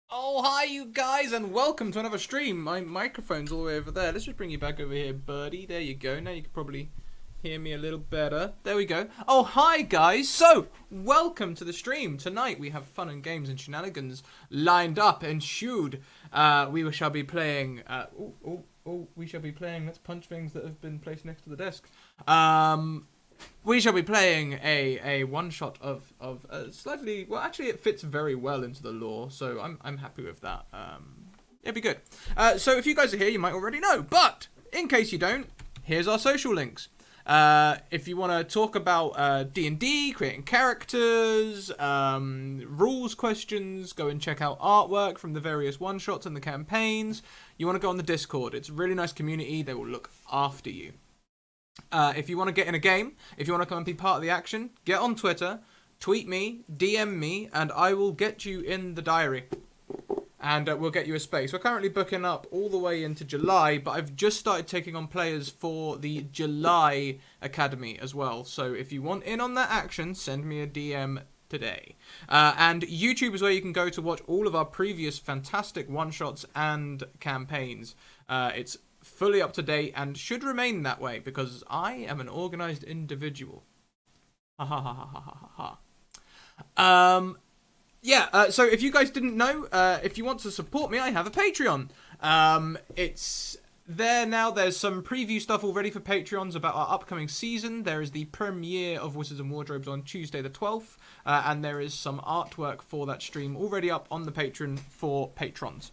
Oh, hi, you guys, and welcome to another stream. My microphone's all the way over there. Let's just bring you back over here, buddy. There you go. Now you can probably hear me a little better. There we go. Oh, hi, guys. So, welcome to the stream. Tonight we have fun and games and shenanigans lined up and shooed. We shall be playing. We shall be playing. Let's punch things that have been placed next to the desk. We shall be playing a one shot of slightly well. Actually, it fits very well into the lore, so I'm happy with that. It'd be good. So if you guys are here, you might already know. But in case you don't, here's our social links. If you want to talk about D&D, creating characters, rules questions, go and check out artwork from the various one-shots and the campaigns. You want to go on the Discord. It's a really nice community. They will look after you. If you want to get in a game, if you want to come and be part of the action, get on Twitter, tweet me, DM me, and I will get you in the diary. And we'll get you a space. We're currently booking up all the way into July, but I've just started taking on players for the July Academy as well. So if you want in on that action, send me a DM today. And YouTube is where you can go to watch all of our previous fantastic one-shots and campaigns. It's fully up to date and should remain that way because I am an organized individual. Ha ha ha ha ha ha ha. So if you guys didn't know, if you want to support me, I have a Patreon. It's there now. There's some preview stuff already for Patreons about our upcoming season. There is the premiere of Wizards and Wardrobes on Tuesday the 12th, and there is some artwork for that stream already up on the Patreon for patrons.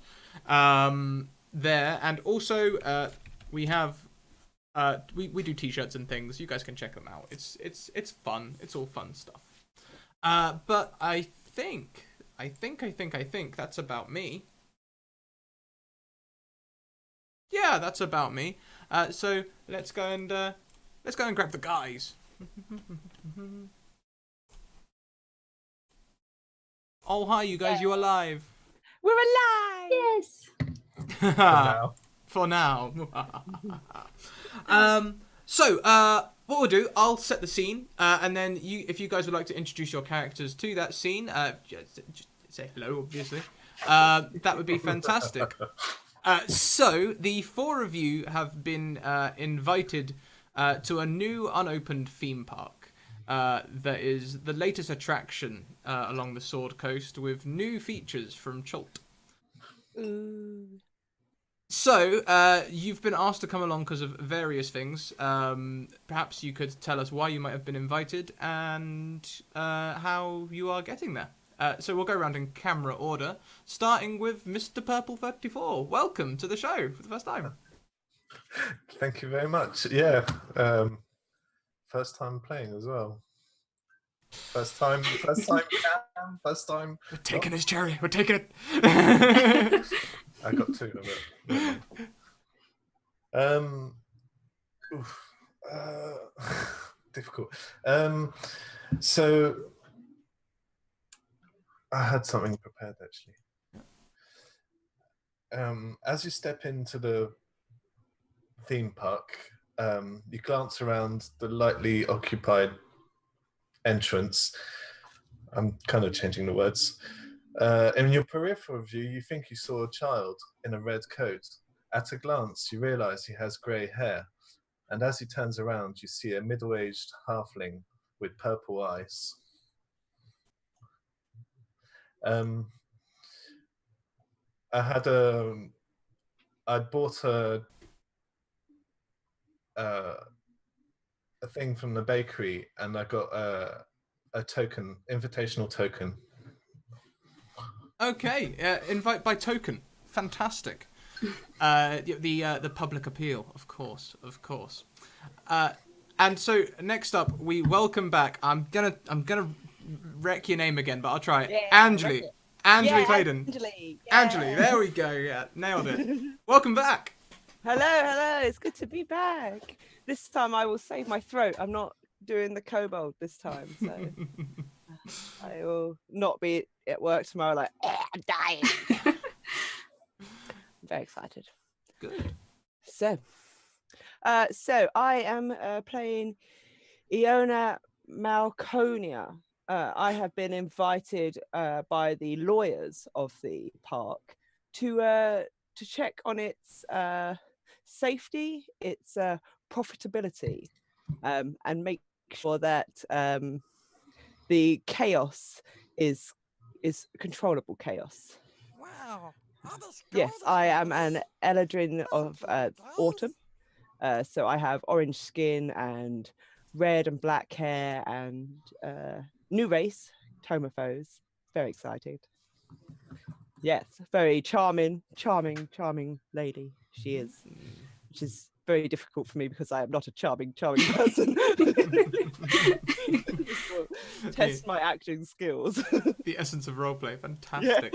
There, and also we have we do t-shirts and things. You guys can check them out. It's fun. It's all fun stuff. But I think that's about me. Yeah, that's about me. So let's go and grab the guys. Oh, hi, you guys. You alive? We're alive! Yes. For now. For now. What we'll do, I'll set the scene, and then if you guys would like to introduce your characters to that scene, just say hello, obviously. That would be fantastic. So the four of you have been invited to a new unopened theme park. That is the latest attraction along the Sword Coast with new features from Chult. Ooh. So, you've been asked to come along because of various things. Perhaps you could tell us why you might have been invited and how you are getting there. So we'll go around in camera order, starting with Mr. Purple 34. Welcome to the show for the first time. Thank you very much. Yeah, first time playing as well. First time. We're taking his cherry. We're taking it. I got two of it. Difficult. So I had something prepared actually. As you step into the theme park, you glance around the lightly occupied entrance. I'm kind of changing the words. In your peripheral view, you think you saw a child in a red coat. At a glance, you realize he has grey hair. And as he turns around, you see a middle-aged halfling with purple eyes. I bought a thing from the bakery, and I got a token, invitational token. Okay, invite by token. Fantastic. The public appeal, of course. And so next up, we welcome back. I'm gonna wreck your name again, but I'll try it. Yeah, Angeli. Angeli Clayton. Angeli. Angeli, there we go. Yeah, nailed it. Welcome back. Hello. It's good to be back. This time I will save my throat. I'm not doing the kobold this time, so I will not be at work tomorrow like, I'm dying. I'm very excited. Good. So I am playing Iona Malconia. I have been invited by the lawyers of the park to check on its safety, its profitability, and make sure that the chaos is controllable chaos. Wow. Yes, I am an Eladrin of autumn. So I have orange skin and red and black hair and new race, Tomophos. Very excited. Yes, very charming lady she is, which is very difficult for me because I am not a charming person. Test my acting skills. The essence of roleplay, fantastic.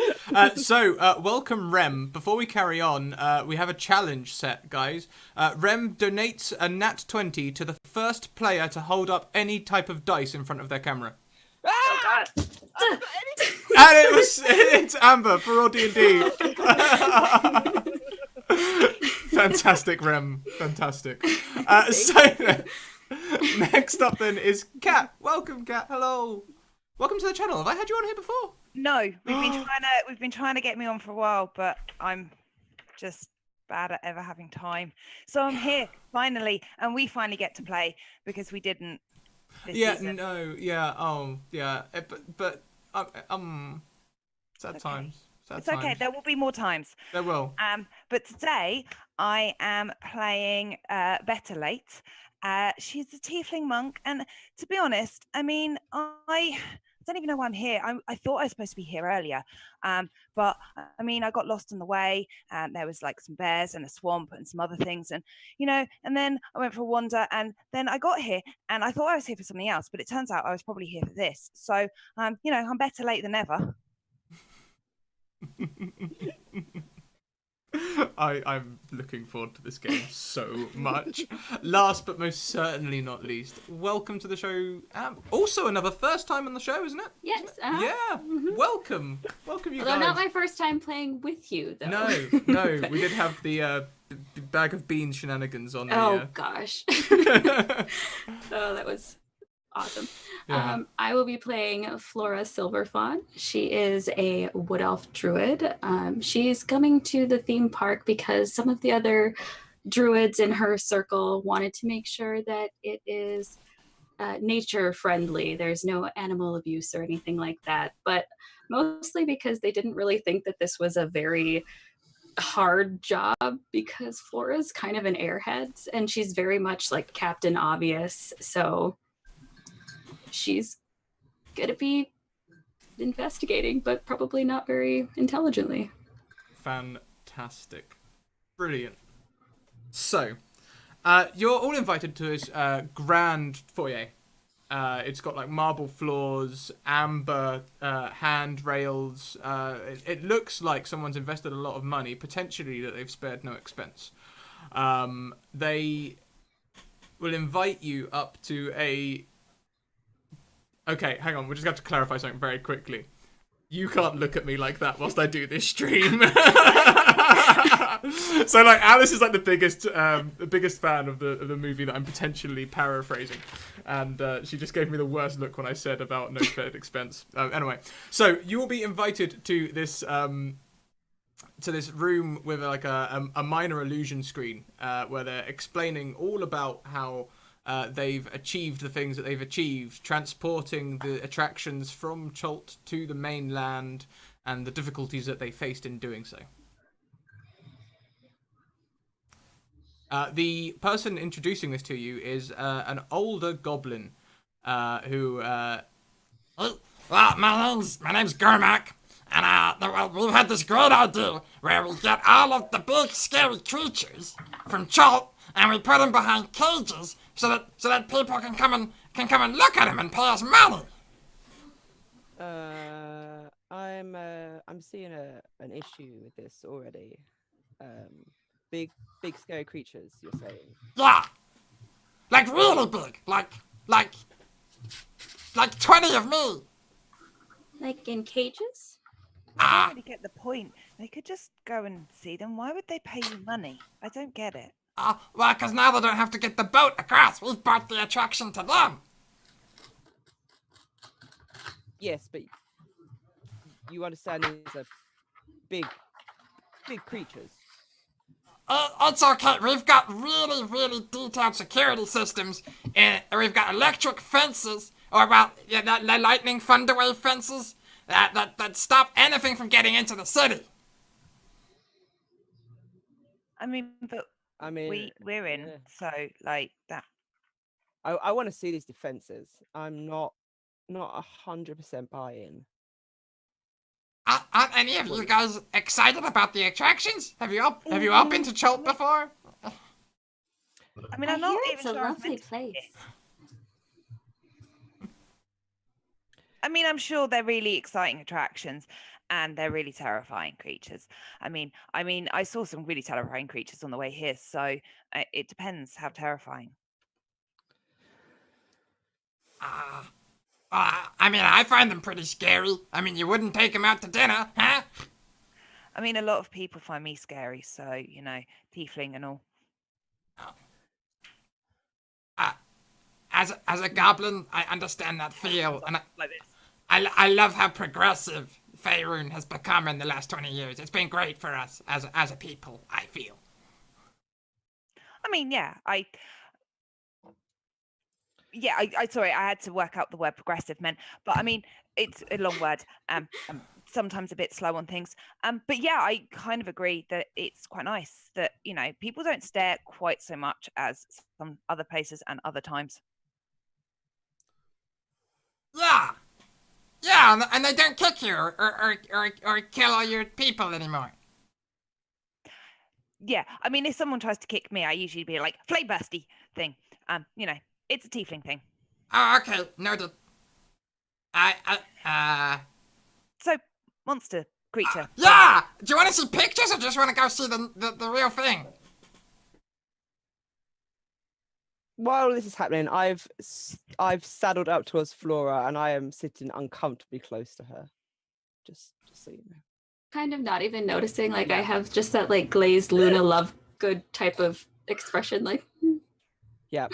So, welcome Rem. Before we carry on, we have a challenge set, guys. Rem donates a nat 20 to the first player to hold up any type of dice in front of their camera. Oh God. And it's Amber for all D&D. Fantastic, Rem. Fantastic. So, next up then is Kat. Welcome, Kat. Hello. Welcome to the channel. Have I had you on here before? No, we've been trying to get me on for a while, but I'm just bad at ever having time. So I'm here finally, and we finally get to play because we didn't. This season. No, yeah, but sad okay. times. Sad It's okay. times. There will be more times. There will. But today I am playing Better Late. She's a tiefling monk, and to be honest, I mean, I don't even know why I'm here. I thought I was supposed to be here earlier, but I mean, I got lost on the way, and there was like some bears and a swamp and some other things, and and then I went for a wander, and then I got here, and I thought I was here for something else, but it turns out I was probably here for this. So, I'm better late than never. I'm looking forward to this game so much. Last but most certainly not least, welcome to the show. Also another first time on the show, isn't it? Yes. Yeah. Mm-hmm. Welcome you Although guys. not my first time playing with you, though. No, we did have the bag of beans shenanigans on the. Oh gosh. Oh, that was awesome. Yeah. I will be playing Flora Silverfawn. She is a wood elf druid. She's coming to the theme park because some of the other druids in her circle wanted to make sure that it is nature friendly. There's no animal abuse or anything like that, but mostly because they didn't really think that this was a very hard job, because Flora's kind of an airhead and she's very much like Captain Obvious, so she's gonna be investigating, but probably not very intelligently. Fantastic. Brilliant. So, you're all invited to this grand foyer. It's got like marble floors, amber handrails. It looks like someone's invested a lot of money, potentially that they've spared no expense. They will invite you up to a... Okay, hang on. We just have to clarify something very quickly. You can't look at me like that whilst I do this stream. So, like, Alice is like the biggest fan of the movie that I'm potentially paraphrasing, and she just gave me the worst look when I said about no spared expense. Anyway, so you will be invited to this room with like a minor illusion screen where they're explaining all about how. They've achieved the things that they've achieved, transporting the attractions from Chult to the mainland, and the difficulties that they faced in doing so. The person introducing this to you is an older goblin who... Well, my name's Gurmak, and we've had this great idea where we get all of the big scary creatures from Chult and we put them behind cages so that people can come and look at them and pay us money. I'm seeing an issue with this already. Big scary creatures, you're saying? Yeah, like really big, like 20 of me. Like in cages? I don't really get the point. They could just go and see them. Why would they pay you money? I don't get it. Well, because now they don't have to get the boat across. We've brought the attraction to them. Yes, but you understand these are big creatures. It's okay. We've got really, really detailed security systems, and we've got electric fences, or well, yeah, the lightning thunder wave fences that stop anything from getting into the city. I mean, but I mean, we're in, yeah. so like that. I want to see these defenses. I'm not 100% buy-in. Aren't any of you guys excited about the attractions? Have you all been to Cholt before? I mean, I I'm not hear even it's a sure I've lovely mentioned place. this. I mean, I'm sure they're really exciting attractions, and they're really terrifying creatures. I mean, I saw some really terrifying creatures on the way here, so it depends how terrifying. I mean, I find them pretty scary. I mean, you wouldn't take them out to dinner, huh? I mean, a lot of people find me scary, so tiefling and all. As a goblin, I understand that feel, and Like this. I love how progressive Faerun has become in the last 20 years. It's been great for us as a people, I feel. I mean, yeah, I sorry, I had to work out the word progressive meant, but I mean, it's a long word. Sometimes a bit slow on things. But yeah, I kind of agree that it's quite nice that people don't stare quite so much as some other places and other times. Yeah, and they don't kick you or kill all your people anymore. Yeah, I mean, if someone tries to kick me, I usually be like flame bursty thing. It's a tiefling thing. Oh, okay, noted. So monster creature. Yeah! Do you want to see pictures or just want to go see the real thing? While this is happening, I've saddled up towards Flora, and I am sitting uncomfortably close to her. Just so you know. Kind of not even noticing. Like I have just that like glazed Luna love good type of expression. Like, Yeah,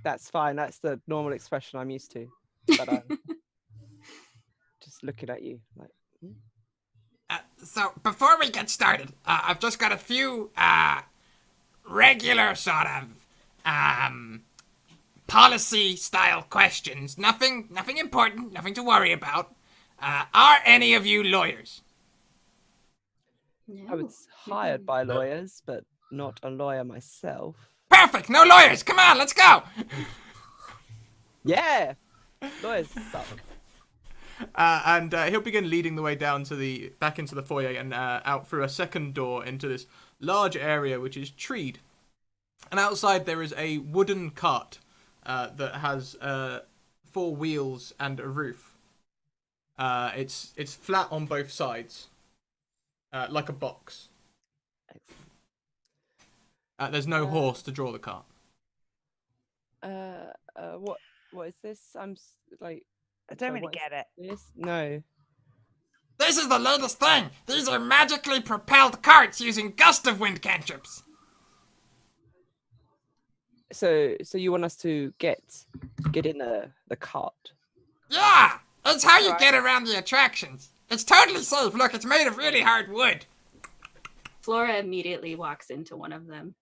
that's fine. That's the normal expression I'm used to. But I'm just looking at you like. So before we get started, I've just got a few regular sort of policy style questions. Nothing important, nothing to worry about. Are any of you lawyers? I was hired by lawyers, but not a lawyer myself. Perfect, no lawyers. Come on, let's go. Yeah, lawyers suck. And he'll begin leading the way back into the foyer and out through a second door into this large area which is treed. And outside there is a wooden cart that has 4 wheels and a roof. It's flat on both sides, like a box. There's no horse to draw the cart. What is this? Like. I don't really get it. This? No. This is the latest thing. These are magically propelled carts using gust of wind cantrips. So you want us to get in the cart? Yeah, it's how you get around the attractions. It's totally safe. Look, it's made of really hard wood. Flora immediately walks into one of them.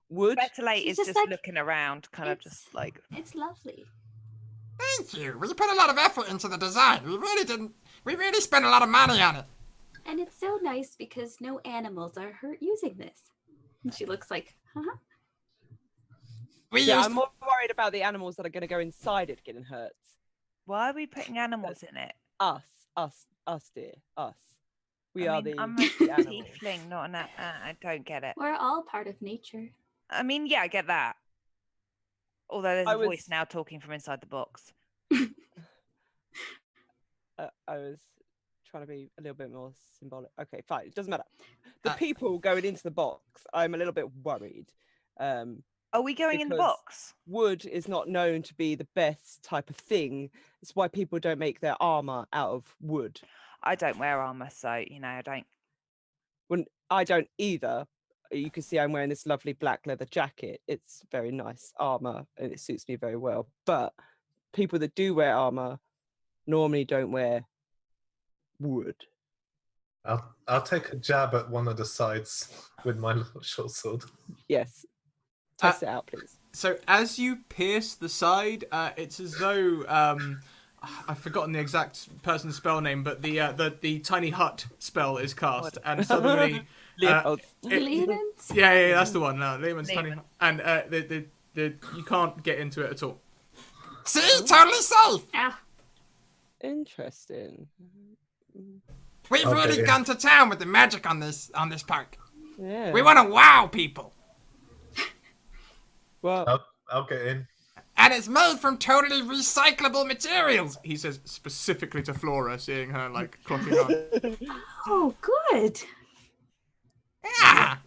Wood? Bettelate She's is just just like, looking around, kind of just like. It's lovely. Thank you. We put a lot of effort into the design. We really spent a lot of money on it. And it's so nice because no animals are hurt using this. And she looks like, huh? I'm more worried about the animals that are going to go inside it getting hurt. Why are we putting animals in it? Us, dear, us. I'm a the animals. tiefling, not an. I don't get it. We're all part of nature. I mean, yeah, I get that. Although there's a voice now talking from inside the box. I was trying to be a little bit more symbolic. Okay, fine. It doesn't matter. The people going into the box, I'm a little bit worried. Are we going in the because box? Wood is not known to be the best type of thing. It's why people don't make their armor out of wood. I don't wear armor, so I don't. When I don't either. you can see I'm wearing this lovely black leather jacket. It's very nice armor and it suits me very well. But people that do wear armor normally don't wear wood. I'll take a jab at one of the sides with my little short sword. Yes. Test it out, please. So as you pierce the side, it's as though I've forgotten the exact person's spell name, but the tiny hut spell is cast, and suddenly Leonins? yeah, that's the one. Lehman's tiny Lehman. hut, and the you can't get into it at all. See, totally safe. Ah, Interesting. We've Okay, really yeah. gone to town with the magic on this park. Yeah. We want to wow people, Well, I'll get in. and it's made from totally recyclable materials. He says specifically to Flora, seeing her like clocking on. oh, good. Yeah.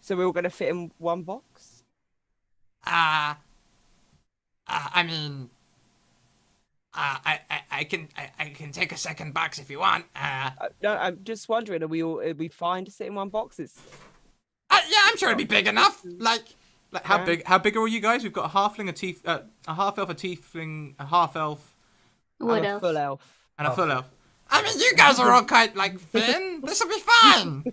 so we're all going to fit in one box? I mean, I can take a second box if you want. No, I'm just wondering, are we fine to sit in one box? It's Yeah, I'm sure it'd be big enough. Like, Like how Yeah. How big are you guys? We've got a halfling, a half elf, a tiefling, a half elf, What and a else? full elf. and a full elf. I mean, you guys are all quite like thin. This will be fine.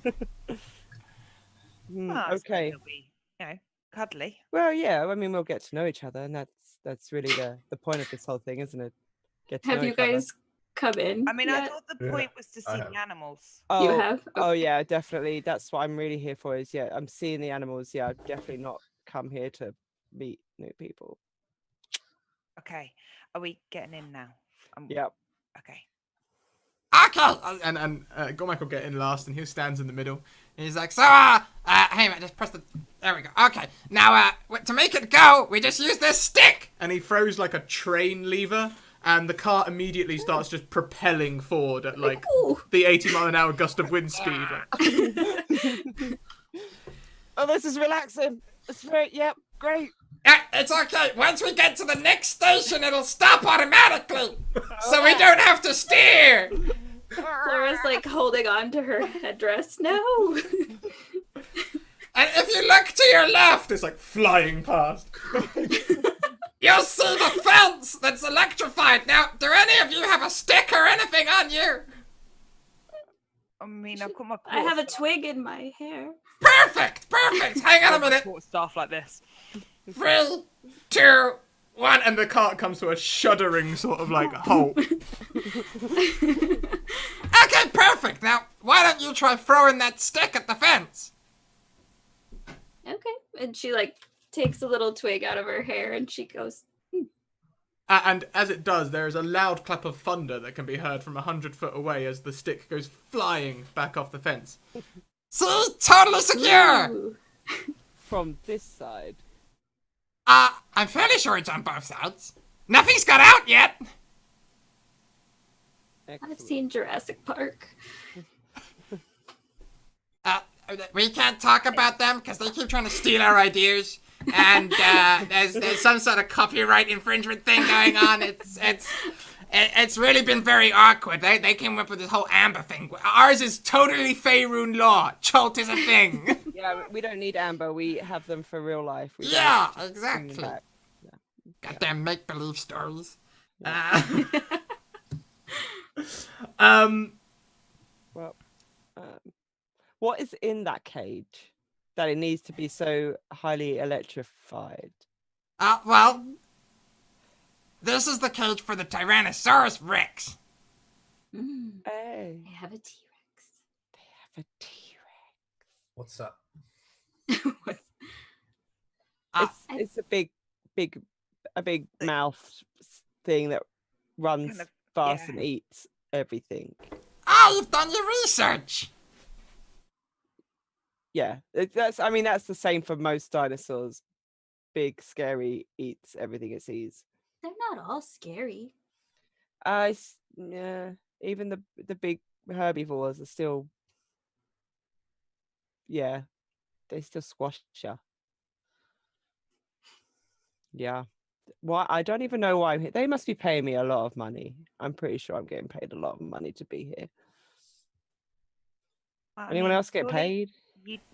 Oh, it's Okay. It'll be, cuddly. Well, yeah. I mean, we'll get to know each other, and that's really the point of this whole thing, isn't it? Get to Have know you each other. guys come in? I mean, I yet? thought the Yeah, point was to I see have. the animals. Oh, You have? Oh yeah, definitely. That's what I'm really here for. Is I'm seeing the animals. Yeah, I've definitely not come here to meet new people. Okay, are we getting in now? Yep. Okay. Okay. And Gormak will get in last, and he stands in the middle. And he's like, so, hey man, just press the. There we go. Okay. Now, to make it go, we just use this stick. And he throws like a train lever, and the cart immediately starts just propelling forward at like Ooh. the 80-mile-an-hour gust of wind speed. Oh, this is relaxing. It's very great. It's okay. Once we get to the next station, it'll stop automatically, so we don't have to steer. Flora's like holding on to her headdress. No. And if you look to your left, It's like flying past. you'll see the fence that's electrified. Now, do any of you have a stick or anything on you? I mean, I've got my. I have a quarterstaff- twig in my hair. Perfect. Perfect. Hang on a minute. quarterstaff like this. 3, 2, 1, And the cart comes to a shuddering sort of like halt. Okay, perfect. Now, why don't you try throwing that stick at the fence? Okay. And she like takes a little twig out of her hair and she goes, And as it does, there is a loud clap of thunder that can be heard from 100 foot away as the stick goes flying back off the fence. See? Totally secure. "Ooh." From this side. I'm fairly sure it's on both sides. Nothing's got out yet. I've Excellent. seen Jurassic Park. We can't talk about them because they keep trying to steal our ideas. And there's some sort of copyright infringement thing going on. It's really been very awkward. They came up with this whole amber thing. Ours is totally Faerun law. Chult is a thing. Yeah, we don't need amber. We have them for real life. We don't Yeah, bring them exactly. back. Goddamn make-believe stories. Well, what is in that cage that it needs to be so highly electrified? Well, this is the cage for the Tyrannosaurus Rex. Mm, Hey, I have a T-Rex. they have a T-Rex. What's that? It's a big mouth thing that runs Kind of, fast yeah. and eats everything. You've done your research. Yeah, that's the same for most dinosaurs. Big, scary, eats everything it sees. They're not all scary. Yeah, even the big herbivores are still. Yeah, they still squash you. Yeah. Why? I don't even know why I'm here. They must be paying me a lot of money. I'm pretty sure I'm getting paid a lot of money to be here. I Anyone mean, else get surely- paid?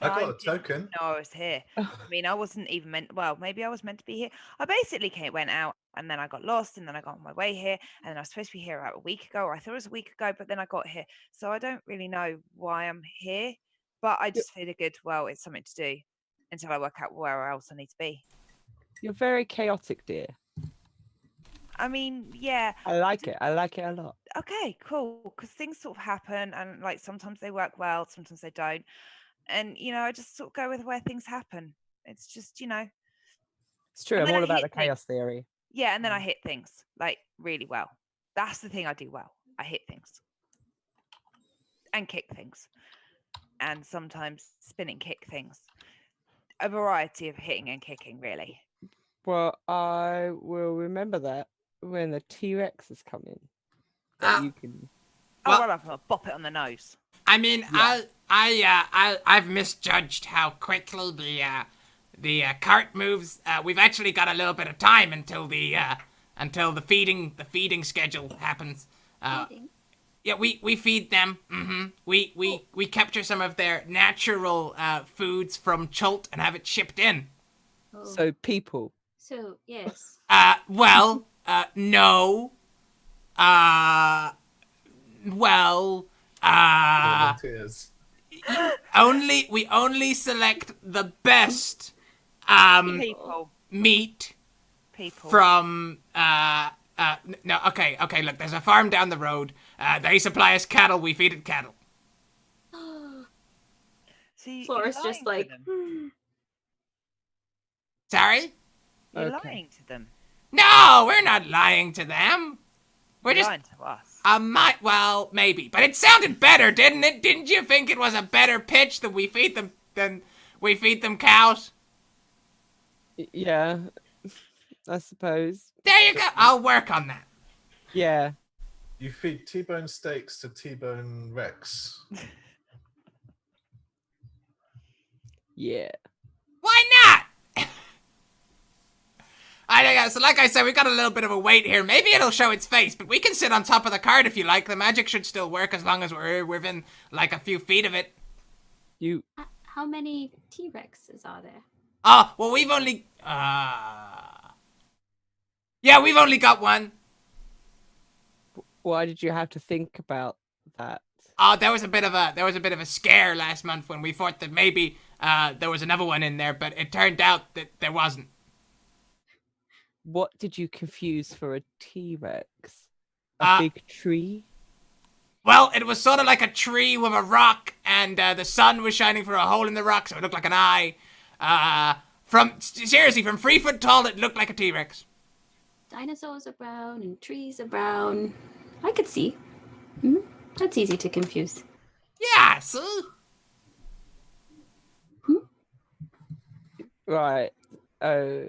I got a didn't token. know I was here. I mean, I wasn't even meant. Well, maybe I was meant to be here. I basically went out, and then I got lost, and then I got on my way here, and then I was supposed to be here about a week ago, or I thought it was a week ago, but then I got here. So I don't really know why I'm here, but I just figured, well, it's something to do until I work out where else I need to be. You're very chaotic, dear. I mean, yeah. I like it. I like it a lot. Okay, cool. Because things sort of happen, and like sometimes they work well, sometimes they don't. And I just sort of go with where things happen. It's just, It's true. And I'm then all I about hit the chaos theory. yeah, and then I hit things like really well. That's the thing I do well. I hit things and kick things, and sometimes spin and kick things. A variety of hitting and kicking, really. Well, I will remember that when the T-Rex is coming. Uh, You can. Oh, Well- well, I'll pop it on the nose. I mean, I've misjudged how quickly the cart moves. We've actually got a little bit of time until the feeding schedule happens. Feeding. Yeah, we feed them. We capture some of their natural foods from Chult and have it shipped in. Oh. So people. So yes. Well, no. Well, Volunteers. we only select the best People. meat People. from no, okay, look, there's a farm down the road. They supply us cattle, we feed it cattle. So you're Flora's lying just to like, them. Sorry? You're Okay. lying to them. No, we're not lying to them. We're You're just lying to us. well, maybe, but it sounded better, didn't it? Didn't you think it was a better pitch than we feed them cows? Yeah, I suppose. There you go. I'll work on that. Yeah. You feed T-bone steaks to T-bone Rex. Yeah. Why not? So like I said, we got a little bit of a wait here. Maybe it'll show its face, but we can sit on top of the cart if you like. The magic should still work as long as we're within like a few feet of it. You. how many T-Rexes are there? Oh, well, we've only yeah, we've only got one. Why did you have to think about that? Oh, there was a bit of a scare last month when we thought that maybe there was another one in there, but it turned out that there wasn't. What did you confuse for a T-Rex? A big tree? Well, it was sort of like a tree with a rock, and the sun was shining through a hole in the rock, so it looked like an eye. Seriously, from 3 foot tall, it looked like a T-Rex. Dinosaurs are brown and trees are brown. I could see. That's easy to confuse. Yeah, see? Right. Oh.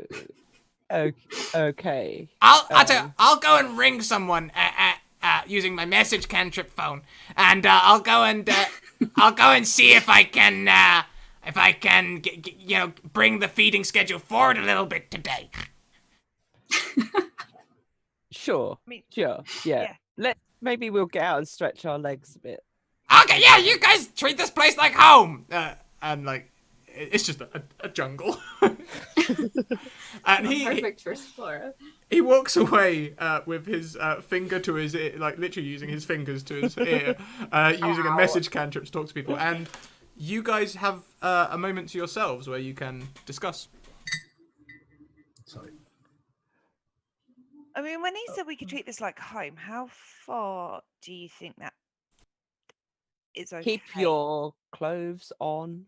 Okay. I'll go and ring someone using my message cantrip phone, and I'll go and see if I can bring the feeding schedule forward a little bit today. Sure. I mean, Sure. Yeah. Maybe we'll get out and stretch our legs a bit. Okay, yeah, you guys treat this place like home. And like, it's just a jungle. And Perfect for Flora. He walks away with his finger to his ear, like literally using his fingers to his ear, using a message cantrip to talk to people. And you guys have a moment to yourselves where you can discuss. Sorry. I mean, when he said we could treat this like home, how far do you think that is okay? Keep your clothes on.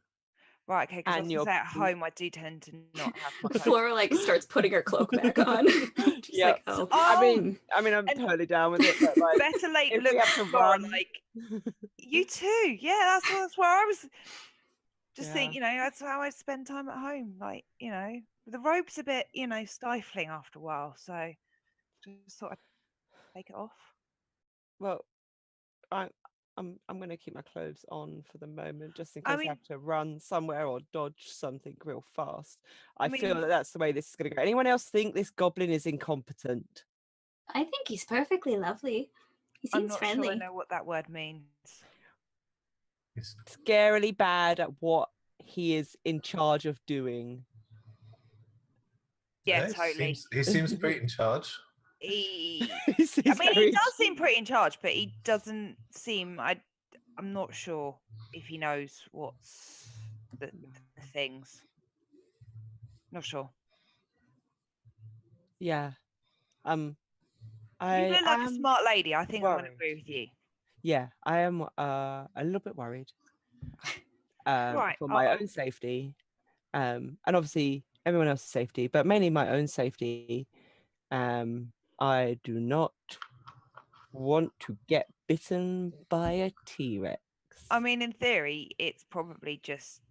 Right, okay, because I and was your gonna say at boot- home I do tend to not have my clothes. Flora like starts putting her cloak back on. Just Yeah. like, oh. I mean, I'm and- totally down with it, but like, Better late if we look have to for run- like you too. Yeah, that's where I was. Just think, Yeah. that's how I spend time at home. Like, the robe's a bit, stifling after a while. So just thought I'd take it off. well, I'm gonna keep my clothes on for the moment, just in I case I mean- have to run somewhere or dodge something real fast. I I feel mean- that that's the way this is gonna go. Anyone else think this goblin is incompetent? I think he's perfectly lovely. He I'm seems not friendly. sure I know what that word means. Yes. Scarily bad at what he is in charge of doing. Yeah, he totally. seems pretty in charge. He, He's I mean, he very- does seem pretty in charge, but he doesn't seem. I'm not sure if he knows what's the things. Not sure. Yeah. You I look like a am. smart lady. I think I'm going to worried. agree with you. Yeah, I am a little bit worried. Right, For my uh-oh. own safety, and obviously everyone else's safety, but mainly my own safety. I do not want to get bitten by a T-Rex. I mean, in theory, it's probably just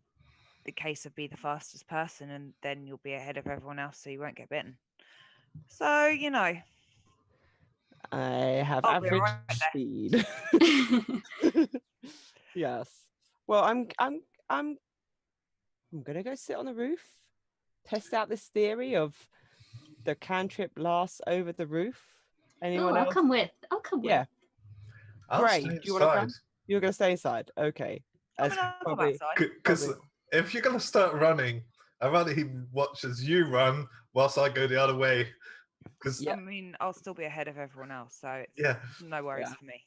the case of be the fastest person, and then you'll be ahead of everyone else, so you won't get bitten. So I have I'll be average alright there. speed. Yes. Well, I'm gonna go sit on the roof, test out this theory of the cantrip lasts over the roof. Oh, Anyone I'll else? come with. I'll come with. Yeah. I'll Great. stay Do you wanna come? inside. You're gonna stay inside. Okay. I That's mean, I'll come probably outside. Because Probably. if you're gonna start running, I'd rather he watches you run whilst I go the other way. Because Yeah. I mean, I'll still be ahead of everyone else, so it's yeah, no worries Yeah. for me.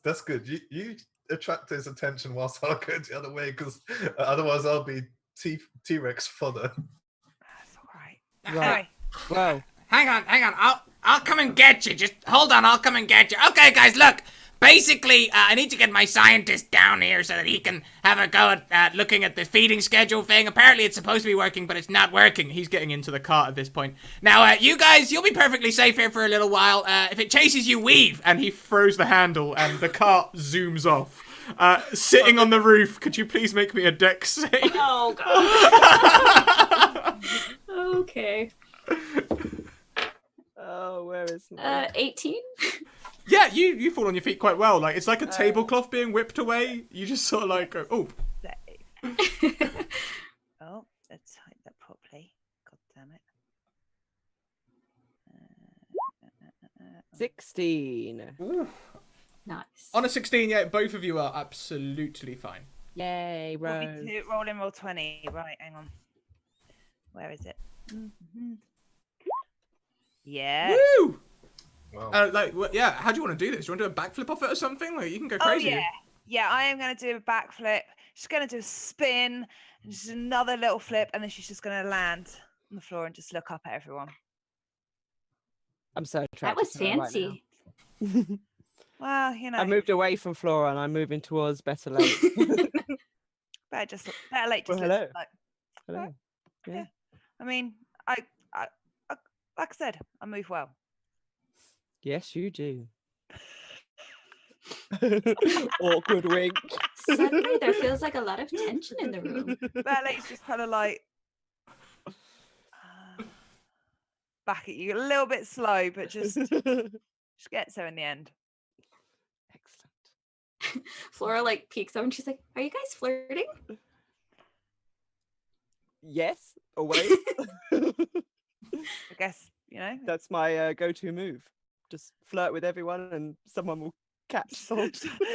that's good. You attract his attention whilst I go the other way, because otherwise I'll be T-Rex fodder. That's all right. Right. Anyway, well. Hang on. I'll come and get you. Just hold on. I'll come and get you. Okay, guys, look. Basically, I need to get my scientist down here so that he can have a go at looking at the feeding schedule thing. Apparently, it's supposed to be working, but it's not working. He's getting into the cart at this point. Now, you guys, you'll be perfectly safe here for a little while. If it chases you, weave. And he throws the handle, and the cart zooms off. Sitting on the roof, could you please make me a dex save? Oh god. Okay. Oh, where is my... 18. Yeah, you fall on your feet quite well. Like, it's like a tablecloth being whipped away. You just sort of like go, oh. oh, let's type that properly. God damn it. 16. Nice. On a 16, yeah, both of you are absolutely fine. Yay, Want Rose. me to roll in roll 20. Right, hang on. Where is it? Mhm. Yeah. Woo! Wow. Yeah, how do you want to do this? Do you want to do a backflip off it or something? Like, you can go Oh crazy. yeah. Yeah, I am going to do a backflip. She's going to do a spin, and just another little flip, and then she's just going to land on the floor and just look up at everyone. I'm so That attracted was to her right fancy. now. Well, you know, I moved away from Flora and I'm moving towards Better Lake. better late Well, just hello. like. Hello. Yeah. I mean, I like I said, I move well. Yes, you do. Awkward wink. Suddenly there feels like a lot of tension in the room. Better late's just kind of like back at you, a little bit slow, but just gets her in the end. Excellent. Flora like peeks up and she's like, "Are you guys flirting?" Yes, always. I guess That's my go-to move. Just flirt with everyone and someone will catch on.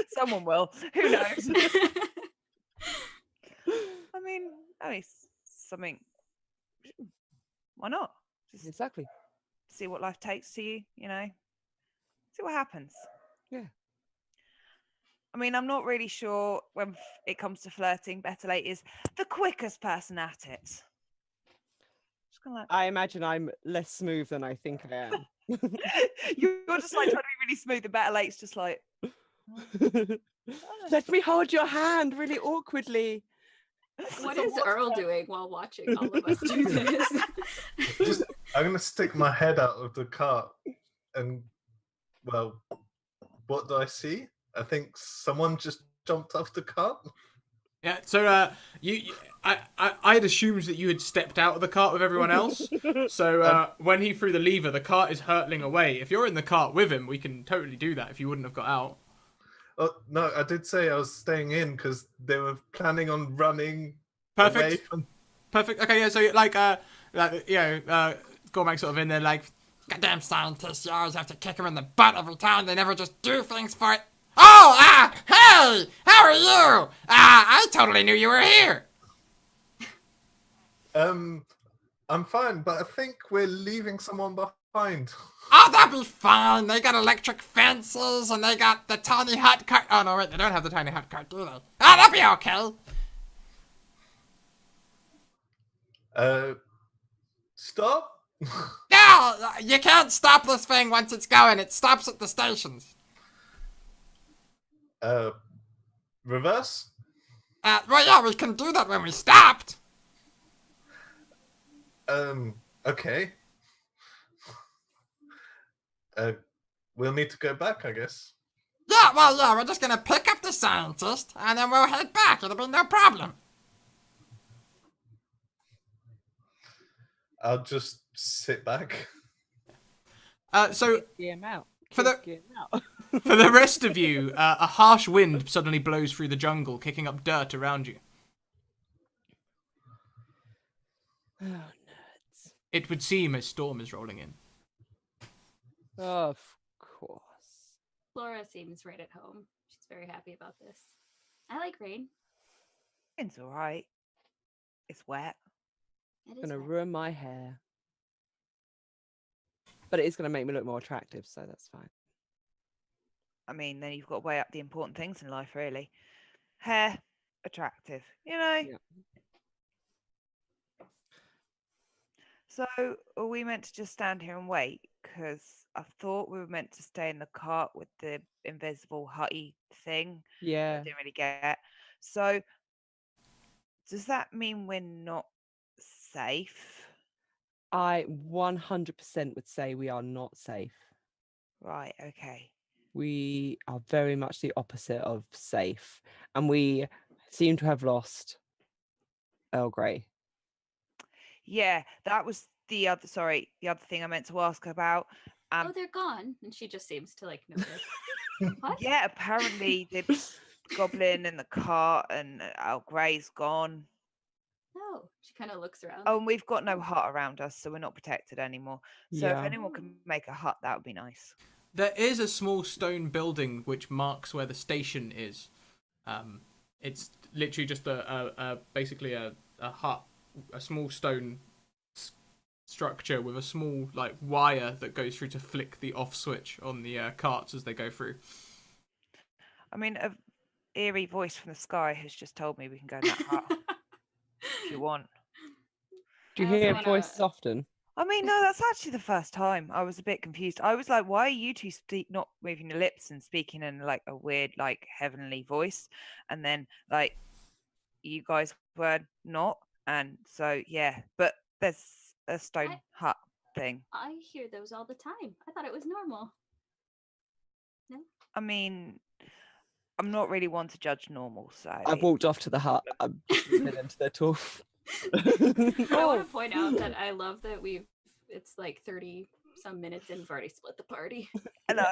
someone will. Who knows? I mean, something. Why not? Just Exactly. see what life takes to you. See what happens. Yeah. I mean, I'm not really sure when it comes to flirting. Better late is the quickest person at it. Just gonna I imagine I'm less smooth than I think I am. you're just like trying to be really smooth. The better late's just like. Let me hold your hand really awkwardly. What is Earl doing while watching all of us do this? I'm gonna stick my head out of the cart, and well, what do I see? I think someone just jumped off the cart. Yeah, so I had assumed that you had stepped out of the cart with everyone else. So when he threw the lever, the cart is hurtling away. If you're in the cart with him, we can totally do that if you wouldn't have got out. Oh no, I did say I was staying in because they were planning on running. Perfect. Away from... Perfect. Okay, yeah, so Gormak's sort of in there like, Goddamn scientists, you always have to kick them in the butt every time. They never just do things for it. Oh, hey, how are you? I totally knew you were here. I'm fine, but I think we're leaving someone behind. Oh, that'd be fine. They got electric fences and they got the tiny hut cart. Oh, no, wait, they don't have the tiny hut cart, do they? Oh, that'd be okay. Stop. No, you can't stop this thing once it's going. It stops at the stations. Reverse. Well, yeah, we can do that when we stopped. Okay. We'll need to go back, I guess. Yeah, well, yeah, we're just gonna pick up the scientist and then we'll head back. It'll be no problem. I'll just sit back. So Get him out. For the- Get him out. for the rest of you, a harsh wind suddenly blows through the jungle, kicking up dirt around you. Oh, nerds. It would seem a storm is rolling in. Of course. Flora seems right at home. She's very happy about this. I like rain. It's all right. It's wet. It is Gonna wet. ruin my hair. But it is gonna make me look more attractive, so that's fine. I mean, then you've got to weigh up the important things in life, really. Hair, attractive, you know. Yeah. So, are we meant to just stand here and wait? Because I thought we were meant to stay in the cart with the invisible hutty thing. I Yeah. didn't really get. So, does that mean we're not safe? I 100% would say we are not safe. Right. Okay. We are very much the opposite of safe. And we seem to have lost Earl Grey. Yeah, that was the other. Sorry, the other thing I meant to ask about. Oh, they're gone. And she just seems to like notice. What? Yeah, apparently the goblin in the cart and Al Grey's gone. Oh, she kind of looks around. Oh, and we've got no hut around us, so we're not protected anymore. So if Yeah. anyone can make a hut, that would be nice. There is a small stone building which marks where the station is. It's literally just basically a hut, a small stone structure with a small like wire that goes through to flick the off switch on the carts as they go through. I mean, a eerie voice from the sky has just told me we can go in that hut if you want. Do you I also hear wanna- voices often? I mean, no, that's actually the first time. I was a bit confused. I was like, why are you two not moving your lips and speaking in like a weird, like heavenly voice? And then like you guys were not. And so, yeah, but there's a stone hut thing. I hear those all the time. I thought it was normal. I mean, I'm not really one to judge normal, so. I've walked off to the hut. I'm been into their tour. I want to point out that I love that it's like 30 some minutes and we've already split the party. Hello.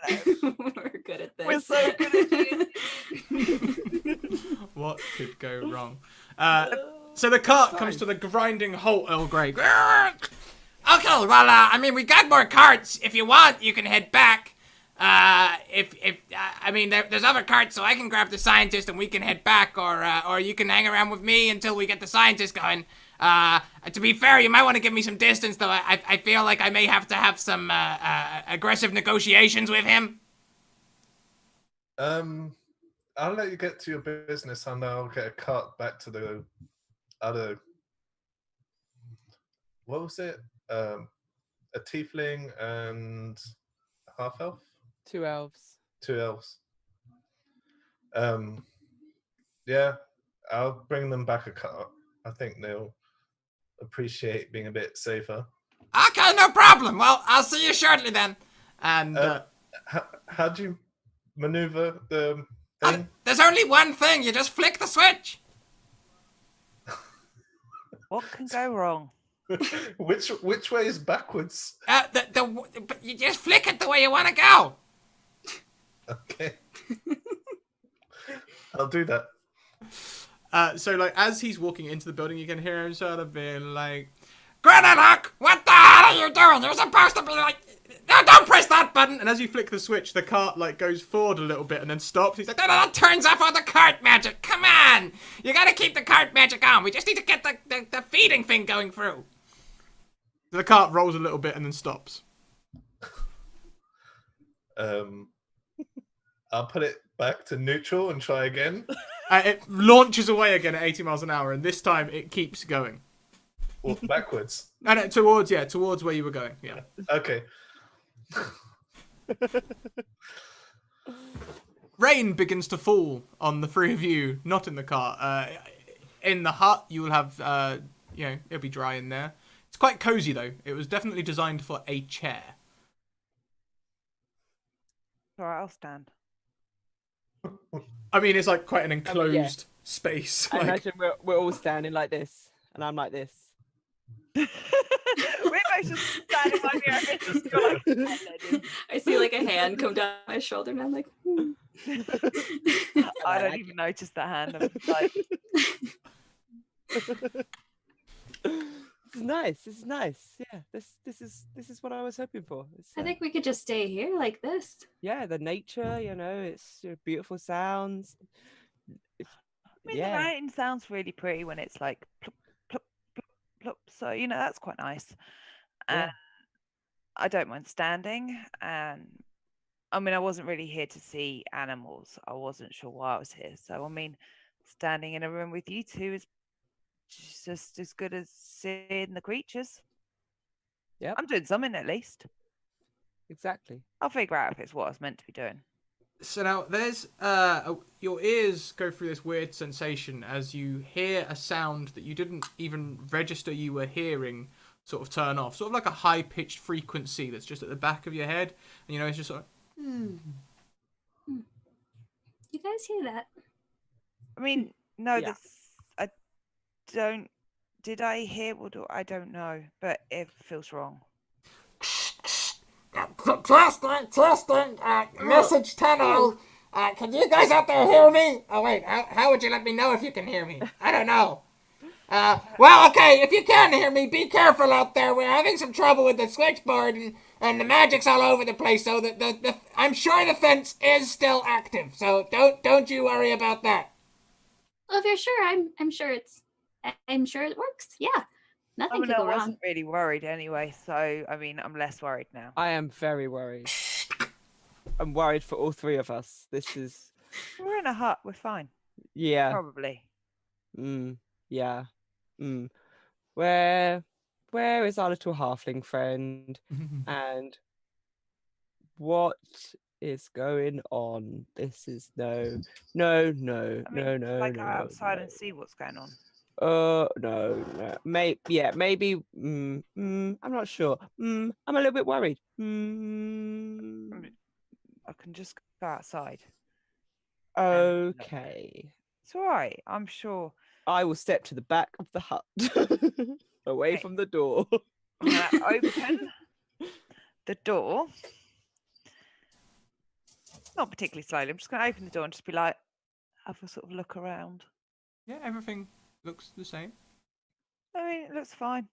Hello. We're good at this. We're so good at What could go wrong? So the cart comes to the grinding halt, Earl Grey. Okay, well, I mean, we got more carts. If you want, you can head back. I mean, there's other carts, so I can grab the scientist and we can head back, or you can hang around with me until we get the scientist going. To be fair, you might want to give me some distance, though. I feel like I may have to have some aggressive negotiations with him. I'll let you get to your business, and I'll get a cart back to the other. What was it? A tiefling and a half elf. 2 elves. 2 elves. Yeah, I'll bring them back a cart. I think they'll appreciate being a bit safer. Okay, no problem. Well, I'll see you shortly then. And How do you maneuver the thing? There's only one thing. You just flick the switch. What can go wrong? Which way is backwards? You just flick it the way you want to go. Okay. I'll do that. so like as he's walking into the building, you can hear him sort of being like, Grananock, what the hell are you doing? You're supposed to be like, no, don't press that button. And as you flick the switch, the cart like goes forward a little bit and then stops. He's like, No, that turns off all the cart magic. Come on. You gotta keep the cart magic on. We just need to get the feeding thing going through. the cart rolls a little bit and then stops. I'll put it back to neutral and try again. It launches away again at 80 miles an hour, and this time it keeps going. Or backwards. And towards where you were going. Yeah. Okay. Rain begins to fall on the three of you, not in the car. In the hut, you will have, it'll be dry in there. It's quite cozy, though. It was definitely designed for a chair. All right, I'll stand. I mean, it's like quite an enclosed yeah. space. I Like, imagine we're all standing like this, and I'm like this. We're both just standing like the other, just go like, I see like a hand come down my shoulder, and I'm like, I don't even notice the hand. I'm just like, This is nice. This is nice. Yeah, this is what I was hoping for. It's, I think we could just stay here like this. yeah, the nature. It's beautiful sounds. I mean, Yeah. the rain sounds really pretty when it's like plop, plop, plop, plop. So, that's quite nice. Yeah. And I don't mind standing. And I mean, I wasn't really here to see animals. I wasn't sure why I was here. So, I mean, standing in a room with you two is just as good as seeing the creatures. Yep. I'm doing something at least. Exactly. I'll figure out if it's what I was meant to be doing. so now there's your ears go through this weird sensation as you hear a sound that you didn't even register you were hearing sort of turn off, sort of like a high pitched frequency that's just at the back of your head, and it's just sort of You guys hear that? I mean, no, Yeah. I don't. Did I hear what? I don't know, but it feels wrong. Testing. Message 10. Can you guys out there hear me? Oh wait, how would you let me know if you can hear me? I don't know. Well, okay, if you can hear me, be careful out there. We're having some trouble with the switchboard, and the magic's all over the place. So I'm sure the fence is still active. So don't you worry about that. Well, if you're sure, I'm sure it works. Yeah, I nothing mean, could I go wrong. wasn't really worried anyway, so I mean, I'm less worried now. I am very worried. I'm worried for all three of us. This is, We're in a hut. We're fine. yeah. Probably. Yeah. Where is our little halfling friend? And what is going on? This is no. I mean, like go outside no. and see what's going on. No. Maybe. I'm not sure. I'm a little bit worried. I mean, I can just go outside. Okay. It's all right. I'm sure. I will step to the back of the hut, away Okay. from the door. I'm gonna open the door. Not particularly slowly. I'm just going to open the door and just be like, have a sort of look around. yeah, everything looks the same. I mean, it looks fine.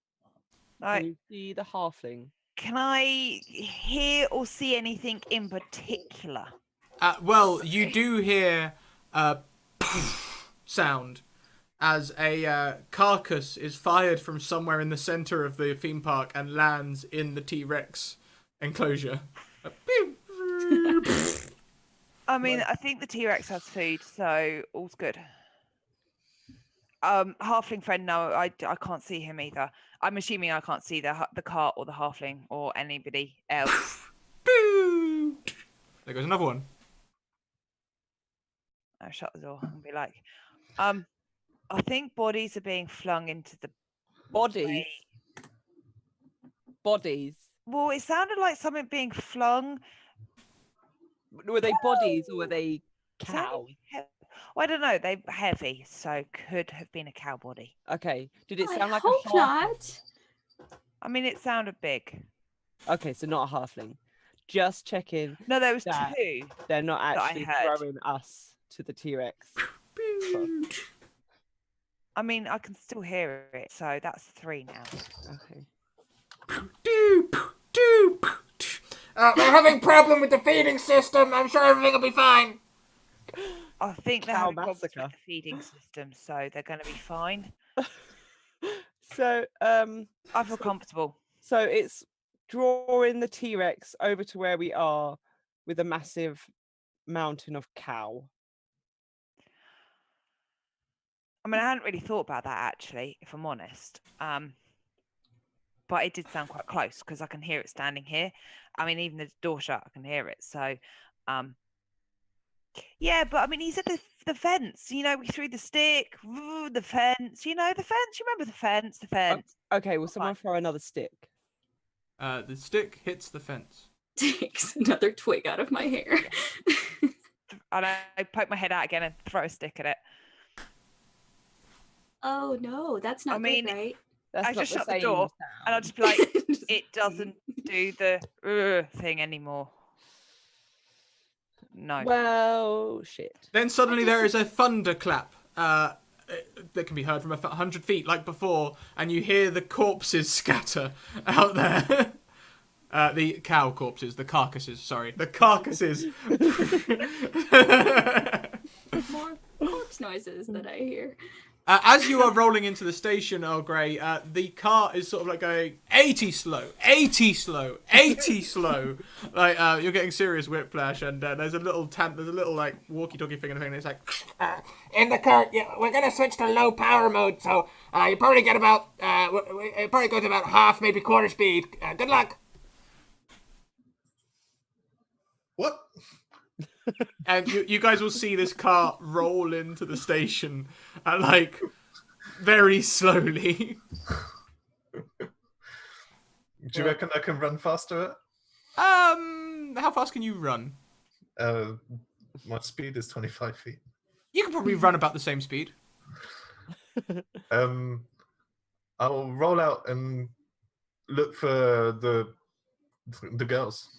Can Like, you see the halfling? can I hear or see anything in particular? Well, you do hear a sound as a carcass is fired from somewhere in the center of the theme park and lands in the T-Rex enclosure. I mean, I think the T-Rex has food, so all's good. Halfling friend, no, I can't see him either. I'm assuming I can't see the cart or the halfling or anybody else. There goes another one. I'll shut the door and be like, I think bodies are being flung into the Bodies. Bodies. Well, it sounded like something being flung. Were they bodies or were they Sounded cows? Well, I don't know. They're heavy, so could have been a cow body. Okay. Did it I sound like hope a half? not. I mean, it sounded big. Okay, so not a halfling. Just checking. No, there was That- two. They're not I actually heard. throwing us to the T-Rex. I mean, I can still hear it, so that's 3 now. Okay. We're having a problem with the feeding system. I'm sure everything will be fine. I think they're Cow having problems with massacre. the feeding system, so they're going to be fine. So, I feel comfortable. so it's drawing the T-Rex over to where we are with a massive mountain of cow. I mean, I hadn't really thought about that actually, if I'm honest. But it did sound quite close because I can hear it standing here. I mean, even the door shut, I can hear it. So, yeah. But I mean, he's at the fence. You know, we threw the stick, the fence. You know, the fence. You remember the fence? The fence. Okay, will Fine. someone throw another stick? The stick hits the fence. Takes another twig out of my hair. And I poke my head out again and throw a stick at it. Oh no, that's not mean, good, right? That's I not just shut the same door, and I'll sound. just be like, Just- it doesn't do the thing anymore. No. Well, shit. Then suddenly there is a thunderclap that can be heard from 100 feet, like before, and you hear the corpses scatter out there. The cow corpses, the carcasses, sorry. The carcasses. More corpse noises that I hear. As you are rolling into the station, Earl Grey, the car is sort of like going 80 slow, 80 slow, 80 slow. Like you're getting serious whiplash, and there's a little like walkie-talkie thing and it's like. In the car, yeah, we're gonna switch to low power mode, so you probably get about it probably goes about half, maybe quarter speed. Good luck. What? And you guys will see this car roll into the station, like very slowly. Do you reckon I can run faster? How fast can you run? My speed is 25 feet. You can probably run about the same speed. I'll roll out and look for the girls.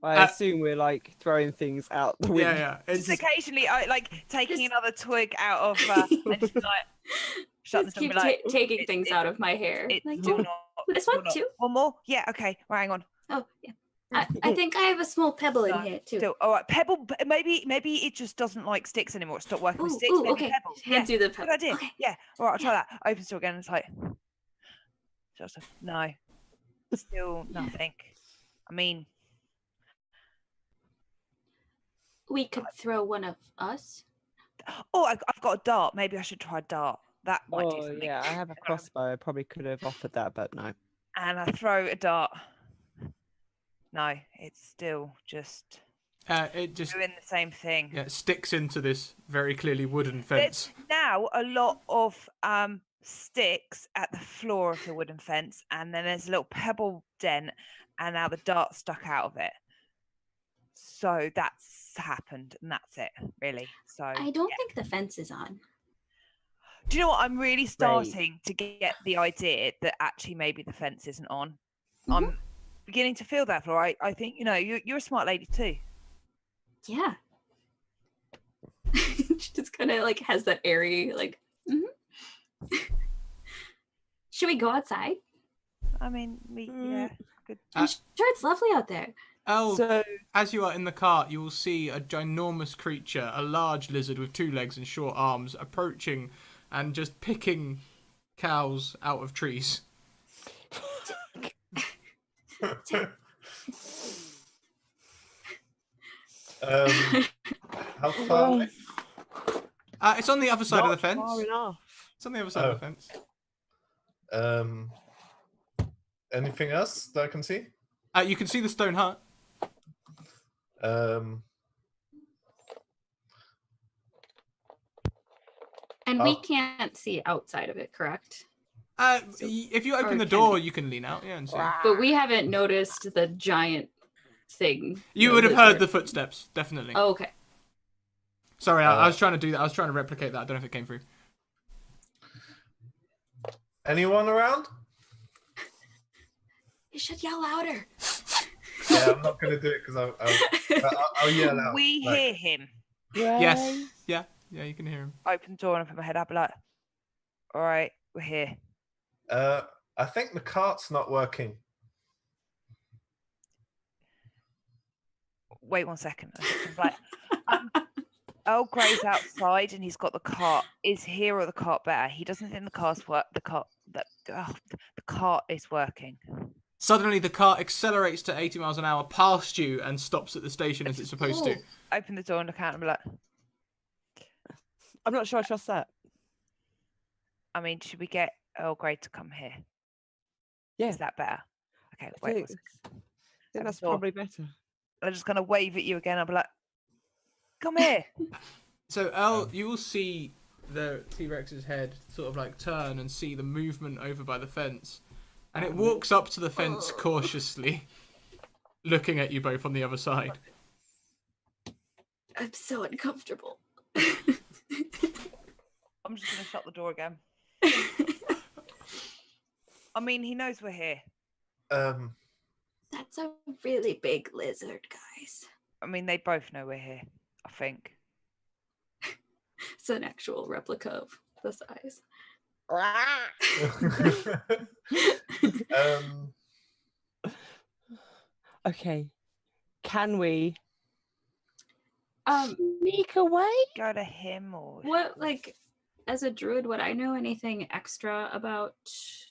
I assume we're like throwing things out the window. Yeah. It's Just occasionally, I like taking another twig out of and just like shut Just this and keep be like, taking "It's- things it's- out of my hair. It's Like, still "Oh, not. this still one not- too? One more? Yeah. Okay. Right, hang on. Oh, yeah. I think I have a small pebble in No, here too. Still. All right. Pebble. Maybe it just doesn't like sticks anymore. It stopped working with Ooh, sticks. ooh, Maybe okay. pebble. Hand Yeah. you the Good pebble. idea. Okay. Yeah. All right. I'll try that. Opens the door again. And it's like, Joseph. No. Still nothing. I mean, We could throw one of us. oh, I've got a dart. Maybe I should try a dart. That might do Oh something. yeah, I have a crossbow. I probably could have offered that, but no. And I throw a dart. No, it's still just it just doing the same thing. sticks into this very clearly wooden There's fence. now a lot of sticks at the floor of the wooden fence, and then there's a little pebble dent, and now the dart stuck out of it. So that's happened, and that's it, really. So I don't think the fence is on. do you know what? I'm really starting to get the idea that actually maybe the fence isn't on. I'm beginning to feel that, Flora. I think you're a smart lady too. Yeah. She just kind of like has that airy like. Should we go outside? I mean, yeah, good. I'm sure it's lovely out there. Oh, So as you are in the cart, you will see a ginormous creature, a large lizard with 2 legs and short arms, approaching and just picking cows out of trees. How far away? It's on the other side of the not fence. far enough. It's on the other side of the fence. Anything else that I can see? You can see the stone hut. And we can't see outside of it, correct? If you open or the can door, we? you can lean out. Yeah, and see. But we haven't noticed the giant thing. You the would have heard the lizard. footsteps, definitely. Oh, okay. Sorry, I was trying to do that. I was trying to replicate that. I don't know if it came through. Anyone around? You should yell louder. Yeah, I'm not going to do it because I'll yell out. We like- hear him. Yes. Yeah. Yeah, you can hear him. Open the door and I put my head up, like, all right, we're here. I think the cart's not working. Wait 1 second. I'm like, Earl Grey's outside and he's got the cart. Is here or the cart better? He doesn't think the car's work. The cart is working. Suddenly, the car accelerates to 80 miles an hour past you and stops at the station as it's supposed to. Open the door and look out and be like, I'm not sure I trust that. I mean, should we get Earl Grey to come here? Yeah. Is that better? Okay, I wait. think, One I think that's door. probably better. I'm just gonna wave at you again. I'll be like, come here. So, Earl, you will see the T-Rex's head sort of like turn and see the movement over by the fence. And it walks up to the fence cautiously, looking at you both on the other side. I'm so uncomfortable. I'm just gonna shut the door again. I mean, he knows we're here. That's a really big lizard, guys. I mean, they both know we're here, I think. It's an actual replica of the size. Okay. Can we Um, sneak away? Go to him or what, like, as a druid, would I know anything extra about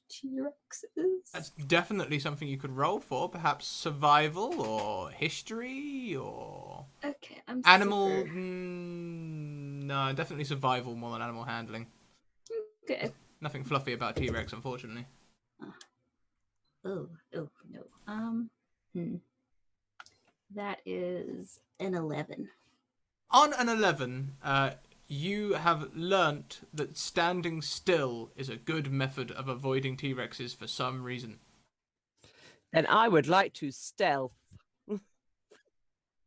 T-Rexes? That's definitely something you could roll for. Perhaps survival or history or Okay, I'm animal. super- No, definitely survival more than animal handling. Okay. Nothing fluffy about T-Rex, unfortunately. Oh no. That is an 11. On an 11, you have learnt that standing still is a good method of avoiding T-Rexes for some reason. And I would like to stealth.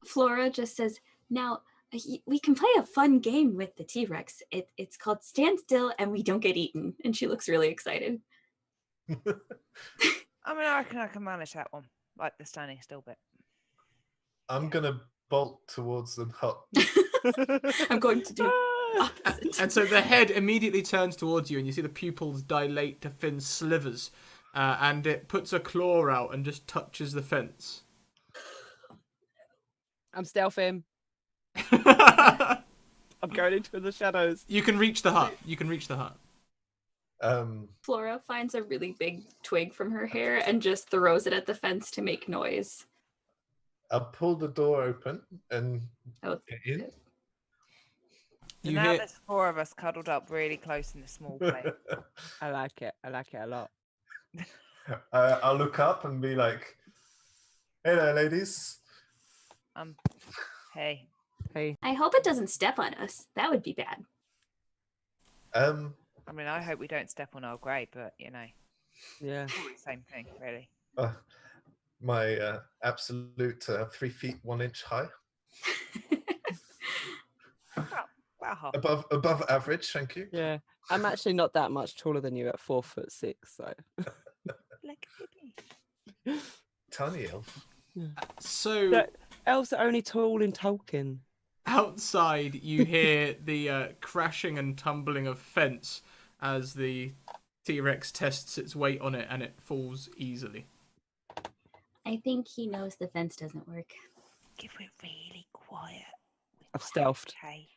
Flora just says, "Now we can play a fun game with the T-Rex. It's called Stand Still and we don't get eaten." And she looks really excited. I mean, I reckon I can manage that one, like the standing still bit. I'm gonna bolt towards the hut. I'm going to do opposite. And so the head immediately turns towards you, and you see the pupils dilate to thin slivers, and it puts a claw out and just touches the fence. I'm stealthing. I'm going into the shadows. You can reach the hut. You can reach the hut. Flora finds a really big twig from her hair and just throws it at the fence to make noise. I'll pull the door open and Oh, get in. So You now hear there's 4 of us cuddled up really close in a small place. I like it. I like it a lot. I'll look up and be like, "Hey there, ladies." Hey. Hey. I hope it doesn't step on us. That would be bad. I mean, I hope we don't step on Earl Grey, but you know, Yeah. same thing, really. My absolute 3 feet 1 inch high, Wow, half. above average. Thank you. Yeah. I'm actually not that much taller than you at 4'6", so Like a baby. Tiny elf. so That- elves are only tall in Tolkien. outside. You hear the crashing and tumbling of fence as the T-Rex tests its weight on it, and it falls easily. I think he knows the fence doesn't work. If we're really quiet, I've stealthed. okay.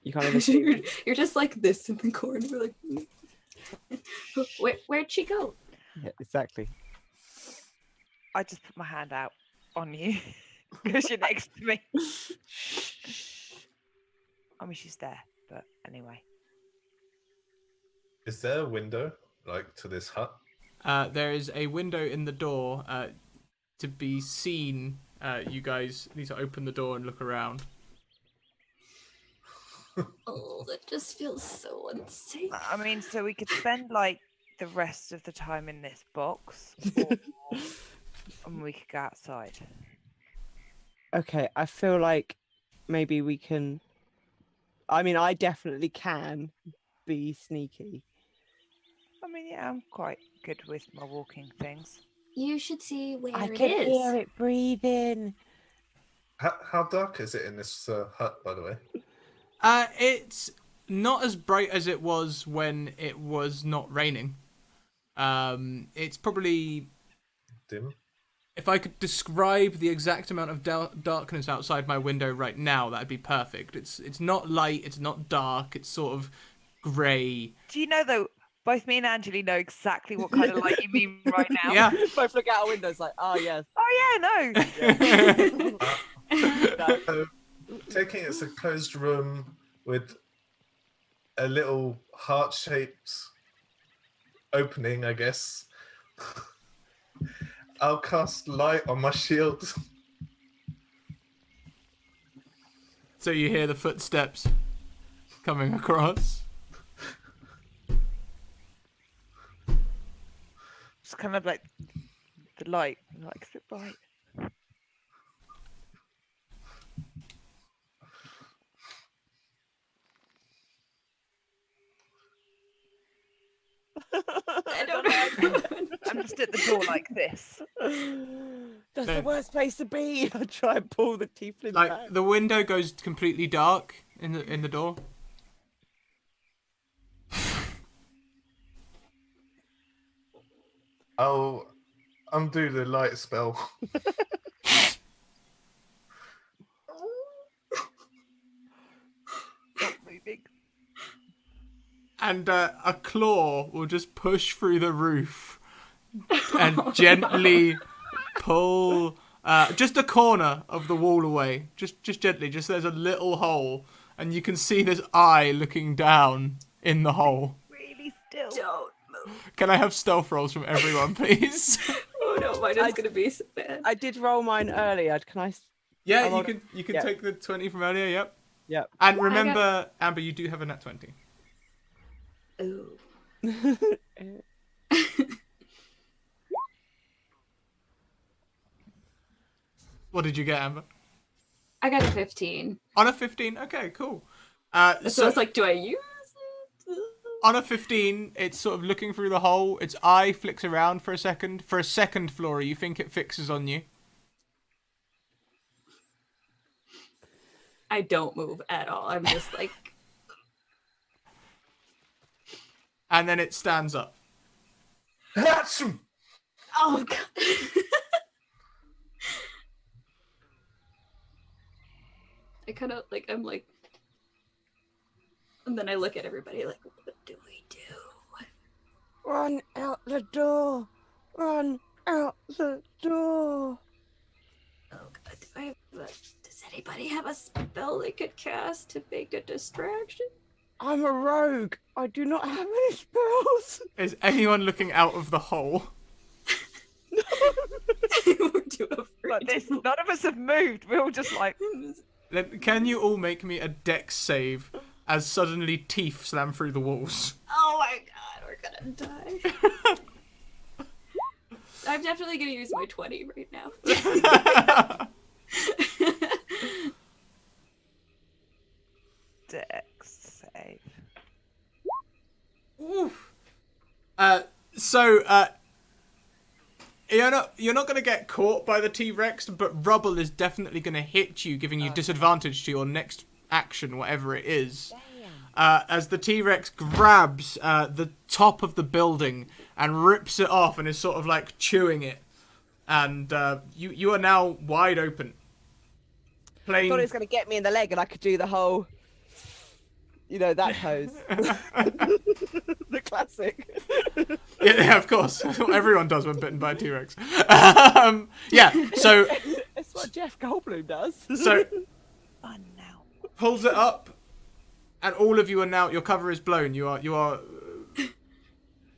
You can't even see me. You're just like this in the corner. We're like, where'd she go? Yeah, exactly. I just put my hand out on you because you're next to me. I mean, she's there, but anyway. Is there a window like to this hut? There is a window in the door to be seen. You guys need to open the door and look around. Oh, that just feels so unsafe. I mean, so we could spend like the rest of the time in this box, or and we could go outside. Okay, I feel like maybe we can. I mean, I definitely can be sneaky. I mean, yeah, I'm quite good with my walking things. You should see where I it can is. hear it breathing. How dark is it in this hut, by the way? It's not as bright as it was when it was not raining. It's probably, Dim. if I could describe the exact amount of darkness outside my window right now, that'd be perfect. It's not light, it's not dark, it's sort of grey. Do you know though? Both me and Angeli know exactly what kind of light you mean right now. Yeah. Both look out our windows like, oh yes. Oh yeah, no. So, taking it's a closed room with a little heart-shaped opening, I guess. I'll cast light on my shield. So you hear the footsteps coming across. It's kind of like the light, like it's a bit bright. I don't know. I'm just at the door like this. That's No. the worst place to be. I try and pull the tiefling Like back. the window goes completely dark in the door. I'll undo the light spell. Not moving. And a claw will just push through the roof and gently pull just a corner of the wall away. Just gently. Just there's a little hole, and you can see this eye looking down in the hole. Really still. Don't move. Can I have stealth rolls from everyone, please? Oh no, mine is gonna be so bad. I did roll mine earlier. Can I? Yeah, I'm you on- can yeah. take the 20 from earlier. Yep. Yep. And remember, Amber, you do have a nat 20. Ooh. What did you get, Amber? I got a 15. On a 15. Okay, cool. So it's like, do I use it? On a 15, it's sort of looking through the hole. Its eye flicks around for a second. For a second, Flora, you think it fixes on you. I don't move at all. I'm just like, And then it stands up. Achoo! oh god. I kind of like, I'm like, and then I look at everybody like, what do we do? Run out the door. Run out the door. Oh god, does anybody have a spell they could cast to make a distraction? I'm a rogue. I do not have any spells. Is anyone looking out of the hole? We're too afraid. Like this, none of us have moved. We're all just like, Then can you all make me a dex save as suddenly teeth slam through the walls? Oh my god, we're gonna die. I'm definitely gonna use my 20 right now. Dex save. Oof. You're not going to get caught by the T-Rex, but rubble is definitely going to hit you, giving you disadvantage to your next action, whatever it is. As the T-Rex grabs the top of the building and rips it off and is sort of like chewing it. And you are now wide open. I thought it Plain. was going to get me in the leg and I could do the whole, that pose. The classic. Yeah, of course. That's what everyone does when bitten by a T-Rex. Yeah, so That's what Jeff Goldblum does. so Fun now. pulls it up, and all of you are now. Your cover is blown. You are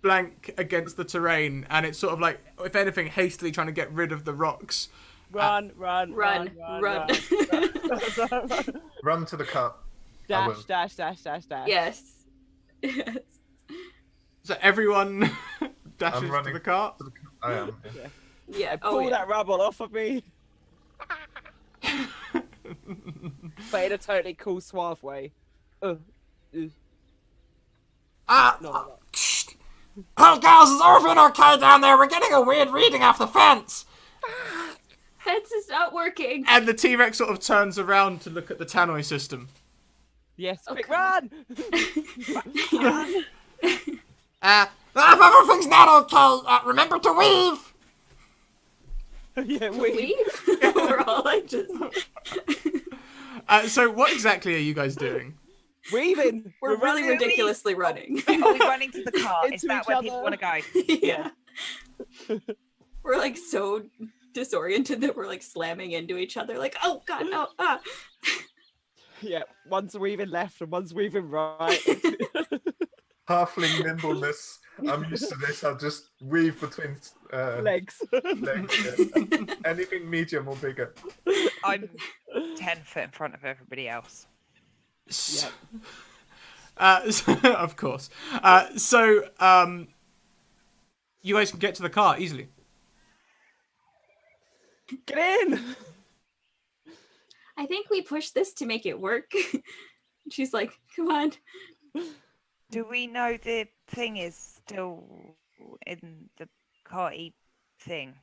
blank against the terrain, and it's sort of like, if anything, hastily trying to get rid of the rocks. Run. Run. Run. Run to the cut. I will. Dash. Yes. Yes. So everyone dashes to running. the cart. I am. Yeah. Pull Oh, yeah. that rubble off of me. But in a totally cool, suave way. Ah, No. hey guys, is everything okay down there? We're getting a weird reading off the fence. Heads is not working. And the T-Rex sort of turns around to look at the tannoy system. Yes, quick, Okay. run! If everything's not okay, remember to weave. Yeah, we. We're all like just. So what exactly are you guys doing? Weaving. We're really running. ridiculously running. Are we running to the car? Is Into that each where people other. want to go? Yeah. We're like so disoriented that we're like slamming into each other, like, oh god, no, ah. Yeah, one's weaving left and one's weaving right. Halfling nimbleness. I'm used to this. I'll just weave between Legs. legs. Yeah. Anything medium or bigger. I'm 10 foot in front of everybody else. So, of course. You guys can get to the car easily. Get in! I think we pushed this to make it work. She's like, come on. Do we know the thing is still in the carty thing?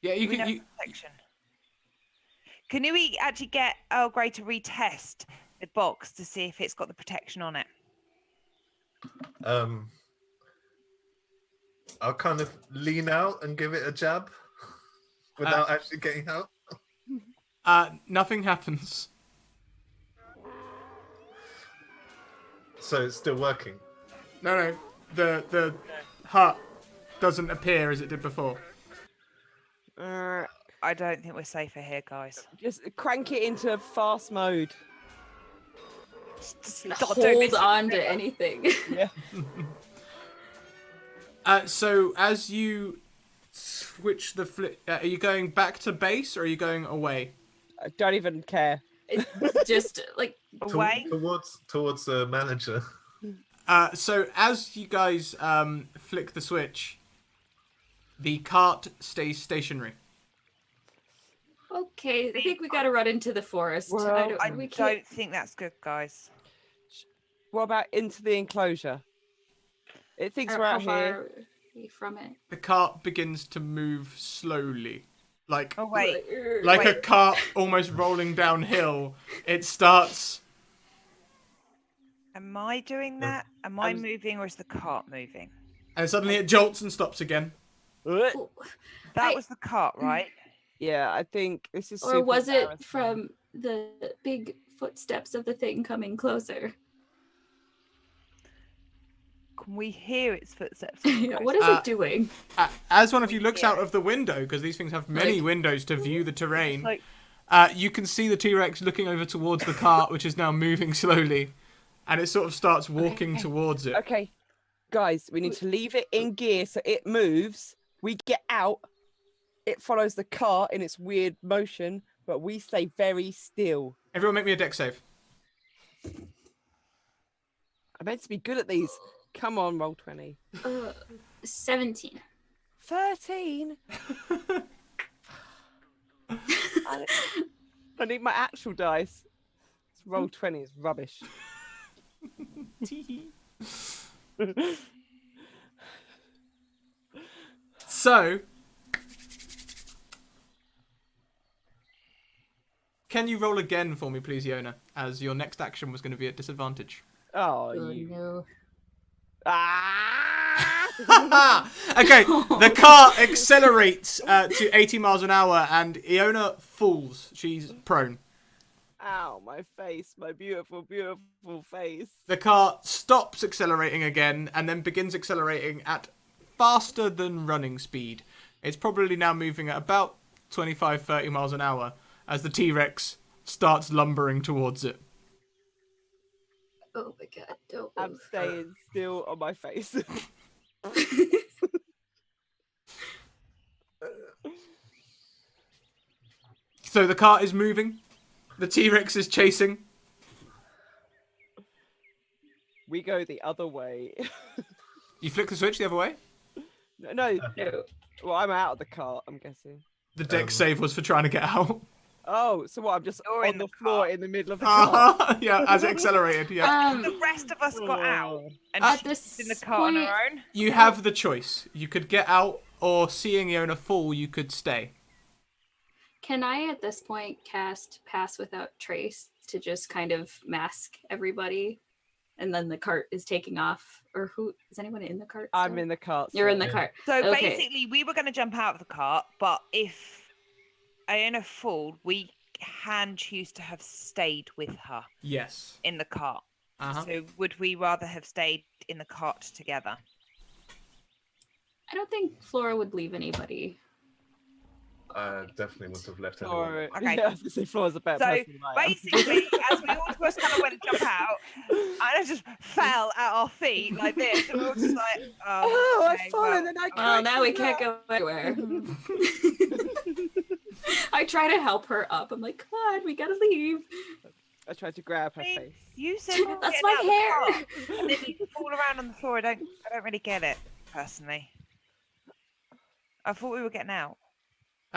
Yeah, you Do we can. know You, the section? Can we actually get Earl Grey to retest the box to see if it's got the protection on it? I'll kind of lean out and give it a jab without actually getting out. nothing happens. So it's still working. No. The hut doesn't appear as it did before. I don't think we're safer here, guys. Just crank it into fast mode. Hold on to anything. Yeah. So as you switch the flip, are you going back to base or are you going away? I don't even care. It's just like Away? Towards the manager. So as you guys flick the switch, the cart stays stationary. okay, I think we gotta run into the forest. Well, I we don't think that's good, guys. What about into the enclosure? It thinks we're out how far here. are we from it? The cart begins to move slowly, like Oh, wait. like a wait. cart almost rolling downhill. It starts. Am I doing that? Am I moving or is the cart moving? And suddenly it jolts and stops again. Oh, That I- was the cart, right? Yeah, I think this is. or super was it embarrassing. from the big footsteps of the thing coming closer? Can we hear its footsteps? What is it doing? As one of you looks out of the window, because these things have many Like- windows to view the terrain, Like, you can see the T-Rex looking over towards the cart, which is now moving slowly, and it sort of starts walking towards it. Okay, guys, we need to leave it in gear so it moves. We get out. It follows the cart in its weird motion, but we stay very still. Everyone make me a deck save. I'm meant to be good at these. Come on, roll 20. 17. 13. I need my actual dice. Roll 20 is rubbish. So, can you roll again for me, please, Yona? As your next action was going to be at disadvantage. Oh, Oh you. no. Ah! Okay, the car accelerates to 80 miles an hour, and Iona falls. She's prone. Ow, my face, my beautiful, beautiful face. The car stops accelerating again, and then begins accelerating at faster than running speed. It's probably now moving at about 25, 30 miles an hour as the T-Rex starts lumbering towards it. Oh my god. Don't I'm move. staying still on my face. So the car is moving. The T-Rex is chasing. We go the other way. You flick the switch the other way. No, No. well, I'm out of the cart, I'm guessing. The deck save was for trying to get out. Oh, so what? I'm just You're on in the the floor cart. in the middle of the cart. Yeah, as it accelerated. Yeah. The rest of us got out, and At she's in this the cart on point- her own. You have the choice. You could get out, or seeing Iona fall, you could stay. Can I at this point cast Pass Without Trace to just kind of mask everybody? And then the cart is taking off. Or who is anyone in the cart? I'm still? in the cart. You're in still. the cart. So Okay. basically, we were going to jump out of the cart, but if Iona falls, we can choose to have stayed with her Yes. in the cart. Uh-huh. So would we rather have stayed in the cart together? I don't think Flora would leave anybody. I definitely wouldn't have left anyone. Or, Okay. yeah, I was gonna say Flora's a better So person than I am. basically, as we all of us kind of went to jump out, I just fell at our feet like this, and we were just like, Oh, okay, I've fallen well, and I can't. Well, now we get can't up. go anywhere. I try to help her up. I'm like, come on, we gotta leave. I tried to grab her I mean, face. you said we were That's getting my out of the hair. cart, and then you fall around on the floor. I don't really get it personally. I thought we were getting out.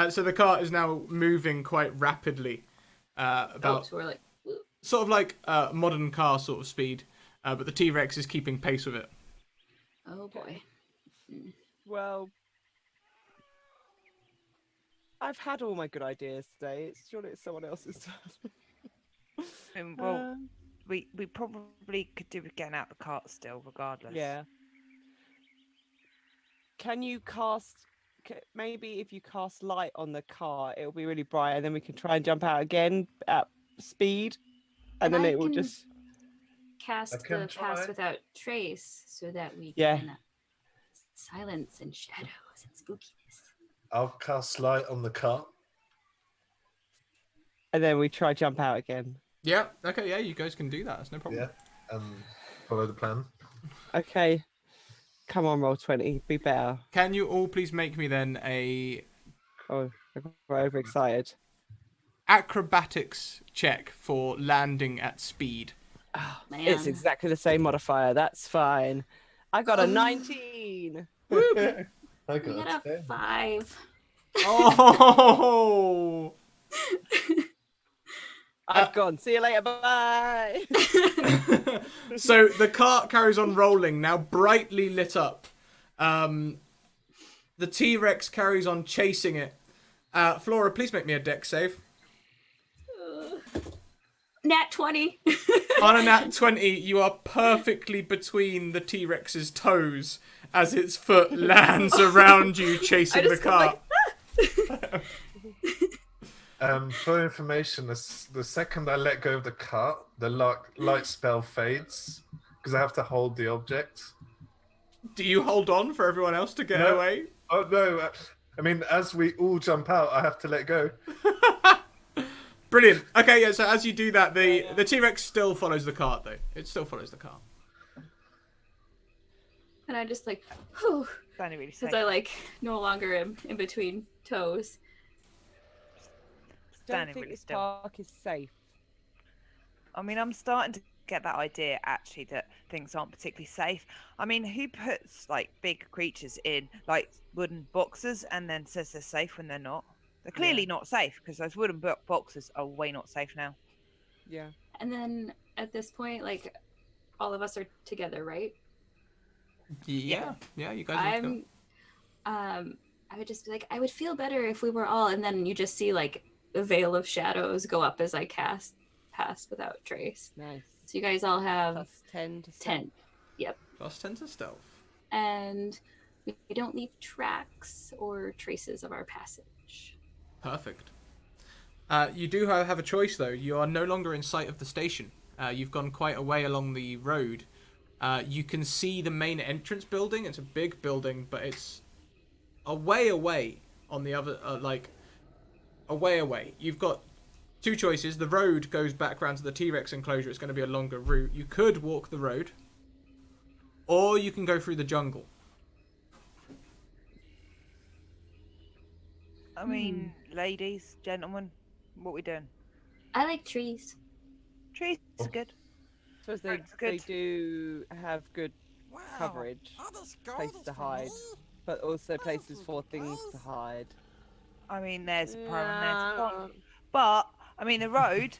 So the cart is now moving quite rapidly, about So we're like, "Ooh." sort of like modern car sort of speed, but the T-Rex is keeping pace with it. Oh boy. Well, I've had all my good ideas today. Surely it's someone else's turn. Well, Um, we probably could do with getting out the cart still, regardless. yeah. Can you cast? Maybe if you cast light on the car, it'll be really bright, and then we can try and jump out again at speed, and And then I it will can just. cast can the try. Pass Without Trace so that we Yeah. can silence and shadows and spookiness. I'll cast light on the cart. And then we try jump out again. Yeah. Okay. Yeah. You guys can do that. That's no problem. Yeah. And follow the plan. Okay. Come on, roll 20. Be better. Can you all please make me then a Oh, I got overexcited. acrobatics check for landing at speed? Man. It's exactly the same modifier. That's fine. I got a Oh. 19. I I got got a 5. Oh. I've gone. See you later. Bye. So the cart carries on rolling, now brightly lit up. The T-Rex carries on chasing it. Flora, please make me a dex save. Nat 20. On a nat 20, you are perfectly between the T-Rex's toes as its foot lands around you, chasing the just go cart. For information, the second I let go of the cart, the light spell fades because I have to hold the object. Do you hold on for everyone else to get No. away? Oh no! I mean, as we all jump out, I have to let go. Brilliant. Okay, yeah, so as you do that, the T-Rex still follows the cart, though. It still follows the cart. And I just like, whew, Sounded really because safe. I like no longer am in between toes. Don't Standing think really this still. park is safe. I mean, I'm starting to get that idea actually that things aren't particularly safe. I mean, who puts like big creatures in like wooden boxes and then says they're safe when they're not? They're clearly not safe because those wooden boxes are way not safe now. Yeah. And then at this point, like, all of us are together, right? Yeah, you guys are together. I would just be like, I would feel better if we were all, and then you just see like a veil of shadows go up as I cast Pass Without Trace. Nice. So you guys all have Plus 10 to 10. Yep. Plus 10 to stealth. And we don't leave tracks or traces of our passage. Perfect. You do have a choice, though. You are no longer in sight of the station. You've gone quite a way along the road. You can see the main entrance building. It's a big building, but it's a way away on the other, a way away. You've got two choices. The road goes back round to the T-Rex enclosure. It's going to be a longer route. You could walk the road, or you can go through the jungle. I mean, ladies, gentlemen, what we doing? I like trees. Trees are good. So they That's good. do have good Wow. coverage, All this places gold to is for hide, me? but also places for things to hide. I mean, there's a pro and there's a con. But I mean, the road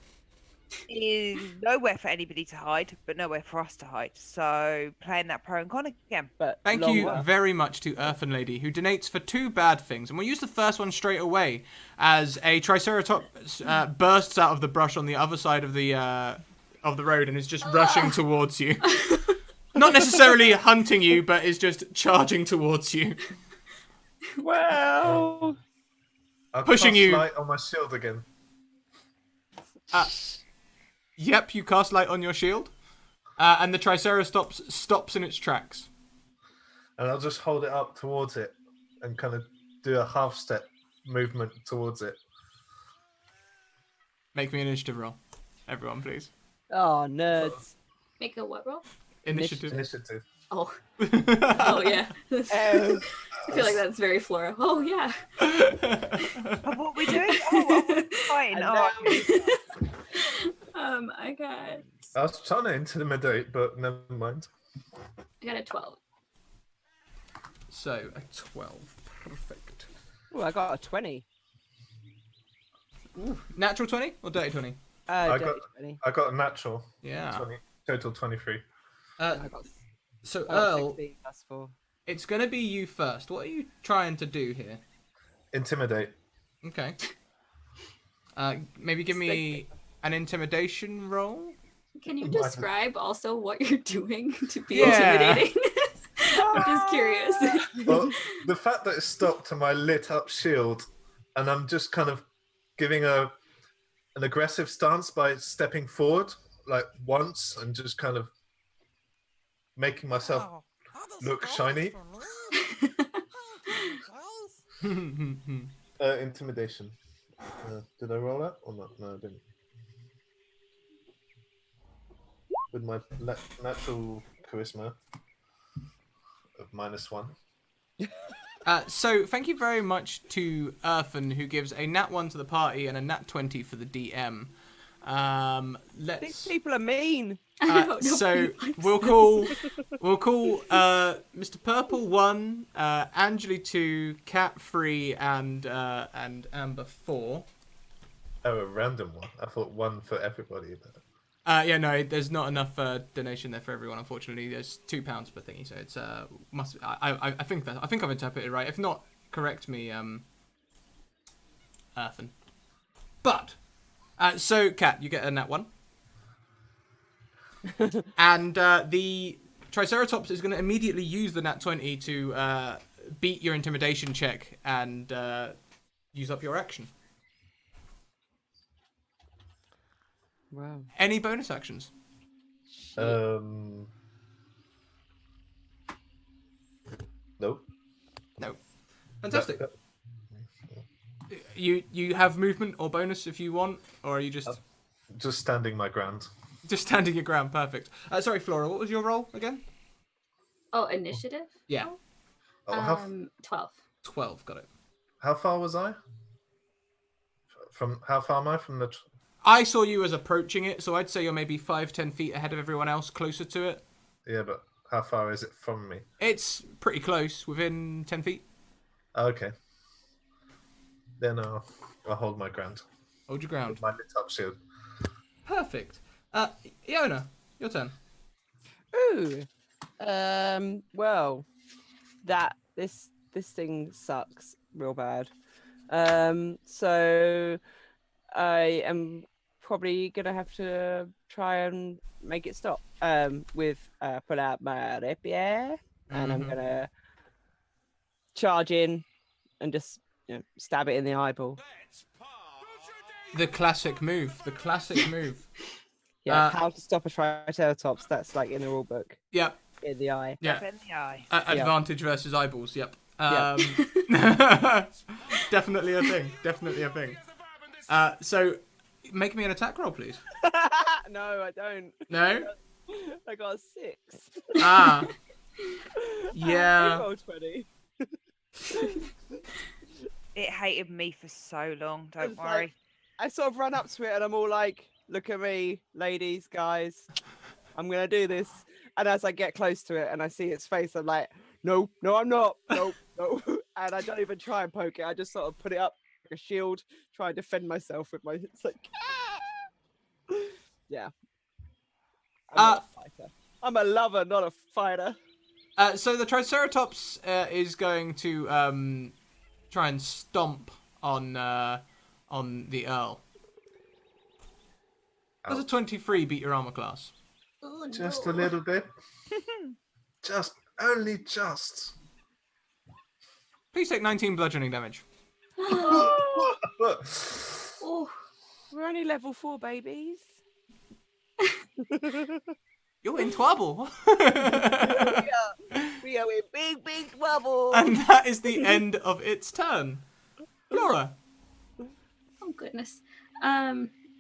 is nowhere for anybody to hide, but nowhere for us to hide. So playing that pro and con again. But Thank long you run. very much to Earthen Lady, who donates for 2 bad things. And we'll use the first one straight away, as a Triceratops bursts out of the brush on the other side of the road and is just rushing towards you. Not necessarily hunting you, but is just charging towards you. Well, I'll Pushing cast you. light on my shield again. Yep, you cast light on your shield, and the Triceratops stops in its tracks. And I'll just hold it up towards it and kind of do a half step movement towards it. Make me an initiative roll. Everyone, please. oh, nerds. Make a what roll? Initiative. Initiative. Oh. Oh, yeah. Oh, I feel like that's very Flora. Oh, yeah. Oh, what are we doing? Oh, fine. And Oh, I got I was trying to intimidate, but never mind. a 12. So, a 12. Perfect. ooh, I got a 20. Natural 20 or dirty 20? Dirty got- 20. I got a natural. Yeah. 20, total 23. I got, So, I got Earl, 16 plus 4. it's going to be you first. What are you trying to do here? Intimidate. Okay. Maybe give me an intimidation roll? Can you Might- describe also what you're doing to be Yeah. intimidating? I'm just curious. Well, the fact that it stopped to my lit up shield, and I'm just kind of giving an aggressive stance by stepping forward, like once, and just kind of making myself Oh, look shiny. Intimidation. Did I roll that or not? No, I didn't. With my natural charisma of -1. So, thank you very much to Earthen, who gives a nat 1 to the party and a nat 20 for the DM. These Let's. people are mean. I don't know So what he we'll call Mr. Purple 1, Angeli 2, Cat 3, and Amber 4. Oh, a random one. I thought one for everybody. But... Yeah, no, there's not enough donation there for everyone. Unfortunately, there's £2 per thingy, so it's must. I think I've interpreted it right. If not, correct me, Earthen. But so, Cat, you get a nat 1. And the Triceratops is going to immediately use the nat 20 to beat your intimidation check and use up your action. Wow. Any bonus actions? Nope. No. Fantastic. That- You have movement or bonus if you want, or are you just Just standing my ground. just standing your ground? Perfect. Sorry, Flora, what was your role again? Oh, initiative? Yeah, Oh, 12. 12. Got it. how far was I? From how far am I from the? I saw you as approaching it, so I'd say you're maybe 5-10 feet ahead of everyone else, closer to it. Yeah, but how far is it from me? It's pretty close, within 10 feet. Okay. Then I'll hold my ground. Hold your ground. With my lit up shield. Perfect. Iona, your turn. Ooh. Well, this thing sucks real bad. So I am probably gonna have to try and make it stop. With pull out my rapier, and I'm gonna charge in and just stab it in the eyeball. The classic move. The classic move. Yeah, how to stop a Triceratops? That's like in the rule book. Yep. In the eye. Yeah. in the eye. Advantage versus eyeballs. Yep. Yeah. Definitely a thing. Definitely a thing. So, make me an attack roll, please. No, I don't. No. I got a 6. Ah. I Yeah. rolled 20. It hated me for so long. Don't It's worry. like- I sort of run up to it and I'm all like, look at me, ladies, guys. I'm going to do this. And as I get close to it and I see its face, I'm like, no, I'm not. No. And I don't even try and poke it. I just sort of put it up like a shield, try and defend myself with my... It's like... Yeah. I'm Uh, not a fighter. I'm a lover, not a fighter. So the Triceratops is going to try and stomp on the Earl. Does a Ouch. 23 beat your armor class? Oh, Just no. a little bit. Only just. Please take 19 bludgeoning damage. Oh, We're only level 4 babies. You're in trouble. We are in big, big trouble. And that is the end of its turn. Flora. oh goodness.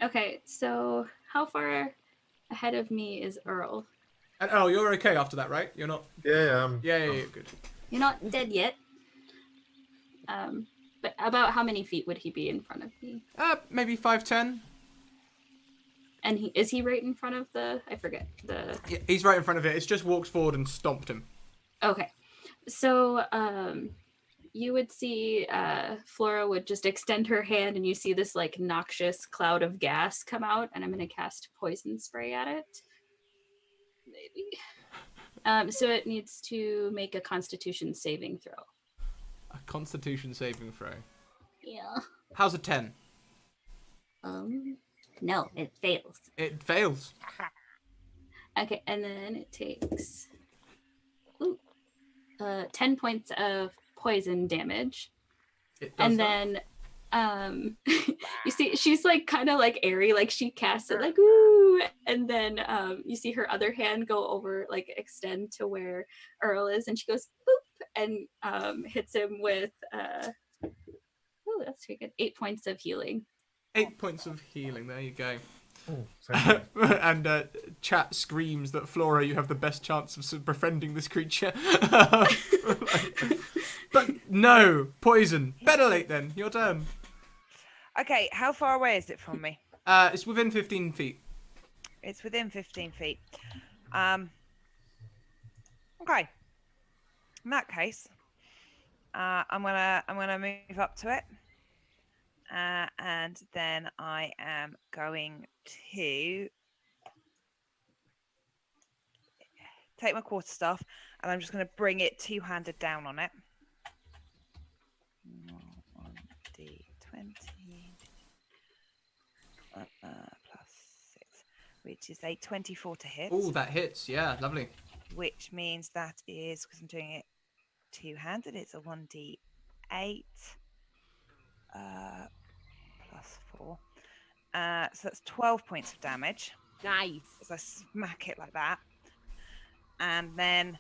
Okay, so how far ahead of me is Earl? And Earl, you're okay after that, right? You're not. Yeah. Yeah, good. You're not dead yet. But about how many feet would he be in front of me? Maybe 5'10". And is he right in front of I forget the. Yeah, he's right in front of it. It's just walked forward and stomped him. Okay, so you would see Flora would just extend her hand, and you see this like noxious cloud of gas come out, and I'm gonna cast poison spray at it. Maybe. So it needs to make a Constitution saving throw. A Constitution saving throw. Yeah. How's a 10? No, it fails. It fails. Okay, and then it takes 10 points of poison damage. It does And that. then you see she's like kind of like airy, like she casts it like ooh, and then you see her other hand go over, like extend to where Earl is, and she goes boop and hits him with that's pretty good, 8 points of healing. 8 points of healing. There you go. Oh, thank you. And chat screams that Flora, you have the best chance of befriending this creature. But no, poison. Better late then. Your turn. Okay, how far away is it from me? It's within 15 feet. It's within 15 feet. Okay. In that case, I'm gonna move up to it, and then I am going to take my quarterstaff, and I'm just gonna bring it two-handed down on it. 1d20 plus 6, which is a 24 to hit. Oh, that hits. Yeah, lovely. Which means that is, because I'm doing it two-handed, it's a 1d8 plus 4. So that's 12 points of damage Nice. as I smack it like that. And then,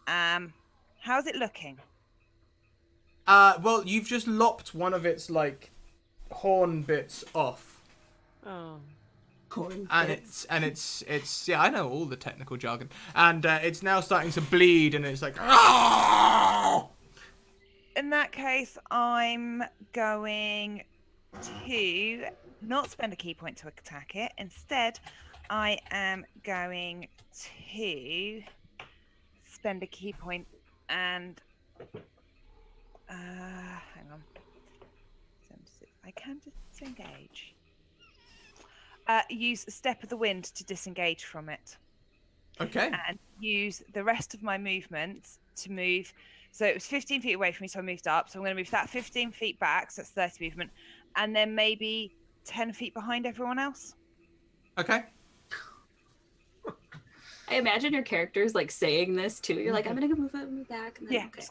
how's it looking? Well, you've just lopped one of its like horn bits off, Oh. and it's yeah, I know all the technical jargon, and it's now starting to bleed, and it's like. "Ah!" In that case, I'm going to not spend a key point to attack it. Instead, I am going to spend a key point and hang on. I can disengage. Use Step of the Wind to disengage from it. Okay. And use the rest of my movement to move. So it was 15 feet away from me, so I moved up. So I'm going to move that 15 feet back, so that's 30 movement, and then maybe 10 feet behind everyone else. Okay. I imagine your character's like saying this too. You're like, I'm gonna go move up, move back. And then, Yeah, okay.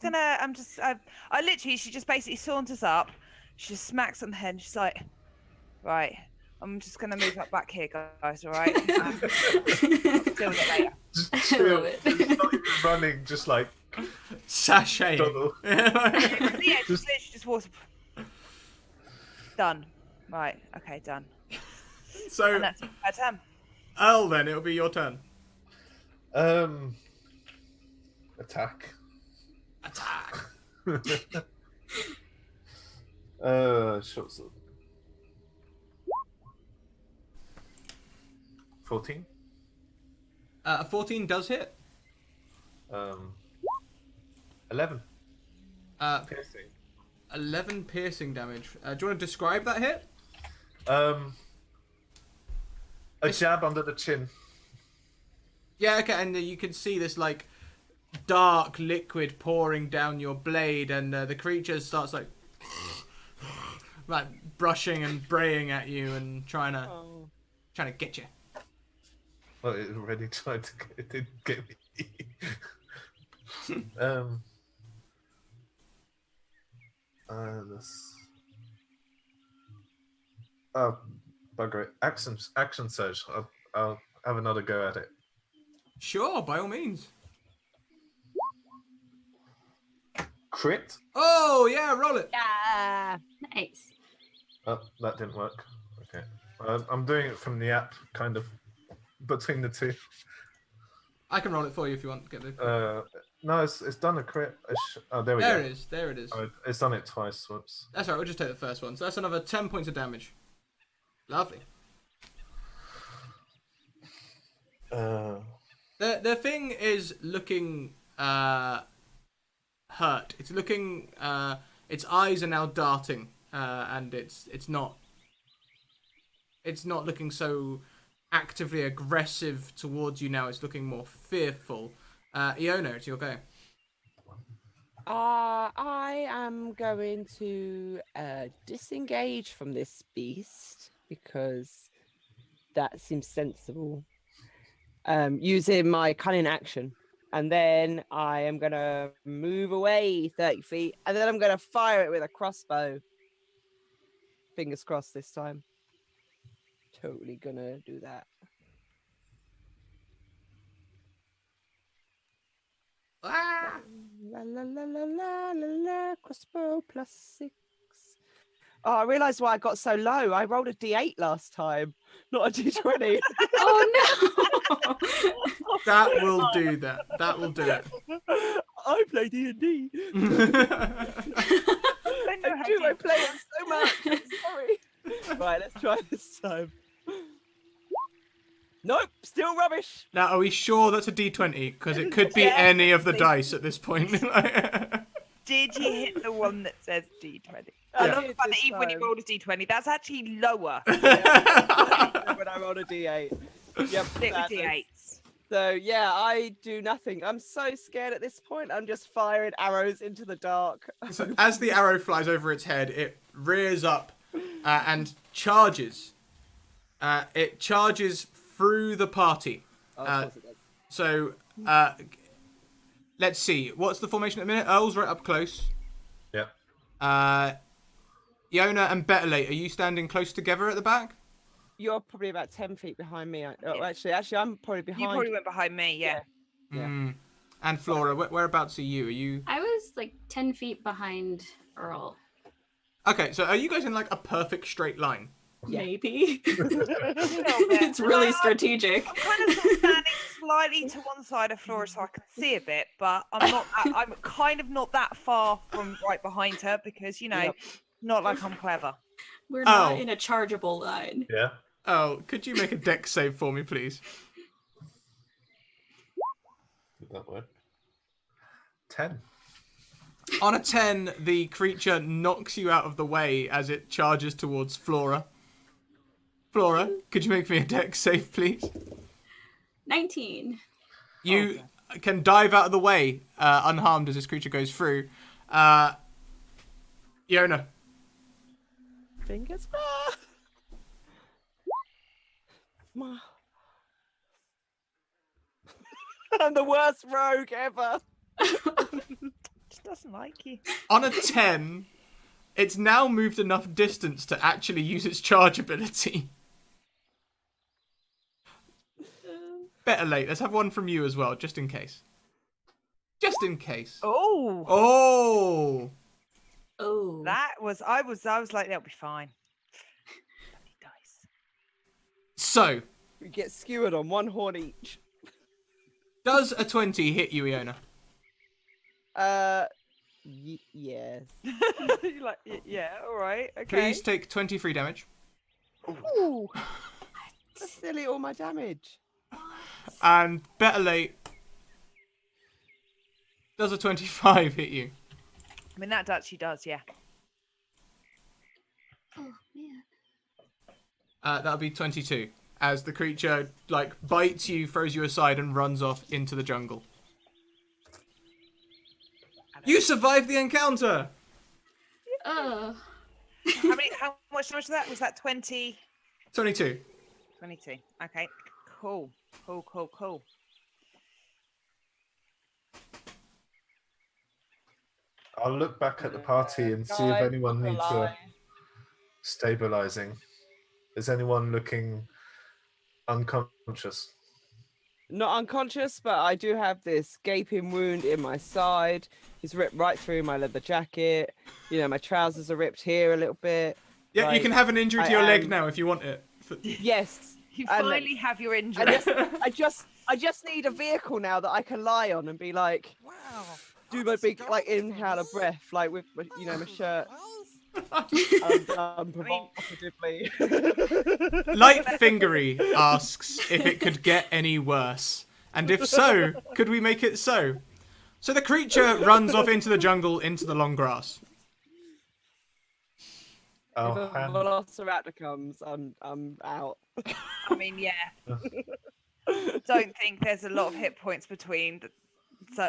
I literally, she just basically saunters up, she just smacks on the head, and she's like, right, I'm just going to move up back here, guys, all right? Deal with it later. Just I chill. love it. He's not even running, just like Sashay. Donald. Yeah, just literally just walks. Done. Right, okay, done. So, And that's my turn. Earl, then it'll be your turn. Attack. Attack. Short sword. 14. A 14 does hit. 11. Uh, Piercing. 11 piercing damage. Do you want to describe that hit? A jab under the chin. Yeah, okay, and you can see this like dark liquid pouring down your blade, and the creature starts like brushing and braying at you and trying to get you. Well, it already tried to get, it didn't get me. This. Oh, bugger it. Action surge. I'll have another go at it. Sure, by all means. Crit? Oh yeah, roll it. Yeah. Nice. Oh, that didn't work. Okay. I'm doing it from the app, kind of, between the two. I can roll it for you if you want. Get the. No, it's done a crit. Oh, there we There go. it is. There it is. Oh, it's done it twice. Whoops. That's all right. We'll just take the first one. So that's another 10 points of damage. Lovely. The thing is looking hurt. It's looking its eyes are now darting, and it's not looking so actively aggressive towards you now. It's looking more fearful. Iona, it's your go. I am going to disengage from this beast because that seems sensible. Using my cunning action. And then I am going to move away 30 feet. And then I'm going to fire it with a crossbow. Fingers crossed this time. Totally going to do that. Ah! La la la la la la la. Crossbow +6. Oh, I realised why I got so low. I rolled a D8 last time, not a D20. Oh no! That will do that. That will do it. I play D&D. I do. I play it so much. I'm sorry. Right, let's try this time. Nope, still rubbish. Now, are we sure that's a D20? Because it could be any of the dice at this point. Did you hit the one that says D20? Yeah. I love the fact that even when you rolled a D20, that's actually lower. When I rolled a D8. Yep. Stick with that is- D8s. So yeah, I do nothing. I'm so scared at this point. I'm just firing arrows into the dark. So as the arrow flies over its head, it rears up and charges. It charges through the party. Oh, of course it does. So let's see. What's the formation at the minute? Earl's right up close. Yep. Iona and Betterlate, are you standing close together at the back? You're probably about 10 feet behind me. Oh, actually, I'm probably behind. You probably went behind me, yeah. Yeah. Mm. And Flora, whereabouts are you? Are you... I was like 10 feet behind Earl. Okay, so are you guys in like a perfect straight line? Yeah. Maybe. It's really strategic. I'm kind of sort of standing slightly to one side of Flora so I can see a bit, but I'm kind of not that far from right behind her because, you know, Yep. not like I'm clever. We're not Oh. in a chargeable line. Yeah. Oh, could you make a dex save for me, please? Did that work? 10. On a 10, the creature knocks you out of the way as it charges towards Flora. Flora, could you make me a dex save, please? 19. You can dive out of the way unharmed as this creature goes through. Iona. Fingers crossed. I'm the worst rogue ever. Just doesn't like you. On a 10, it's now moved enough distance to actually use its charge ability. Better late. Let's have one from you as well, just in case. Just in case. Oh, Oh! Oh. I was like, that'll be fine. Bloody dice. So, We get skewered on one horn each. does a 20 hit you, Iona? Yes. You're like, yeah, all right, okay. Please take 23 damage. Ooh. That's nearly all my damage. And better late. Does a 25 hit you? I mean, that actually does, yeah. Oh, man. That'll be 22. as the creature like bites you, throws you aside, and runs off into the jungle. You survived the encounter. Oh. How much damage was that? Was that 20? 22. 22. Okay. Cool. I'll look back at the party and see if Guys, anyone not needs gonna lie. stabilizing. Is anyone looking unconscious? Not unconscious, but I do have this gaping wound in my side. It's ripped right through my leather jacket. You know, my trousers are ripped here a little bit. Yeah, you Like, can have an injury to I your leg am- now if you want it. Yes. You And, finally have your I injury. just need a vehicle now that I can lie on and be like, Wow. do my big like inhale of breath, like with you know my shirt undone provocatively. Light Fingery asks if it could get any worse, and if so, could we make it so? So the creature runs off into the jungle, into the long grass. If I'll a hand, velociraptor comes, I'm out. I mean, yeah. Don't think there's a lot of hit points between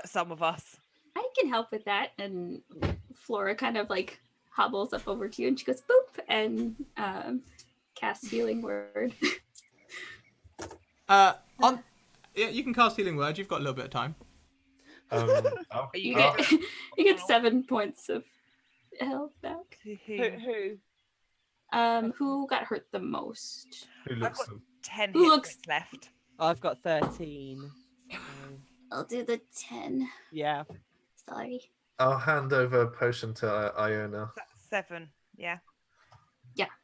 some of us. I can help with that. And Flora kind of like hobbles up over to you and she goes boop and casts healing word. Yeah, you can cast Healing Word. You've got a little bit of time. I'll- You I'll- get you get 7 points of health back. Who? Who got hurt the most? who looks got- them? 10 Who hit looks- points left. I've got 13. So, I'll do the 10. yeah. Sorry. I'll hand over a potion to Iona. That's 7. Yeah.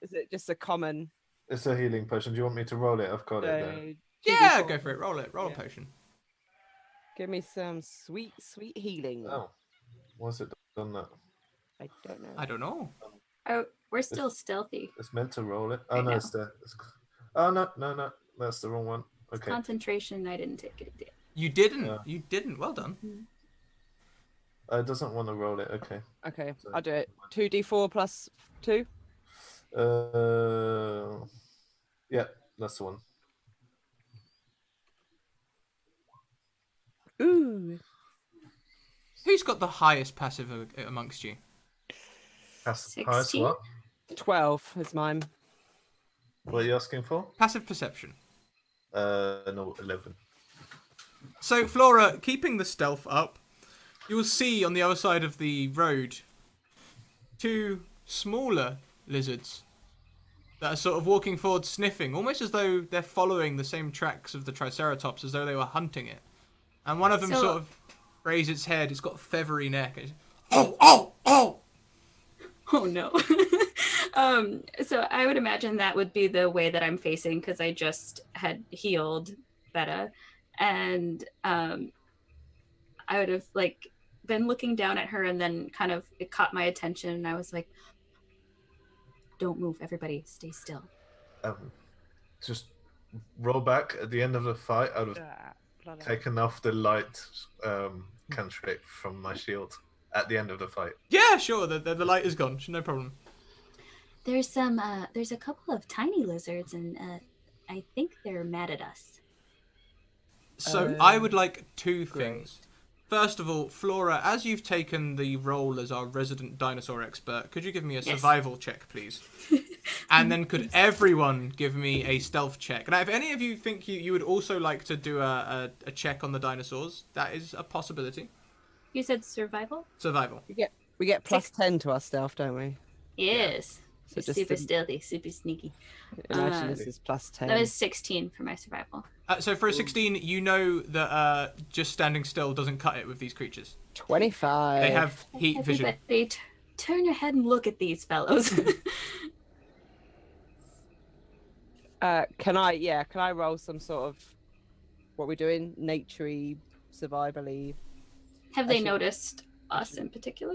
Is it just a common? It's a healing potion. Do you want me to roll it? I've got it there. So, Yeah, 2d4? go for it. Roll it. Roll Yeah. a potion. Give me some sweet healing. Oh, was it done that? I don't know. I don't know. Oh, we're still stealthy. It's meant to roll it. Oh I no, know. it's there. Oh no, that's the wrong one. Okay. Concentration, I didn't take it. You didn't. Yeah. You didn't. Well done. It doesn't want to roll it. Okay. Okay, So- I'll do it. 2d4 plus 2. Yeah, that's the one. Ooh. Who's got the highest passive amongst you? That's highest 16? what? 12 is mine. What are you asking for? Passive perception. No, 11. So, Flora, keeping the stealth up, you will see on the other side of the road 2 smaller lizards that are sort of walking forward, sniffing, almost as though they're following the same tracks of the Triceratops, as though they were hunting it. And one of them So- sort of raises its head. It's got a feathery neck. Oh, oh, oh! Oh no. So I would imagine that would be the way that I'm facing because I just had healed Beta, and I would have like been looking down at her, and then kind of it caught my attention, and I was like, "Don't move, everybody, stay still." Just roll back at the end of the fight. I would have Bloody- taken off the light cantrip from my shield at the end of the fight. Yeah, sure. The light is gone. No problem. There's a couple of tiny lizards, and I think they're mad at us. So I would like 2 things. First of all, Flora, as you've taken the role as our resident dinosaur expert, could you give me a Yes. survival check, please? And then could everyone give me a stealth check? Now, if any of you think you would also like to do a check on the dinosaurs, that is a possibility. You said survival? Survival. We get plus 10 to our stealth, don't we? Yes. So We're just super the- stealthy, super sneaky. Imagine this is plus 10. That was 16 for my survival. So for a 16, you know that just standing still doesn't cut it with these creatures. 25. They have heat vision. Everybody, turn your head and look at these fellows. Can I roll some sort of what we're doing? Naturey, survivally. Have they Actually- noticed us in particular?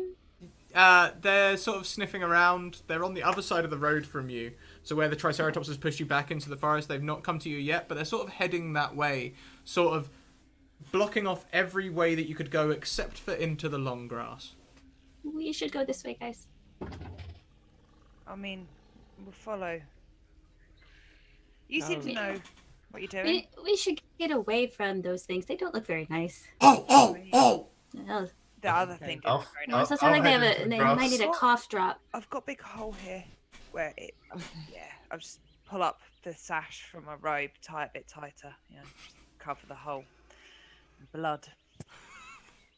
They're sort of sniffing around. They're on the other side of the road from you. So where the Triceratops has pushed you back into the forest, they've not come to you yet, but they're sort of heading that way, sort of blocking off every way that you could go except for into the long grass. We should go this way, guys. I mean, we'll follow. You seem to No. know what you're doing. We should get away from those things. They don't look very nice. Hey, hey, hey! Oh, The other Okay. thing I'll- didn't look very no, nice. so it sounds like I'll head into the they might need a grass. cough drop. I've got a big hole here where it. Yeah, I'll just pull up the sash from my robe, tie it a bit tighter. Yeah, just cover the hole. Blood.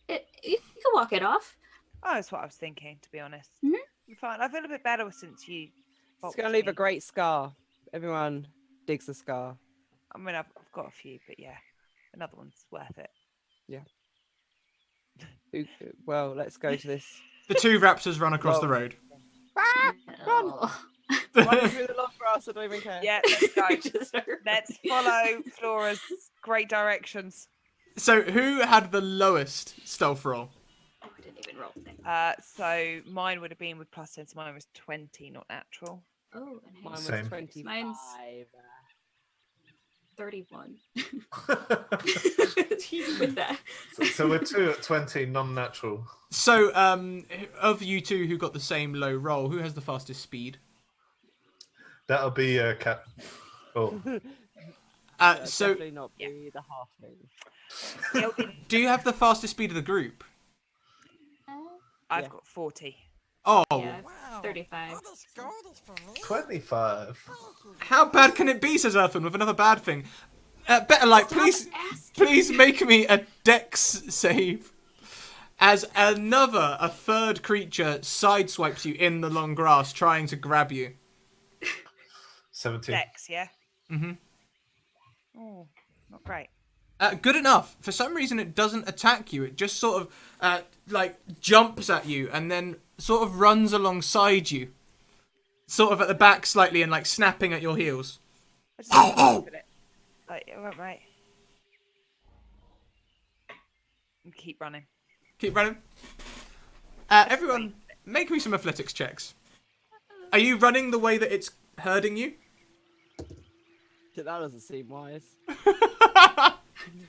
You can walk it off. Oh, that's what I was thinking, to be honest. Mhm. I'm fine. I feel a bit better since you. It's boxed going to leave me. a great scar. Everyone digs a scar. I mean, I've got a few, but yeah, another one's worth it. Well, let's go to this. The two raptors run across the Well- road. Oh. Running through the long grass, I don't even care. Yeah, let's go. Just start Let's follow Flora's great directions. So who had the lowest stealth roll? Oh, I didn't even roll. So mine would have been with +10, so mine was 20, not natural. Oh, and Mine was Same. 25. Mine's 31. With that. So we're 2 at 20, non-natural. So of you two who got the same low roll, who has the fastest speed? That'll be Cat. Oh, So Definitely not be the halfling. It'll be- do you have the fastest speed of the group? I've Yeah. got 40. Oh, Yeah, 35. 25. how bad can it be? Says Earthman with another bad thing. Better like, please make me a dex save. As a third creature sideswipes you in the long grass, trying to grab you. 17. Dex, yeah? Mm-hmm. Oh, not great. Good enough. For some reason, it doesn't attack you. It just sort of like jumps at you and then sort of runs alongside you, sort of at the back slightly and like snapping at your heels. I just want to look at it. Like, it went right. And keep running. Keep running. Everyone, make me some athletics checks. Are you running the way that it's herding you? That doesn't seem wise.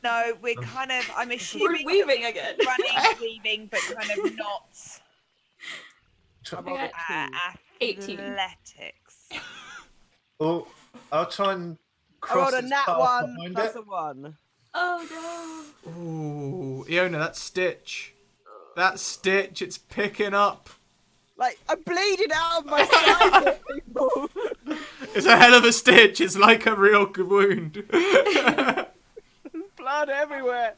No, we're kind of, I'm assuming We're weaving again. running, weaving, but kind of not I rolled a got 2. 18. athletics. Oh, I'll try and I cross rolled a its nat path 1 behind plus it. a 1. Oh no. Ooh, Iona, that stitch. That stitch, it's picking up. Like, I'm bleeding out of my side, people. It's a hell of a stitch. It's like a real wound. Blood everywhere.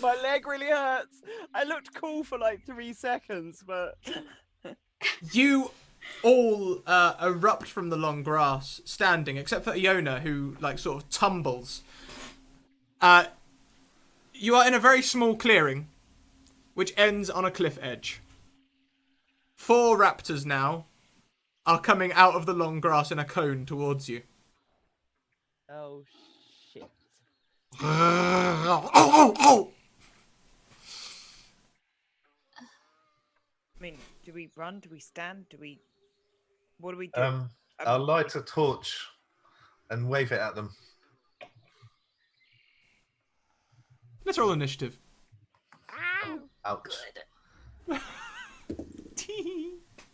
My leg really hurts. I looked cool for like 3 seconds, but You all erupt from the long grass, standing, except for Iona, who like sort of tumbles. You are in a very small clearing, which ends on a cliff edge. 4 raptors now are coming out of the long grass in a cone towards you. oh shit. Oh! I mean, do we run? Do we stand? What do we do? I'll light a torch and wave it at them. Let's roll initiative. Ouch. Good.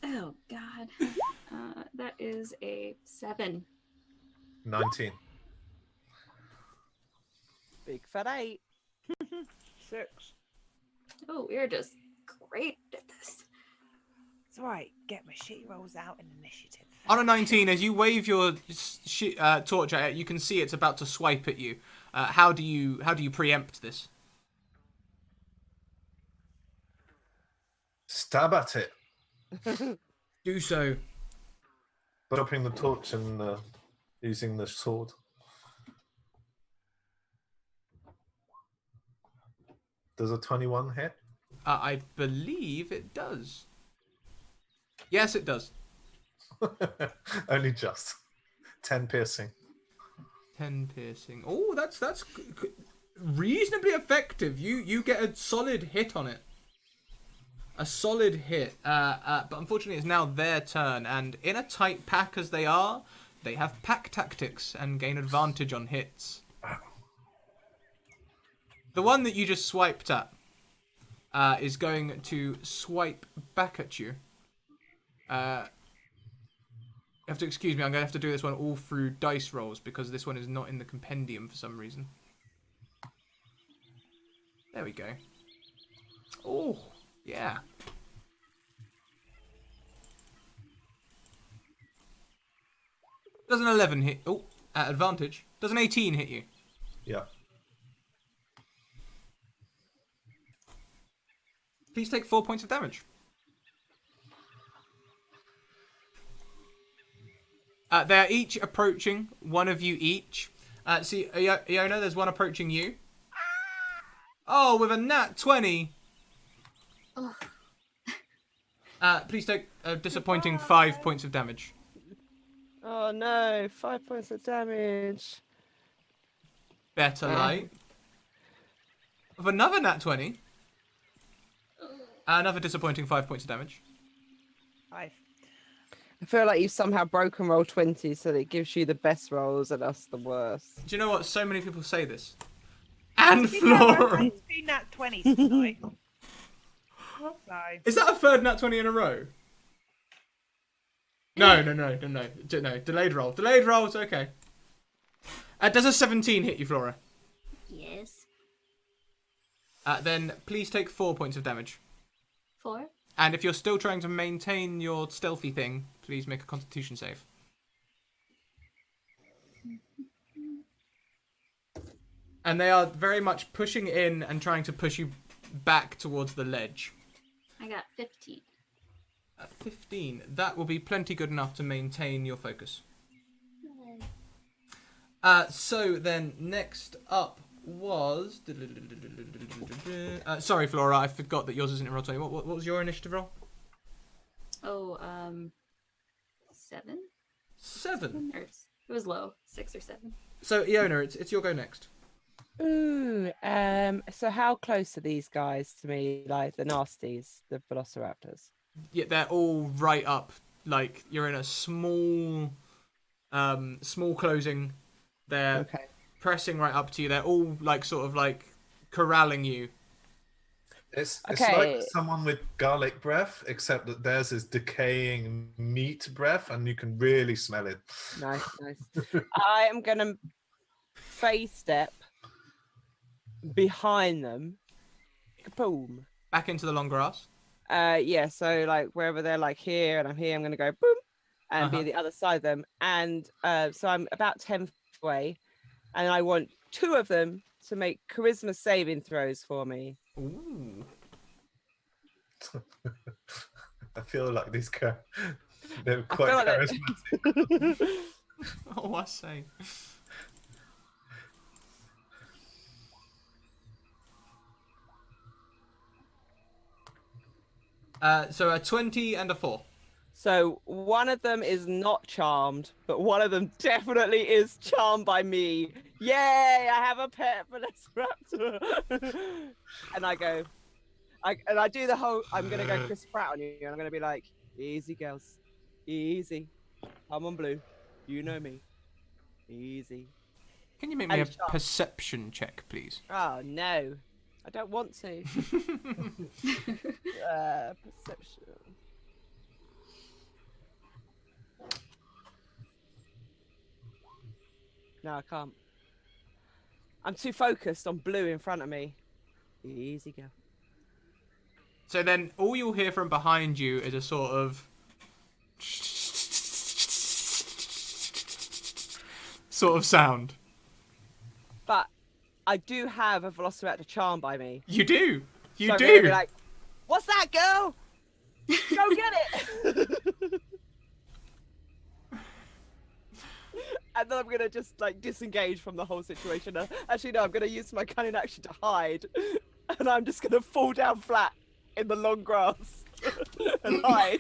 Oh god. That is a 7. 19. Big fat 8. 6. Oh, we're just great at this. It's alright. Get my shitty rolls out in initiative. On a 19, as you wave your torch at it, you can see it's about to swipe at you. How do you preempt this? Stab at it. Do so. Dropping the torch and using the sword. Does a 21 hit? I believe it does. Yes, it does. Only just. 10 piercing. 10 piercing. Oh, that's reasonably effective. You get a solid hit on it. A solid hit. But unfortunately, it's now their turn, and in a tight pack as they are, they have pack tactics and gain advantage on hits. The one that you just swiped at is going to swipe back at you. have to excuse me. I'm going to have to do this one all through dice rolls because this one is not in the compendium for some reason. There we go. Oh, yeah. Does an 11 hit? Oh, at advantage. Does an 18 hit you? Yeah. Please take 4 points of damage. They're each approaching, one of you each. See, Iona, there's one approaching you. Oh, with a nat 20. Oh. Please take a disappointing 5 points of damage. Oh no, 5 points of damage. Better light. With another nat 20. Another disappointing 5 points of damage. 5. I feel like you've somehow broken roll 20 so that it gives you the best rolls and us the worst. Do you know what? So many people say this. And To be fair, Flora. I've seen that 20 tonight. So, Is that a third nat 20 in a row? No. Delayed roll. Delayed roll, it's okay. Does a 17 hit you, Flora? Yes. Then please take 4 points of damage. 4. And if you're still trying to maintain your stealthy thing, please make a constitution save. And they are very much pushing in and trying to push you back towards the ledge. I got 15. At 15, that will be plenty good enough to maintain your focus. So then, next up was... sorry, Flora, I forgot that yours isn't in roll 20. What was your initiative roll? Oh, 7? 7. Or, it was low. 6 or 7. So, Iona, it's your go next. Ooh, so how close are these guys to me, like the nasties, the velociraptors? Yeah, they're all right up. Like, you're in a small closing. They're Okay. pressing right up to you. They're all, like, sort of, like, corralling you. It's Okay. like someone with garlic breath, except that theirs is decaying meat breath, and you can really smell it. Nice. I am going to phase step behind them. Boom. Back into the long grass. Yeah, so like wherever they're like here and I'm here, I'm going to go boom and be the other side of them. And so I'm about 10 feet away and I want 2 of them to make charisma saving throws for me. Ooh. I feel like these guys, they're quite feel like charismatic. Oh, I say. So a 20 and a 4. So one of them is not charmed, but one of them definitely is charmed by me. Yay! I have a pet velociraptor. And I go, I do the whole. I'm gonna go Chris Pratt on you, and I'm gonna be like, easy girls, easy. I'm on blue. You know me. Easy. Can you make me a And sharp. perception check, please? Oh no, I don't want to. Perception. No, I can't. I'm too focused on blue in front of me. Easy girl. So then all you'll hear from behind you is a sort of sound. But I do have a Velociraptor charm by me. You do. You So I'm gonna do. be like, what's that, girl? Go get it. And then I'm gonna just like disengage from the whole situation. Actually, no, I'm gonna use my cunning action to hide, and I'm just gonna fall down flat in the long grass and hide.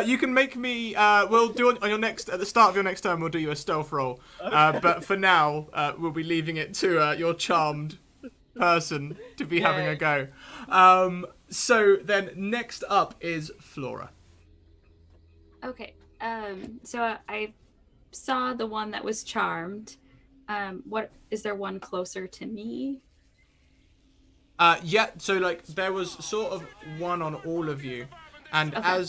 You can make me. We'll do on your next at the start of your next turn. We'll do you a stealth roll. But for now, we'll be leaving it to your charmed person to be having a Yay. go. So then next up is Flora. Okay. So I saw the one that was charmed. What is there one closer to me? Yeah. So like there was sort of one on all of you, and Okay.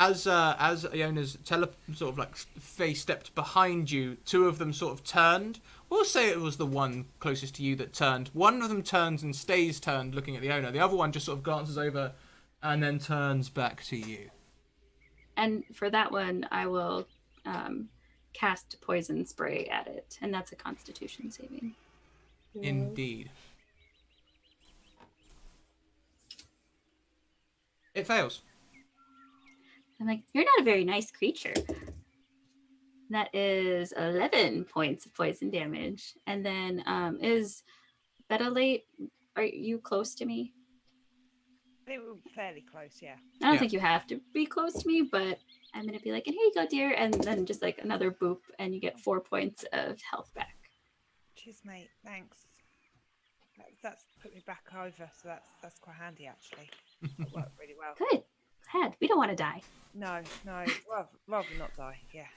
as Iona's sort of like face stepped behind you, two of them sort of turned. We'll say it was the one closest to you that turned. One of them turns and stays turned, looking at the owner. The other one just sort of glances over and then turns back to you. And for that one, I will cast poison spray at it, and that's a Constitution saving. Indeed. It fails. I'm like, you're not a very nice creature. That is 11 points of poison damage. And then is Betalate, are you close to me? I think we're fairly close, yeah. I don't Yeah. think you have to be close to me, but I'm going to be like, and here you go, dear. And then just like another boop, and you get 4 points of health back. Cheers, mate. Thanks. That's put me back over, so that's quite handy actually. That worked really well. Good. Glad. We don't want to die. No, rather not die. Yeah.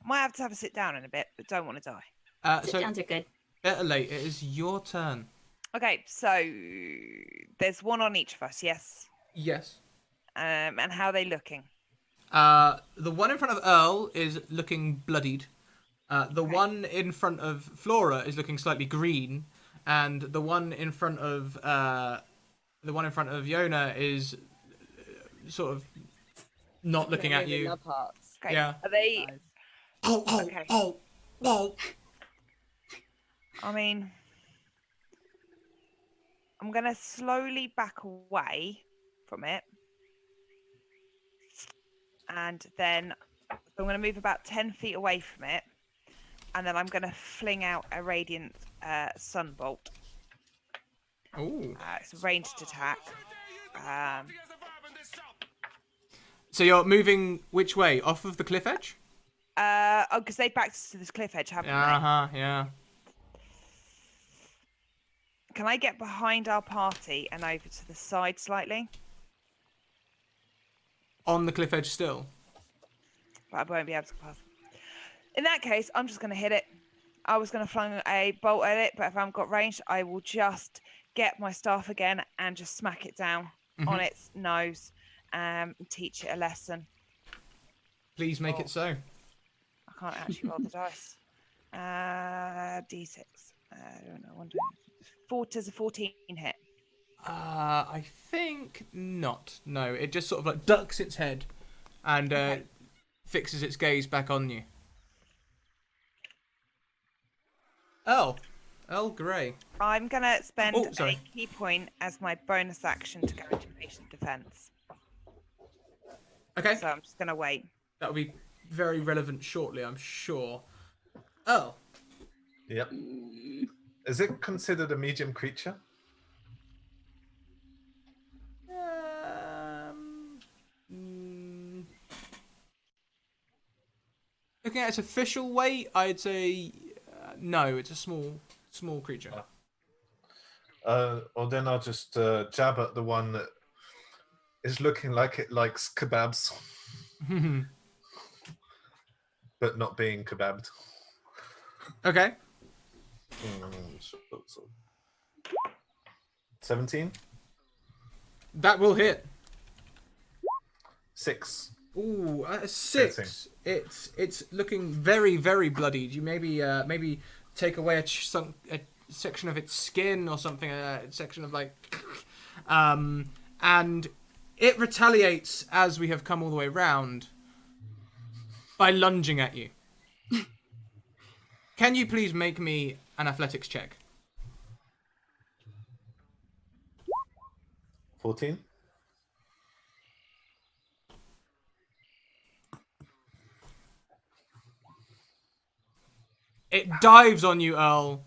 Might have to have a sit down in a bit, but don't want to die. Sit So, downs are good. Betalate, it is your turn. Okay, so there's one on each of us, yes. Yes. And how are they looking? The one in front of Earl is looking bloodied. The Okay. one in front of Flora is looking slightly green, and the one in front of Yona is sort of not looking at Moving you. their parts. Okay. Yeah. Are they? Nice. Okay. Oh. I mean, I'm gonna slowly back away from it, and then I'm gonna move about 10 feet away from it, and then I'm gonna fling out a radiant sunbolt. Ooh. It's a ranged attack. So you're moving which way? Off of the cliff edge? Because they backed to this cliff edge, haven't Yeah. they? Can I get behind our party and over to the side slightly? On the cliff edge still. But I won't be able to pass. In that case, I'm just going to hit it. I was going to fling a bolt at it, but if I haven't got range, I will just get my staff again and just smack it down on its nose and teach it a lesson. Please make Oh. it so. I can't actually roll the dice. D6. I don't know. 4 does a 14 hit. I think not. No, it just sort of like ducks its head and Okay. fixes its gaze back on you. Earl Grey. I'm going to spend Oh, sorry. a key point as my bonus action to go into patient defense. Okay, So I'm just going to wait. that'll be very relevant shortly, I'm sure. Earl. Yep. Is it considered a medium creature? Looking at its official weight, I'd say no. It's a small creature. Or then I'll just jab at the one that is looking like it likes kebabs, but not being kebabbed. Okay. 17? That will hit. 6. Ooh, a 6. It's looking very, very bloodied. You maybe take away a section of its skin or something, a section of like, and it retaliates as we have come all the way round by lunging at you. Can you please make me an athletics check? 14? It dives on you, Earl,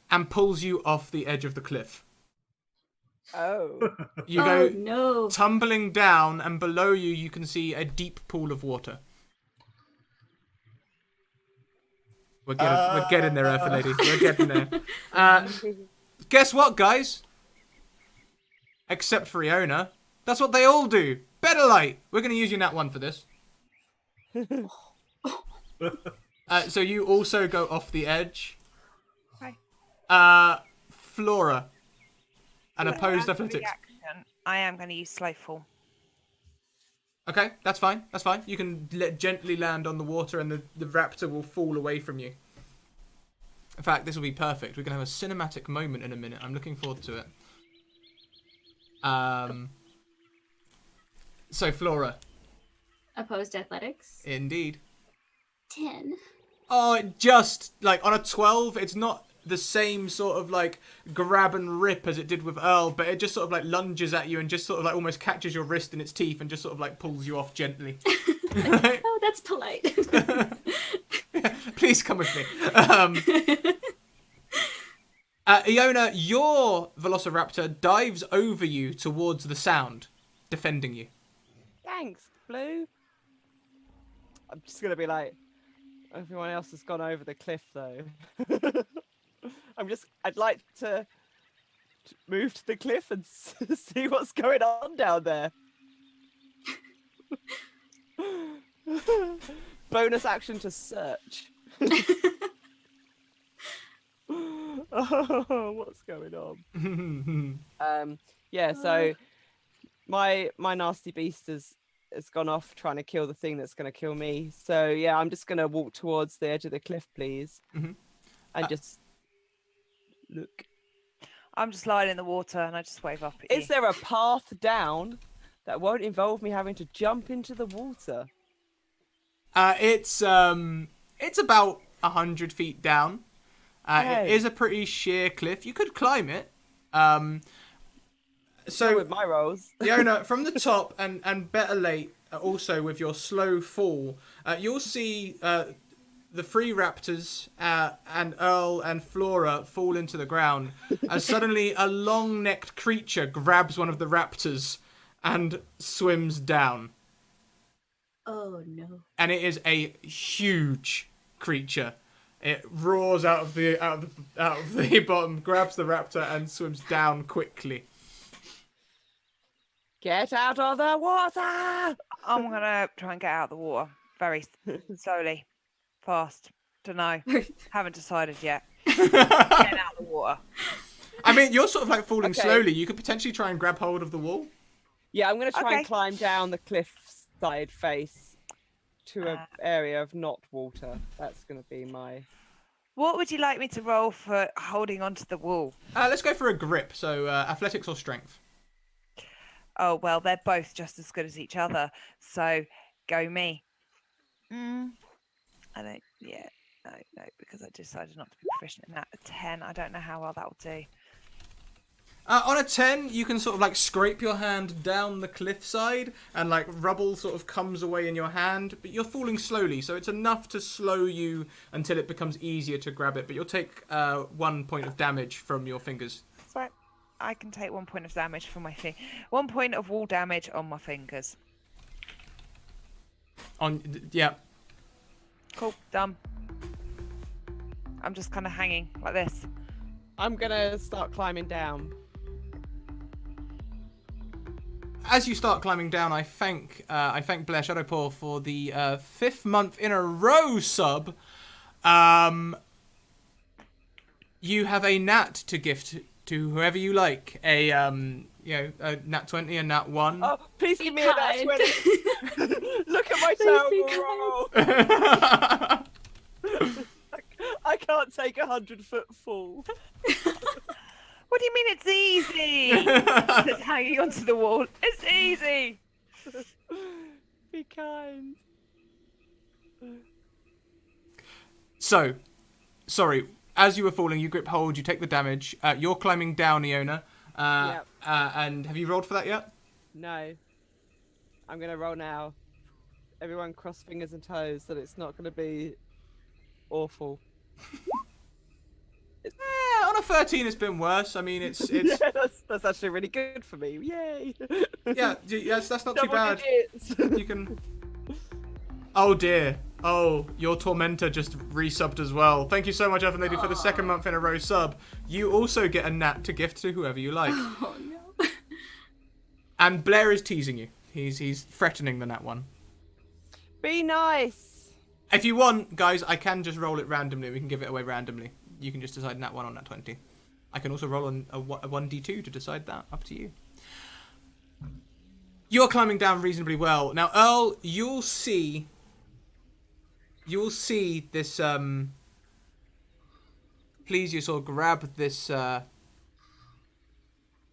and pulls you off the edge of the cliff. Oh. You Oh go no. tumbling down, and below you, you can see a deep pool of water. We're getting there, Earthy Lady. We're getting there. Guess what, guys? Except for Iona. That's what they all do. Better light. We're going to use you nat 1 for this. So you also go off the edge. Hi. Flora. An opposed As for the athletics. action, I am going to use slow fall. Okay, that's fine. That's fine. You can gently land on the water, and the raptor will fall away from you. In fact, this will be perfect. We're gonna have a cinematic moment in a minute. I'm looking forward to it. So Flora, Opposed athletics. indeed. 10. Oh, it just like on a 12, it's not the same sort of like grab and rip as it did with Earl, but it just sort of like lunges at you and just sort of like almost catches your wrist in its teeth and just sort of like pulls you off gently. Oh, that's polite. Please come with me. Iona, your Velociraptor dives over you towards the sound, defending you. Thanks, Blue. I'm just gonna be like, everyone else has gone over the cliff though. I'd like to move to the cliff and see what's going on down there. Bonus action to search. Oh, what's going on? Yeah, so my nasty beast has gone off trying to kill the thing that's going to kill me. So yeah, I'm just going to walk towards the edge of the cliff, please, and just look. I'm just lying in the water and I just wave up at you. Is there a path down that won't involve me having to jump into the water? It's about 100 feet down. It is a pretty sheer cliff. You could climb it. So with my rolls, Iona, from the top and better late, also with your slow fall, you'll see the three raptors and Earl and Flora fall into the ground as suddenly a long-necked creature grabs one of the raptors and swims down. Oh no. And it is a huge creature. It roars out of the bottom, grabs the raptor, and swims down quickly. get out of the water! I'm gonna try and get out of the water very slowly, fast. Don't know. Haven't decided yet. Get out of the water. I mean, you're sort of like falling Okay. slowly. You could potentially try and grab hold of the wall. Yeah, I'm going to try Okay. and climb down the cliffside face to an area of not water. That's going to be my... What would you like me to roll for holding onto the wall? Let's go for a grip. So athletics or strength. Oh, well, they're both just as good as each other. So go me. I don't, yeah, no, because I decided not to be proficient in that. A 10, I don't know how well that will do. On a 10, you can sort of like scrape your hand down the cliffside and like rubble sort of comes away in your hand, but you're falling slowly, so it's enough to slow you until it becomes easier to grab it, but you'll take 1 point of damage from your fingers. That's right. I can take 1 point of damage from my thing. 1 point of wall damage on my fingers. Yeah. Cool, done. I'm just kind of hanging like this. I'm going to start climbing down. As you start climbing down, I thank Blair Shadowpaw for the 5th month in a row sub. You have a nat to gift to whoever you like. A nat 20, a nat 1. Oh, please give me a nat kind. 20. Look at my Please be terrible roll. I can't take 100-foot fall. What do you mean it's easy? Just hanging onto the wall. It's easy. Be kind. So, sorry. As you were falling, you grip hold, you take the damage. You're climbing down, Iona. Yep. And have you rolled for that yet? No. I'm going to roll now. Everyone cross fingers and toes that it's not going to be awful. On a 13, it's been worse. I mean, it's Yeah, that's actually really good for me. Yay! yes, that's not too Double bad. digits. You can. Oh dear. Oh, your tormentor just resubbed as well. Thank you so much, Evan Lady, for the 2nd month in a row sub. You also get a nat to gift to whoever you like. Oh no. And Blair is teasing you. He's threatening the nat 1. Be nice. If you want, guys, I can just roll it randomly. We can give it away randomly. You can just decide nat 1 or nat 20. I can also roll on a 1d2 to decide that. Up to you. You're climbing down reasonably well. Now, Earl, you'll see this, please, you sort of grab this,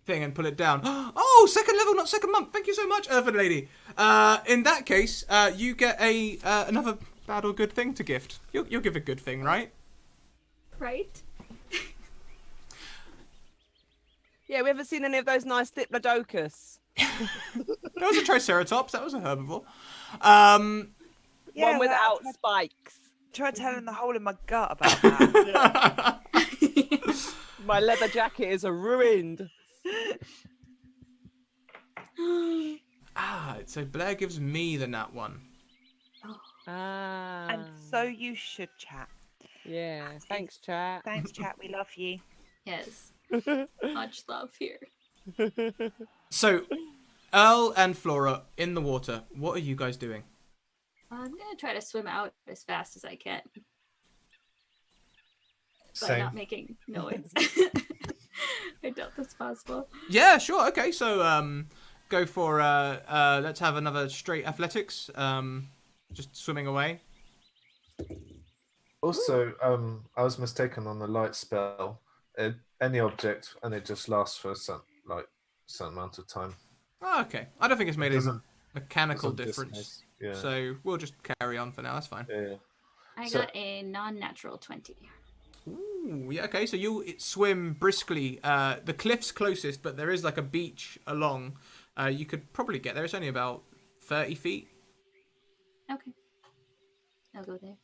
thing and pull it down. Oh, second level, not second month. Thank you so much, Earthen Lady. In that case, you get another bad or good thing to gift. You'll give a good thing, right? Right? Yeah, we haven't seen any of those nice Diplodocus. That was a Triceratops. That was a herbivore. Yeah, One without spikes. Try telling the hole in my gut about that. My leather jacket is ruined. So Blair gives me the nat 1. Ah. And so you should, chat. Yeah. Thanks, chat. Thanks, chat. We love you. Yes. Much love here. So, Earl and Flora in the water. What are you guys doing? I'm gonna try to swim out as fast as I can by Same. not making noise. I doubt that's possible. Yeah, sure. Okay, so go for let's have another straight athletics. Just swimming away. Also, I was mistaken on the light spell. Any object, and it just lasts for a certain amount of time. Oh, okay. I don't think it's made a Doesn't- mechanical doesn't difference. dismiss- Yeah. So we'll just carry on for now. That's fine. yeah. I So- got a non-natural 20. Ooh, yeah. Okay, so you swim briskly. The cliff's closest, but there is like a beach along. You could probably get there. It's only about 30 feet. Okay. I'll go there.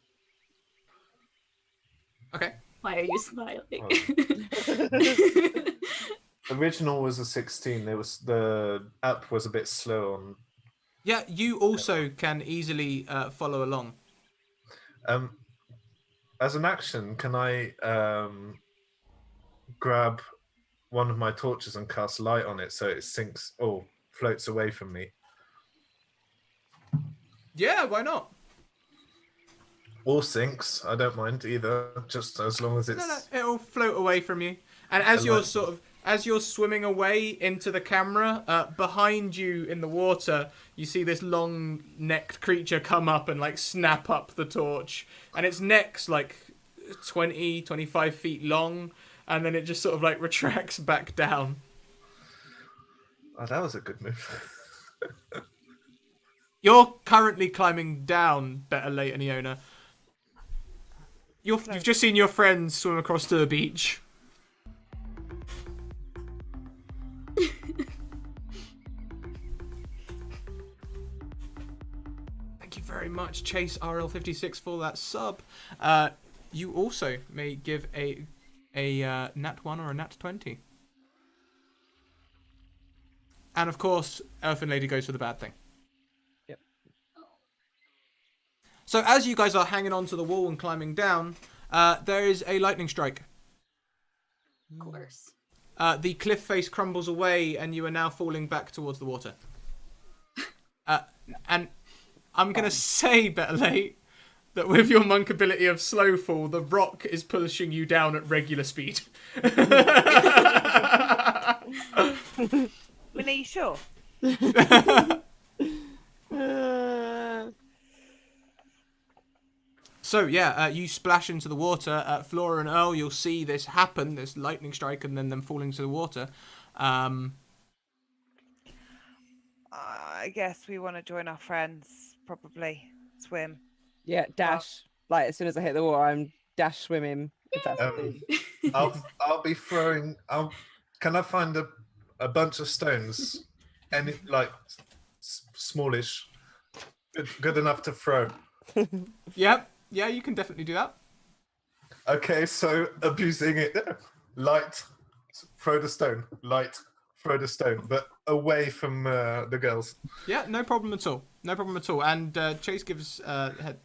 Okay. Why are you smiling? Original was a 16. The app was a bit slow on. Yeah, you also can easily follow along. As an action, can I grab one of my torches and cast light on it so it sinks or floats away from me? Yeah, why not? Or sinks, I don't mind either, just as long as it's... No, it'll float away from you. And as you're like- as you're swimming away into the camera, behind you in the water, you see this long-necked creature come up and like snap up the torch, and its neck's like 20, 25 feet long, and then it just sort of like retracts back down. Oh, that was a good move. You're currently climbing down, Better Late and Iona. You've just seen your friends swim across to the beach. Thank you very much, Chase RL56, for that sub. You also may give a nat 1 or a nat 20. And of course, Elfin Lady goes for the bad thing. So as you guys are hanging onto the wall and climbing down, there is a lightning strike. Of course. The cliff face crumbles away, and you are now falling back towards the water. And I'm going to say, Better Late, that with your monk ability of slow fall, the rock is pushing you down at regular speed. I mean, are you sure? So yeah, you splash into the water. Flora and Earl, you'll see this happen, this lightning strike, and then them falling to the water. I guess we want to join our friends, probably swim. Yeah, dash. Like as soon as I hit the water, I'm dash swimming. If that's the thing. I'll be throwing. Can I find a bunch of stones, any like smallish, good enough to throw? Yep. Yeah, you can definitely do that. Okay, so abusing it, light, throw the stone, light, throw the stone, but away from the girls. Yeah, no problem at all. No problem at all. And Chase gives their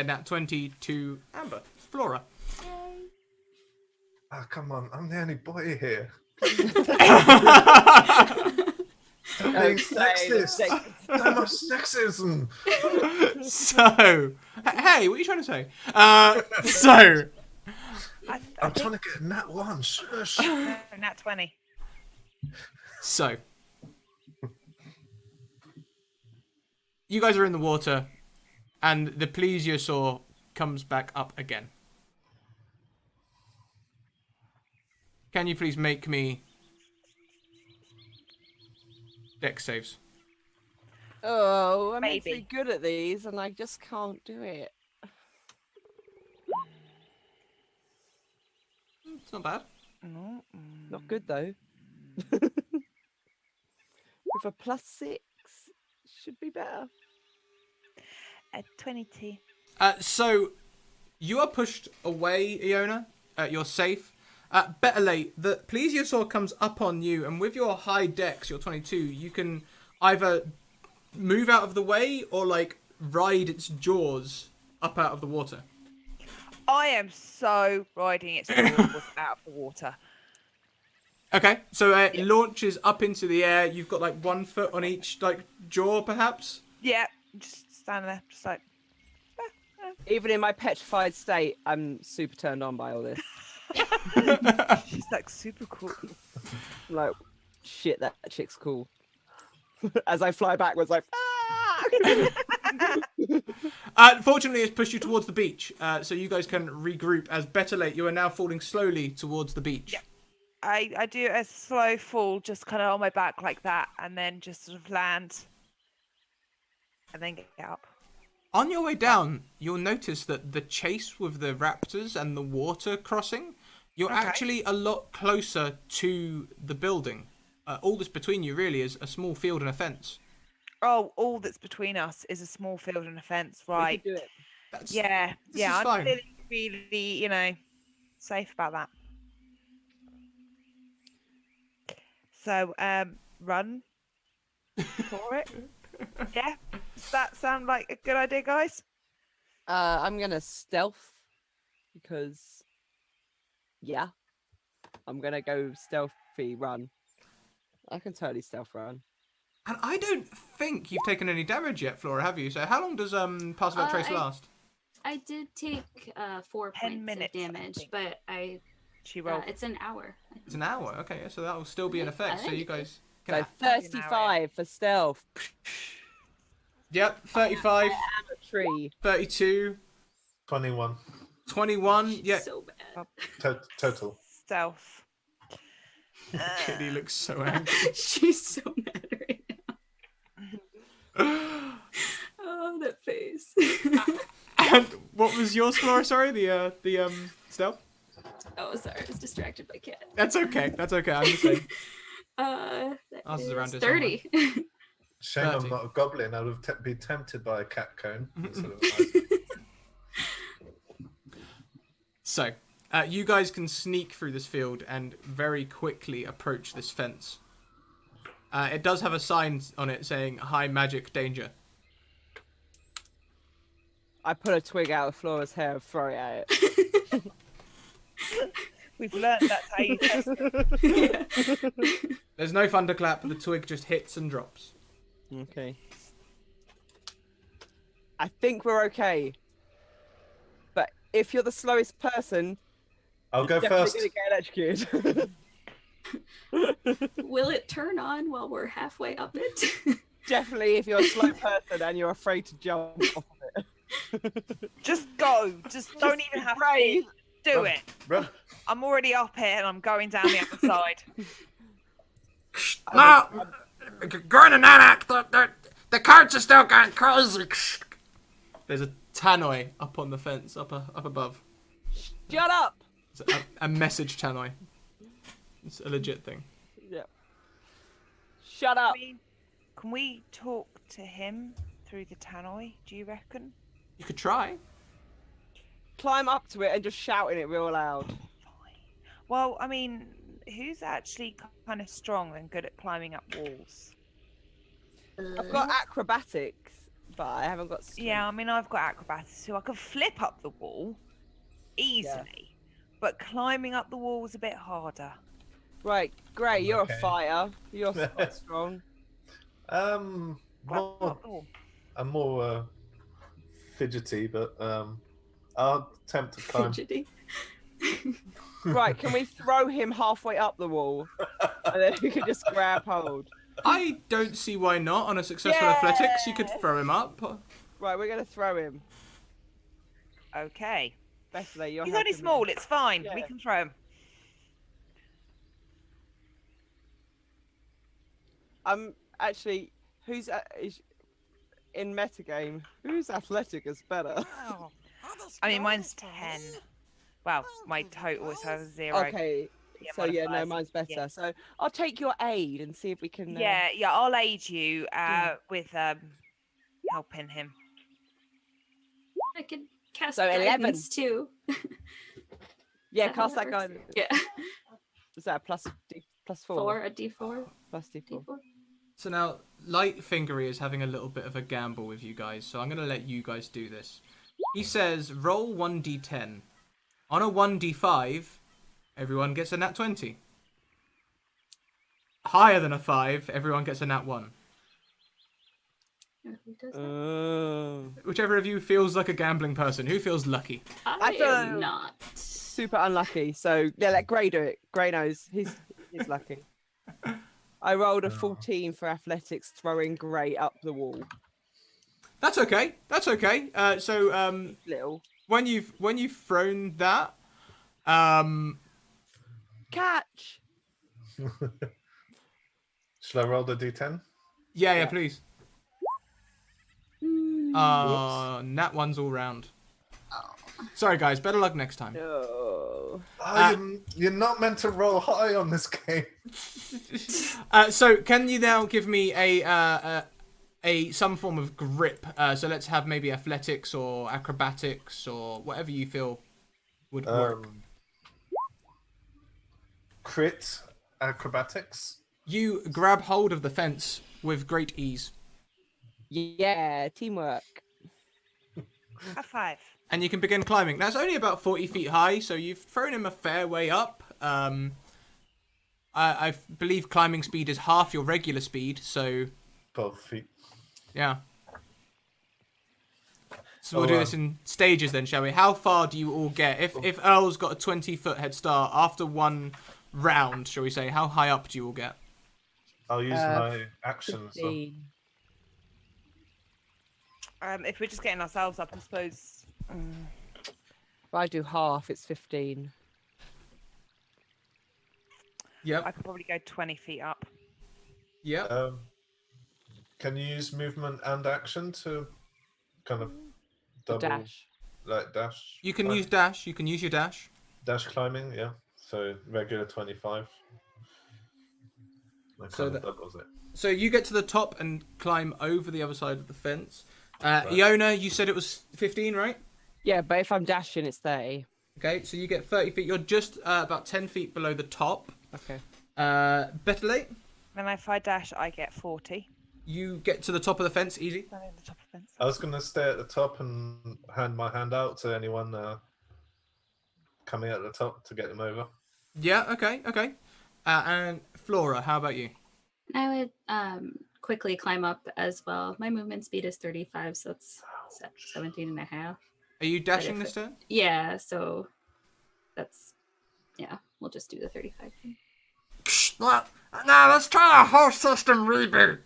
nat 20 to Amber. Flora. Ah, come on, I'm the only boy here. Stop being sexist. So much sexism. So, hey, what are you trying to say? So, I'm trying to get a nat 1. Shush. No, nat 20. So, you guys are in the water, and the plesiosaur comes back up again. Can you please make me dex saves? Oh, I'm meant to be Maybe. good at these, and I just can't do it. It's not bad. Not good though. With a +6, should be better. 22. So, you are pushed away, Iona. You're safe. Better late. The plesiosaur comes up on you, and with your high dex, your 22, you can either move out of the way or like ride its jaws up out of the water. I am so riding its jaws out of the water. Okay, so it launches up into the air. You've got like 1 foot on each like jaw, perhaps. Yeah, just standing there, just like. Even in my petrified state, I'm super turned on by all this. She's like super cool. I'm like, shit, that chick's cool. As I fly backwards, like, Fortunately, it's pushed you towards the beach, so you guys can regroup. As Better Late, you are now falling slowly towards the beach. Yeah. I do a slow fall, just kind of on my back like that, and then just sort of land, and then get up. On your way down, you'll notice that the chase with the raptors and the water crossing, you're Okay. actually a lot closer to the building. All that's between you really is a small field and a fence. Oh, all that's between us is a small field and a fence, we right? can do it. That's, Yeah, This yeah. is I'm fine. feeling really, safe about that. So, run for it. Yeah. Does that sound like a good idea, guys? I'm gonna stealth because, yeah, I'm gonna go stealthy run. I can totally stealth run. And I don't think you've taken any damage yet, Flora, have you? So how long does Pass Without Trace I- last? I did take 4 10 points minutes, of I damage, think. but I She rolled. it's an hour. I It's an hour. Okay, yeah, so that will still be in I effect. So think you it guys So can... 35 for stealth. Yep, 35, I'm a tree. 32, 21 21. She's Yeah, so bad. total. Stealth. Kitty looks so angry. She's so mad right now. Oh, that face. And what was yours, Flora? Sorry, the stealth. Oh, sorry, I was distracted by cat. That's okay. That's okay. I'm the same. That Ours is around is here 30. Shame 30. I'm not a goblin. I would have be tempted by a cat cone. instead of So, you guys can sneak through this field and very quickly approach this fence. It does have a sign on it saying "High Magic Danger." I pull a twig out of Flora's hair and throw it at it. We've learned that's how you test it. There's no thunderclap. The twig just hits and drops. Okay. I think we're okay. But if you're the slowest person, I'll go you're first. definitely gonna get electrocuted. Will it turn on while we're halfway up it? Definitely if you're a slow person and you're afraid to jump off of it. Just go. Just don't even have to brave. do Run, it. Run. I'm already up here and I'm going down the other side. No, Gordon and Anak, the carts are still going crazy. There's a tannoy up on the fence, up above. Shut up! It's a message tannoy. It's a legit thing. Yeah. Shut up! Can we talk to him through the tannoy, do you reckon? You could try. Climb up to it and just shout in it real loud. Well, I mean, who's actually kind of strong and good at climbing up walls? I've got acrobatics, but I haven't got strength. Yeah, I mean, I've got acrobatics, so I could flip up the wall easily. But climbing up the wall is a bit harder. Right, Gray, you're Okay. a fighter. You're quite strong. Climb More, up the wall. I'm more fidgety, but I'll attempt to climb. Fidgety. Right, can we throw him halfway up the wall? And then he can just grab hold. I don't see why not. On a successful athletics, you could throw him up. Right, we're gonna throw him. Okay. Bethany, you're He's only helping me. small. It's fine. We Yeah. can throw him. Actually, who's in metagame? Who's athletic is better? I mean, mine's 10. Well, my total is 0. Okay. Yeah, So yeah, no, modifiers. mine's better. Yeah. So I'll take your aid and see if we can. Yeah, I'll aid you with helping him. I could cast So 11. guidance too. Yeah, That cast that works. guy. Yeah. Is that a plus 4? 4, a D4. Plus D4. D4. So now, Light Fingery is having a little bit of a gamble with you guys, so I'm going to let you guys do this. He says, roll 1d10. On a 1d5, everyone gets a nat 20. Higher than a 5, everyone gets a nat 1. Who does that? Whichever of you feels like a gambling person. Who feels lucky? I feel- am not. Super unlucky. So yeah, let Gray do it. Gray knows. He's lucky. I rolled a 14 for athletics, throwing Gray up the wall. That's okay. That's okay. So Little when you've thrown that, catch. Shall I roll the d10? yeah, please. Mm, Nat 1's all round. Sorry guys, better luck next time. No. You're not meant to roll high on this game. So can you now give me a some form of grip? So let's have maybe athletics or acrobatics or whatever you feel would work. Crit acrobatics. You grab hold of the fence with great ease, Yeah, teamwork. A 5. and you can begin climbing. Now it's only about 40 feet high, so you've thrown him a fair way up. I believe climbing speed is half your regular speed, so 12 feet. yeah. So we'll do this in stages then, shall we? How far do you all get? If Earl's got a 20-foot head start after one round, shall we say, how high up do you all get? I'll use my action. So 15. If we're just getting ourselves up, I suppose. If I do half, it's 15. Yep. I could probably go 20 feet up. Yep. can you use movement and action to kind of The double dash. like dash? You can climb? use dash. You can use your dash. dash climbing, yeah. So regular 25. That So kind of that- doubles it. So you get to the top and climb over the other side of the fence. Right. Iona, you said it was 15, right? Yeah, but if I'm dashing, it's 30. Okay, so you get 30 feet. You're just about 10 feet below the top. Okay. Better late. Then if I dash, I get 40. You get to the top of the fence easy. I'm in the top of the fence. I was going to stay at the top and hand my hand out to anyone coming at the top to get them over. Yeah, okay. And Flora, how about you? I would quickly climb up as well. My movement speed is 35, so it's 17 and a half. Are you dashing if this turn? Yeah, so that's, yeah, we'll just do the 35 thing. Yeah, now let's try a whole system reboot.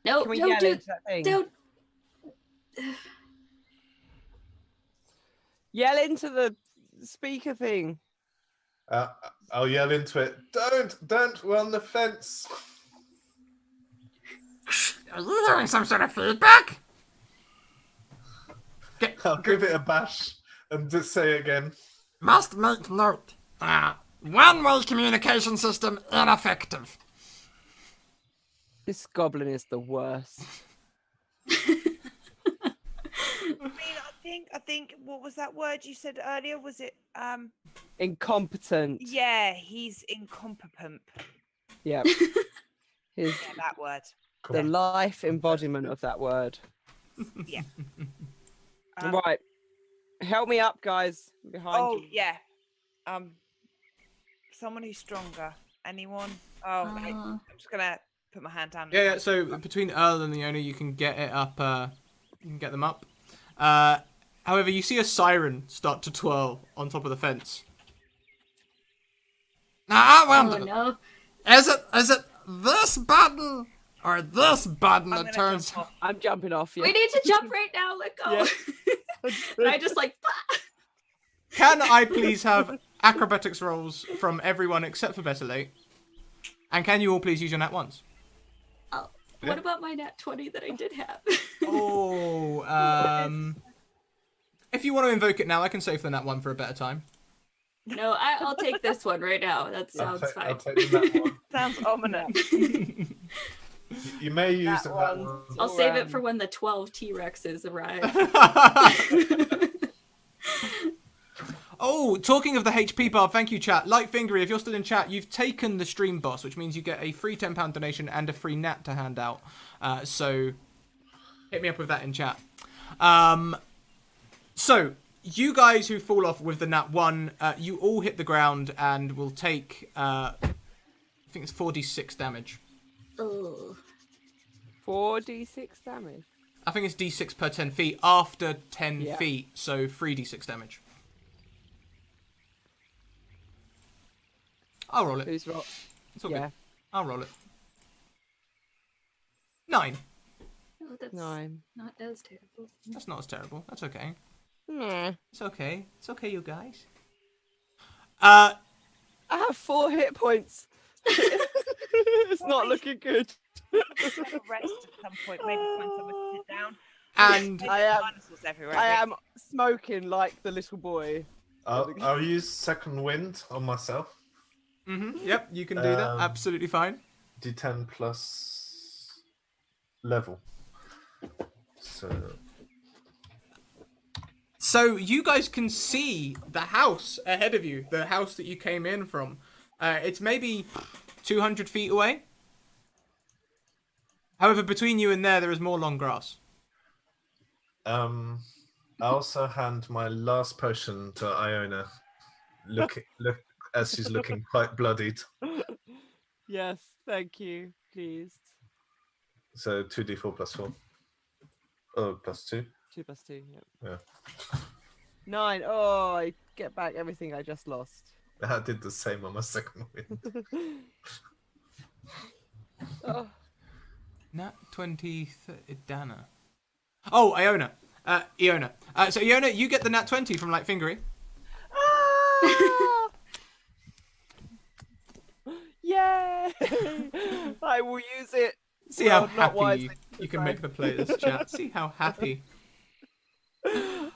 No, Can we don't yell do into that thing? don't. Yell into the speaker thing. I'll yell into it. Don't run the fence. Are you hearing some sort of feedback? I'll give it a bash and just say again. Must make note. One-way communication system ineffective. This goblin is the worst. I think what was that word you said earlier? Was it Incompetent. yeah, he's incompetent. Yeah. He's Yeah, that word. the life embodiment of that word. Yeah. Right. Help me up, guys. Behind Oh you. yeah. Someone who's stronger. Anyone? Oh, okay. I'm just gonna put my hand down. Yeah. So between Earl and Iona, you can get it up. You can get them up. However, you see a siren start to twirl on top of the fence. Now I Oh wonder, no. is it this button or this button I'm that gonna turns? jump off. I'm jumping off. Yeah. We need to jump right now. Let go. Yeah. And I just like. Can I please have acrobatics rolls from everyone except for Better Late? And can you all please use your nat ones? Oh, Yeah. what about my nat 20 that I did have? Oh, if you want to invoke it now, I can save the nat one for a better time. No, I'll take this one right now. That sounds fine. I'll take that one. Sounds ominous. You may use That that one. one. I'll save it for when the 12 T-Rexes arrive. Oh, talking of the HP bar, thank you, chat. Lightfingery, if you're still in chat, you've taken the stream boss, which means you get a free £10 donation and a free nat to hand out. So hit me up with that in chat. So you guys who fall off with the nat 1, you all hit the ground and will take, I think it's 4d6 damage. Oh. 4d6 damage. I think it's d6 per 10 feet after 10 Yeah. feet, so 3d6 damage. I'll roll it. Who's rock? It's all Yeah. good. I'll roll it. 9. Oh, that's 9. not as terrible. That's not as terrible. That's okay. Nah. It's okay. It's okay, you guys. I have 4 hit points. It's not looking good. Have a rest at some point. Maybe find somewhere to sit down. And I am- Dinosaurs everywhere. I am smoking like the little boy. I'll use second wind on myself. yep, you can do that. Um, Absolutely fine. D10 plus level. So you guys can see the house ahead of you, the house that you came in from. It's maybe 200 feet away. However, between you and there is more long grass. I also hand my last potion to Iona. Look as she's looking quite bloodied. Yes, thank you. Please. So 2d4 plus 4. Oh, plus 2. 2 plus 2. Yep. Yeah. 9. Oh, I get back everything I just lost. I did the same on my second wind. Oh. Nat 20, Dana. Oh, Iona. Iona. So Iona, you get the nat 20 from Lightfingery. Ah! Yay! I will use it. See Well, how not happy wisely you can this make time. the players chat. See how happy.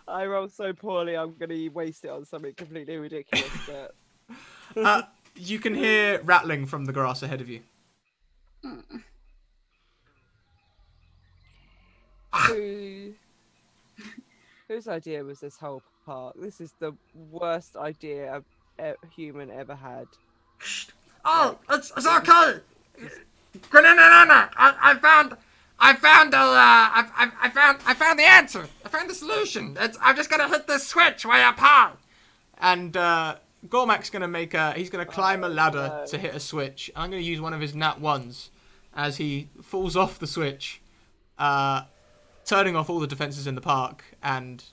I rolled so poorly, I'm going to waste it on something completely ridiculous. But You can hear rattling from the grass ahead of you. whose idea was this whole park? This is the worst idea a human ever had. Oh, it's okay. Granana, I found the answer. I found the solution. I'm just gonna hit this switch way up high. And Gormak's gonna he's gonna climb a ladder to hit a switch. I'm gonna use one of his nat ones as he falls off the switch, turning off all the defenses in the park and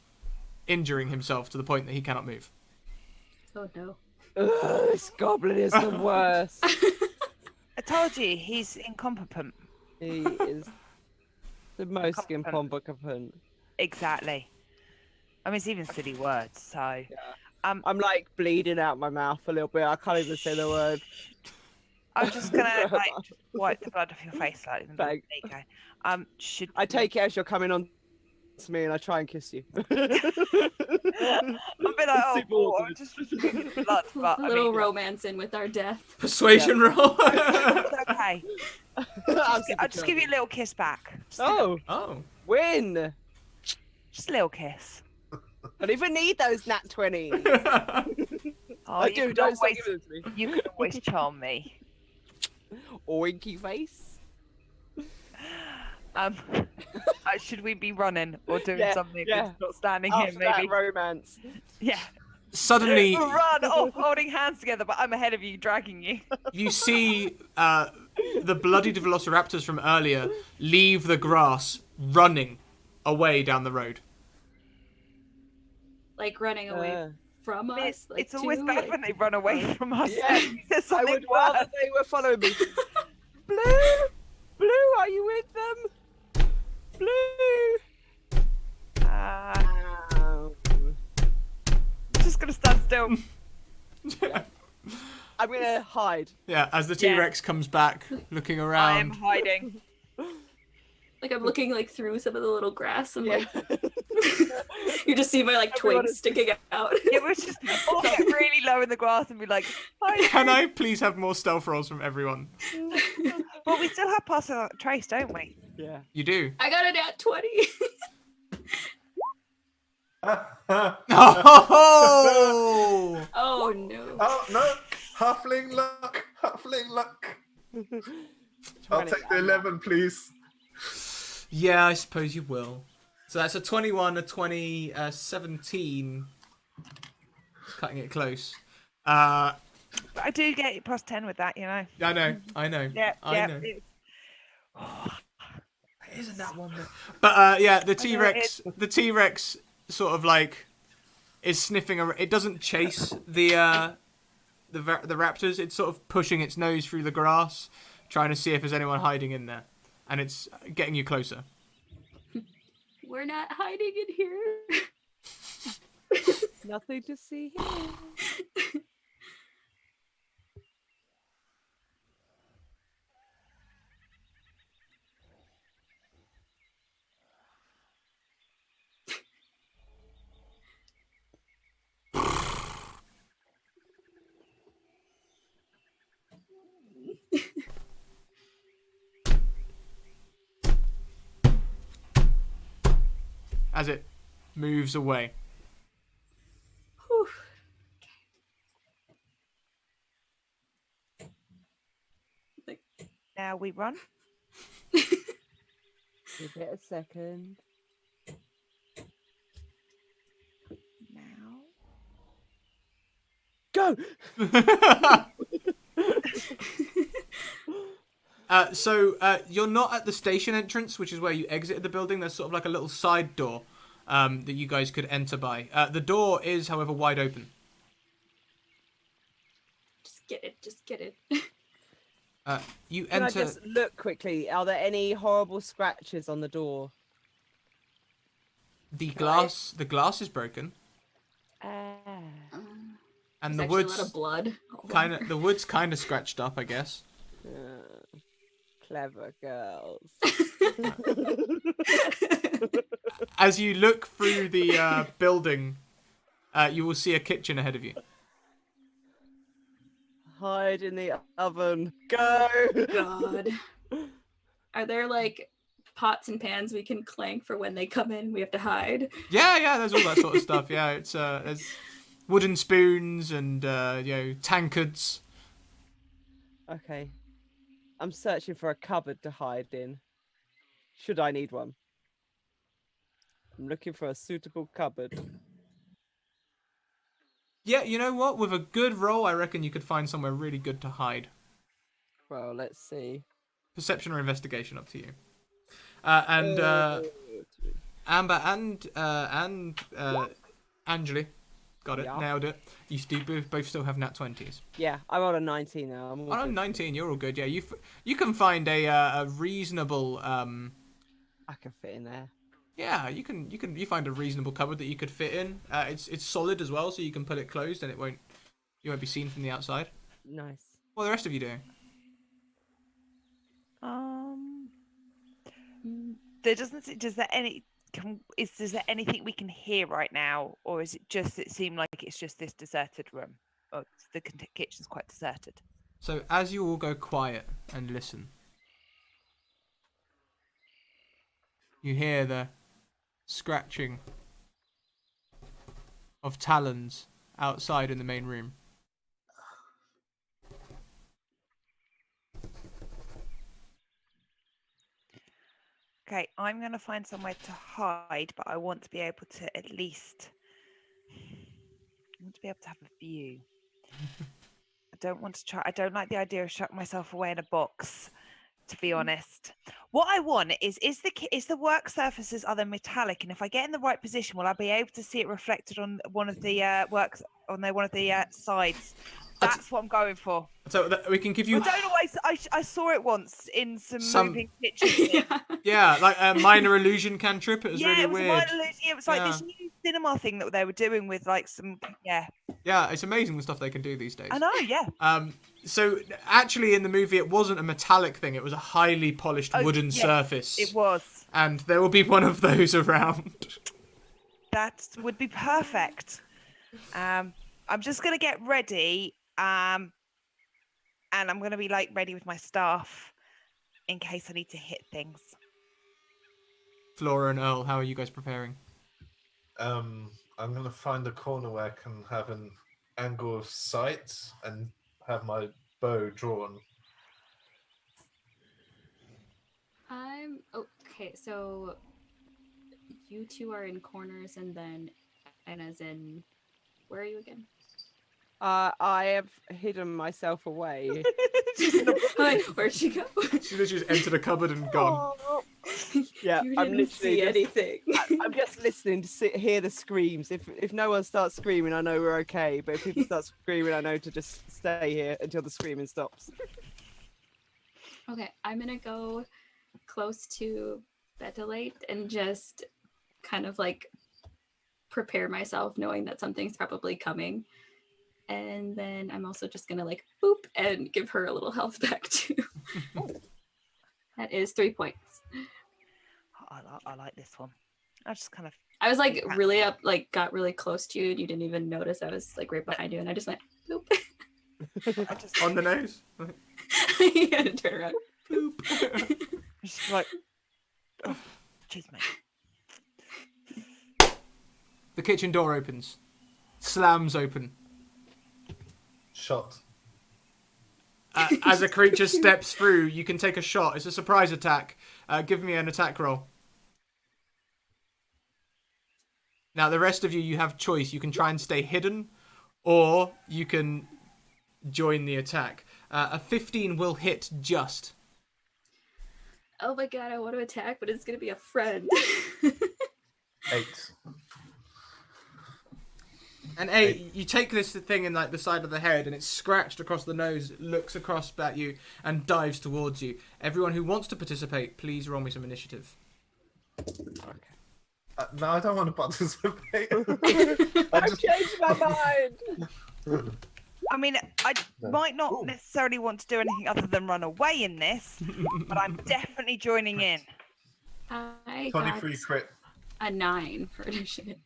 injuring himself to the point that he cannot move. Oh no. Ugh, this goblin is the worst. I told you, he's incompetent. He is the most Incompetent. incompetent. Exactly. I mean, it's even silly words, so... I'm like bleeding out my mouth a little bit. I can't even say the word. I'm just gonna, like, wipe the blood off your face slightly. There Thank- you go. Should I take it as you're coming on to me and I try and kiss you. I'll be like, oh, Super cool, awkward. I'm just removing the blood, but A I little mean, romance in with our death. Persuasion roll. it's okay. I'm super I'll just give you a charming. little kiss back. Oh, Oh. win! Just a little kiss. I don't even need those nat 20s. Oh, I you do, can don't stop always, giving them to me. you can always charm me. Oinky face. Should we be running or doing Yeah, something yeah. that's not standing here, After that maybe? romance. Yeah. Suddenly, Run! Oh, holding hands together, but I'm ahead of you, dragging you. you see the bloodied velociraptors from earlier leave the grass, running away down the road. Like running away from I mean, us? Like, it's always too? bad Like, when they run away from us. Yeah, There's I something would rather worse. they were following me. Blue, are you with them? Blue. Ow. I'm just gonna stand still. Yeah. I'm gonna hide. Yeah, as the Yeah. T-Rex comes back, looking I am around. hiding. like I'm looking like through some of the little grass and Yeah. like you just see my like Everyone twigs is sticking out. It was just all get really low in the grass and be like, hi. Can I please have more stealth rolls from everyone? Well, we still have pass without trace, don't we? Yeah. You do. I got a nat 20. Oh! Oh no. Oh no! Halfling luck! Halfling luck! I'll take the 11, please. Yeah, I suppose you will. So that's a 21, a 20, a 17. It's cutting it close. But I do get plus 10 with that, you know. I know. I know. Yeah, I know. it's- Isn't that one? But yeah, the I know it T-Rex, the T-Rex, sort of like is sniffing. It doesn't chase the raptors. It's sort of pushing its nose through the grass, trying to see if there's anyone hiding in there, and it's getting you closer. We're not hiding in here. Nothing to see here. As it moves away. Whew. Like, Now we run. Give it a second. Now. Go! So you're not at the station entrance, which is where you exited the building. There's sort of like a little side door that you guys could enter by. The door is, however, wide open. just get it. Just get it. You Can enter. I just look quickly? Are there any horrible scratches on the door? The glass. The glass is broken, Ah. and There's the actually a lot wood's of blood. all kind of. The wood's kind of scratched up, I guess. Clever girls. As you look through the building, you will see a kitchen ahead of you. Hide in the oven. Go! God. Are there like pots and pans we can clank for when they come in? We have to hide. Yeah, there's all that sort of stuff. Yeah, it's there's wooden spoons and tankards. Okay. I'm searching for a cupboard to hide in. Should I need one? I'm looking for a suitable cupboard. Yeah, you know what? With a good roll, I reckon you could find somewhere really good to hide. Well, let's see. Perception or investigation, up to you. And Amber and Angeli, got it, Yeah. nailed it. You do both still have nat 20s. Yeah, I'm on a 19 now. I'm all Oh, good. 19, you're all good. Yeah, you can find a reasonable I can fit in there. yeah, you find a reasonable cupboard that you could fit in. It's solid as well, so you can put it closed and you won't be seen from the outside. Nice. What are the rest of you doing? There doesn't. Does there any? Is there anything we can hear right now, or is it just? It seemed like it's just this deserted room. Oh, the kitchen's quite deserted. So as you all go quiet and listen, you hear the scratching of talons outside in the main room. Okay, I'm going to find somewhere to hide, but I want to be able to at least. I want to be able to have a view. I don't want to try. I don't like the idea of shutting myself away in a box, to be honest. What I want is the work surfaces, are they metallic? And if I get in the right position, will I be able to see it reflected on one of the one of the sides? That's what I'm going for. So we can give you. I don't know. I saw it once in some moving pictures. Yeah. Yeah, like a minor illusion cantrip. It was really it was weird. a minor illusion. It was like this Yeah. new cinema thing that they were doing with like some. Yeah, Yeah, it's amazing the stuff they can do these days. I know. Yeah. So actually, in the movie, it wasn't a metallic thing; it was a highly polished wooden yes, surface. It was. And there will be one of those around. That would be perfect. I'm just gonna get ready. And I'm gonna be like ready with my staff in case I need to hit things. Flora and Earl, how are you guys preparing? I'm gonna find a corner where I can have an angle of sight and have my bow drawn. I'm okay. So you two are in corners, and as in, where are you again? I have hidden myself away. Wait, where'd she go? She literally just entered a cupboard and gone. Yeah, You I'm didn't see literally just, anything. I'm just listening to hear the screams. If no one starts screaming, I know we're okay. But if people start screaming, I know to just stay here until the screaming stops. Okay, I'm gonna go close to Bettelate and just kind of like prepare myself, knowing that something's probably coming. And then I'm also just gonna like boop and give her a little health back too. That is 3 points. I like this one. I just kind of. I was like really up, like got really close to you, and you didn't even notice I was like right behind you, and I just went boop. I just On the nose. You had to turn around. just like. Oh, jeez, mate. The kitchen door opens. Slams open. Shot. As a creature steps through, you can take a shot. It's a surprise attack. Give me an attack roll. Now, the rest of you have choice. You can try and stay hidden, or you can join the attack. A 15 will hit just. Oh my god, I want to attack, but it's gonna be a friend. 8. And you take this thing in like the side of the head, and it's scratched across the nose, looks across at you, and dives towards you. Everyone who wants to participate, please roll me some initiative. No, I don't want to participate. I've changed my mind. I mean, I might not necessarily want to do anything other than run away in this, but I'm definitely joining in. I 23 got crit. a 9 for initiative.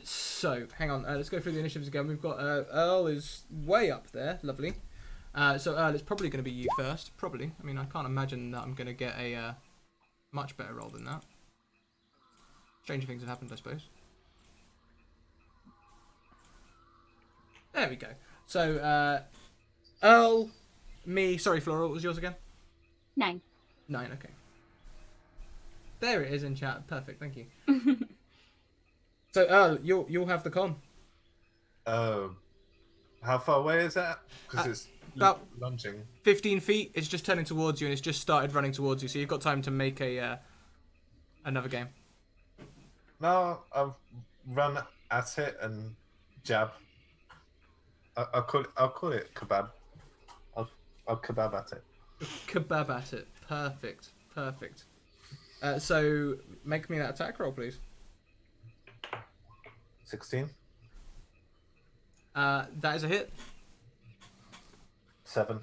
So, hang on. Let's go through the initiatives again. We've got Earl is way up there. Lovely. So, Earl, it's probably going to be you first. Probably. I mean, I can't imagine that I'm going to get a much better roll than that. Stranger things have happened, I suppose. There we go. So, Earl, me... Sorry, Flora, what was yours again? 9. 9, okay. There it is in chat. Perfect, thank you. So, Earl, you'll have the con. How far away is that? Because it's about lunging. 15 feet. It's just turning towards you, and it's just started running towards you. So you've got time to make a another game. No, I'll run at it and jab. I'll call it kebab. I'll kebab at it. Kebab at it. Perfect. Perfect. So make me that attack roll, please. 16. That is a hit. 7.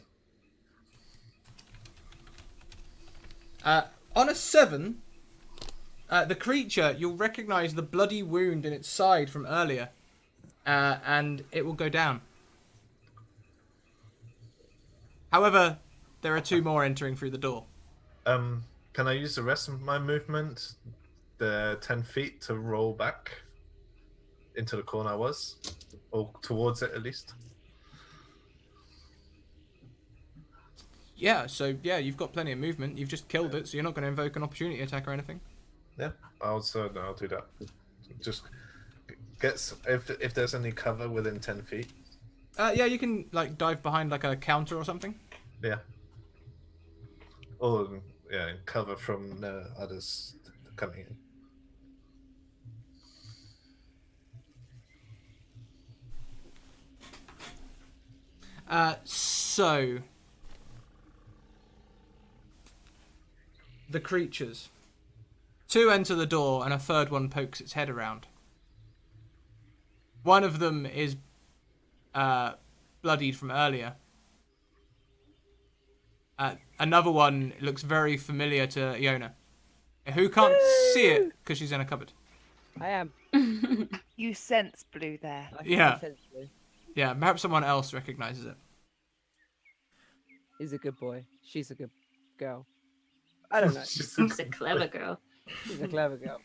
On a 7, the creature, you'll recognise the bloody wound in its side from earlier, and it will go down. However, there are 2 more entering through the door. Can I use the rest of my movement, the 10 feet, to roll back into the corner I was? Or towards it, at least? Yeah, so yeah, you've got plenty of movement. You've just killed it, so you're not going to invoke an opportunity attack or anything. Yeah, I'll do that. Just if there's any cover within 10 feet. Yeah, you can like dive behind like a counter or something. Yeah. Or yeah, and cover from others coming in. So the creatures. Two enter the door, and a third one pokes its head around. One of them is bloodied from earlier. Another one looks very familiar to Iona, who can't see it because she's in a cupboard. I am. You sense blue there. Yeah. Essentially. Yeah, perhaps someone else recognizes it. He's a good boy. She's a good girl. I don't know. She's a clever girl. She's a clever girl.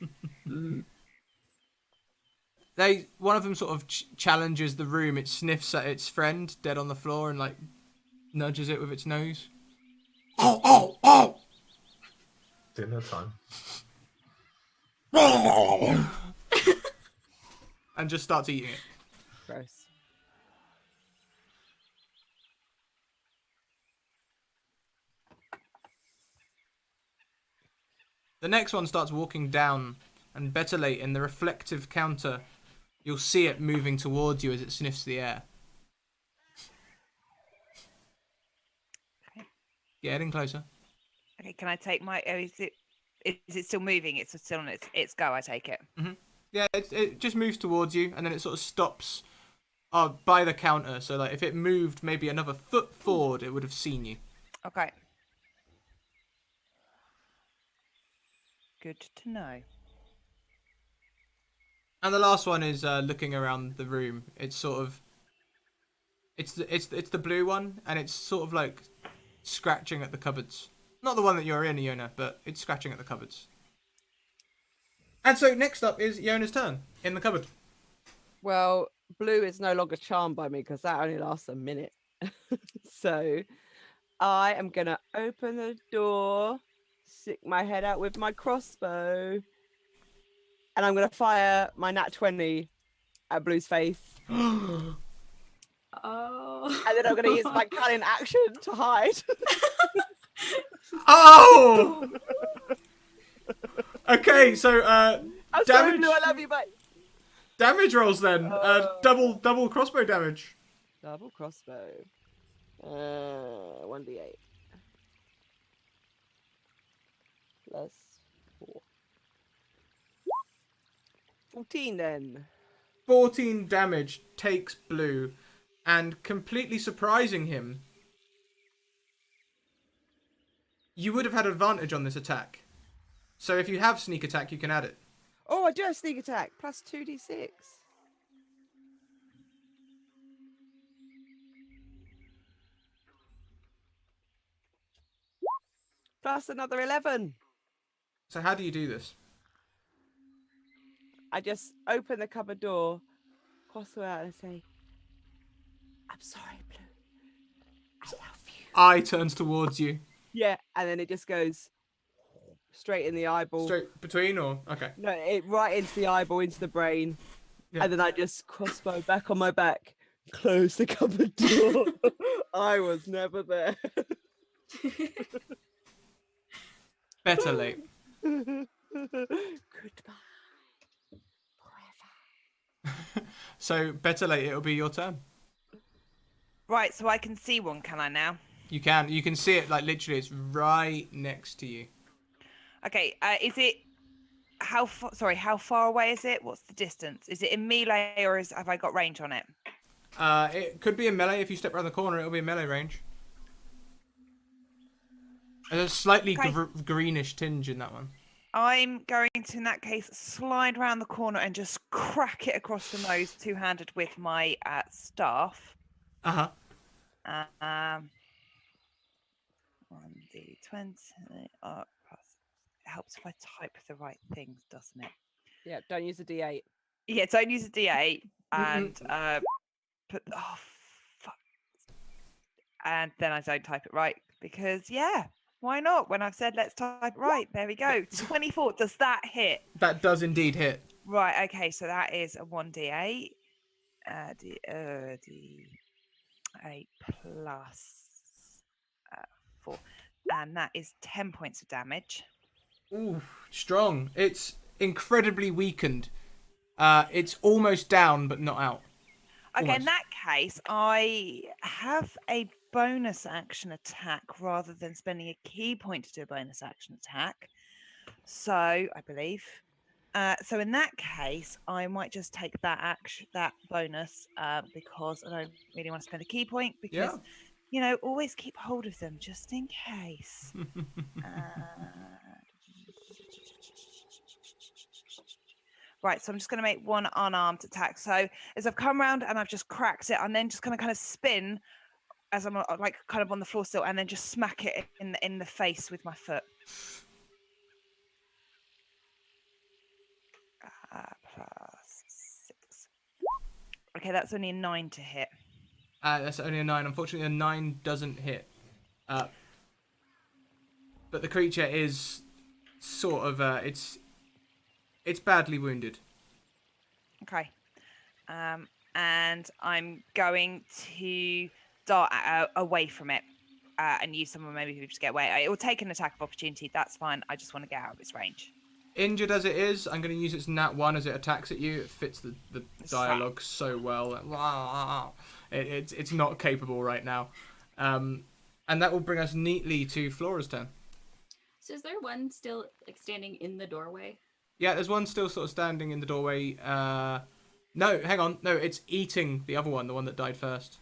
One of them sort of challenges the room. It sniffs at its friend dead on the floor and like nudges it with its nose. Oh, oh, oh! Dinner time. And just starts eating it. Gross. The next one starts walking down, and better late in the reflective counter, you'll see it moving towards you as it sniffs the air. Okay. Getting closer. Okay, can I take my? Oh, is it still moving? It's still on its go. I take it. Yeah, it just moves towards you, and then it sort of stops by the counter. So like, if it moved maybe another foot forward, it would have seen you. Okay. Good to know. And the last one is looking around the room. It's sort of, it's the blue one, and it's sort of like scratching at the cupboards. Not the one that you're in, Iona, but it's scratching at the cupboards. And so next up is Iona's turn in the cupboard. Well, blue is no longer charmed by me because that only lasts a minute. So I am going to open the door, stick my head out with my crossbow, and I'm going to fire my nat 20 at Blue's face. Oh. And then I'm going to use my cunning action to hide. Oh! Okay, so I'm sorry, damage. Blue, I love you, but Damage rolls then. Double crossbow damage. double crossbow. 1d8 plus 4. 14 then. 14 damage takes Blue, and completely surprising him, you would have had advantage on this attack. So if you have sneak attack, you can add it. Oh, I do have sneak attack plus 2d6. Plus another 11. So how do you do this? I just open the cupboard door, crossbow out, and say, "I'm sorry, Blue. I love you." Eye turns towards you. Yeah, and then it just goes straight in the eyeball. Straight between or? Okay. No, it right into the eyeball, into the brain. Yeah. And then I just crossbow back on my back, close the cupboard door. I was never there. Better late. Goodbye. So better late, it'll be your turn. Right, so I can see one, can I now? You can see it like literally it's right next to you. Okay, is it how far away is it? What's the distance? Is it in melee or have I got range on it? It could be a melee. If you step around the corner, it'll be a melee range. There's a slightly Okay. greenish tinge in that one. I'm going to, in that case, slide around the corner and just crack it across the nose two-handed with my staff. Uh-huh. 1d20. Plus. It helps if I type the right things, doesn't it? Yeah, don't use a d8. Yeah, don't use a d8 and put. Oh, fuck. And then I don't type it right because, yeah, why not? When I've said let's type it right, there we go. 24. Does that hit? That does indeed hit. Right, okay, so that is a 1d8. D8 plus and that is 10 points of damage. Ooh, strong. It's incredibly weakened. It's almost down, but not out. Okay, in Almost. that case, I have a bonus action attack rather than spending a key point to do a bonus action attack. So, I believe. So in that case, I might just take that bonus, because I don't really want to spend a key point because, Yeah. Always keep hold of them just in case. Right, so I'm just going to make one unarmed attack. So as I've come around and I've just cracked it, I'm then just going to kind of spin as I'm like kind of on the floor still, and then just smack it in the face with my foot. Plus 6. Okay, that's only a 9 to hit. That's only a 9. Unfortunately, a 9 doesn't hit. But the creature is sort of it's badly wounded. Okay. And I'm going to dart away from it and use someone maybe who just get away. It will take an attack of opportunity. That's fine. I just want to get out of its range. Injured as it is, I'm going to use its nat 1 as it attacks at you. It fits the dialogue so well. It's not capable right now. And that will bring us neatly to Flora's turn. So is there one still like standing in the doorway? Yeah, there's one still sort of standing in the doorway. No, hang on. No, it's eating the other one, the one that died first.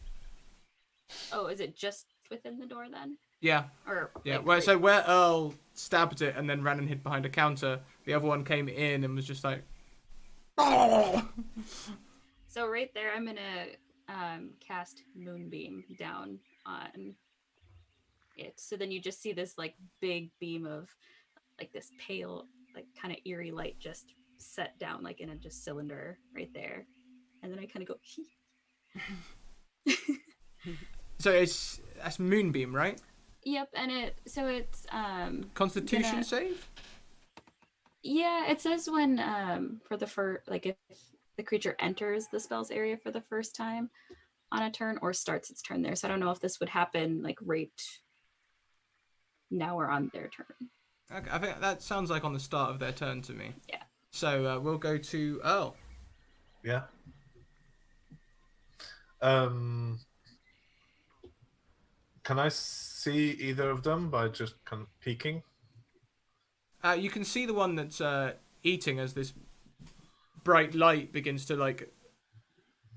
Oh, is it just within the door then? Yeah. Or Yeah, like, so where Earl stabbed it and then ran and hid behind a counter, the other one came in and was just like... So right there, I'm gonna cast Moonbeam down on it. So then you just see this like big beam of like this pale, like kind of eerie light just set down like in a just cylinder right there. And then I kind of go, So that's Moonbeam, right? Yep, and it's Constitution gonna- save? Yeah, it says when for the like if the creature enters the spell's area for the first time on a turn or starts its turn there. So I don't know if this would happen like right now or on their turn. Okay, I think that sounds like on the start of their turn to me. Yeah. So we'll go to Earl. Yeah. Can I see either of them by just kind of peeking? You can see the one that's eating as this bright light begins to like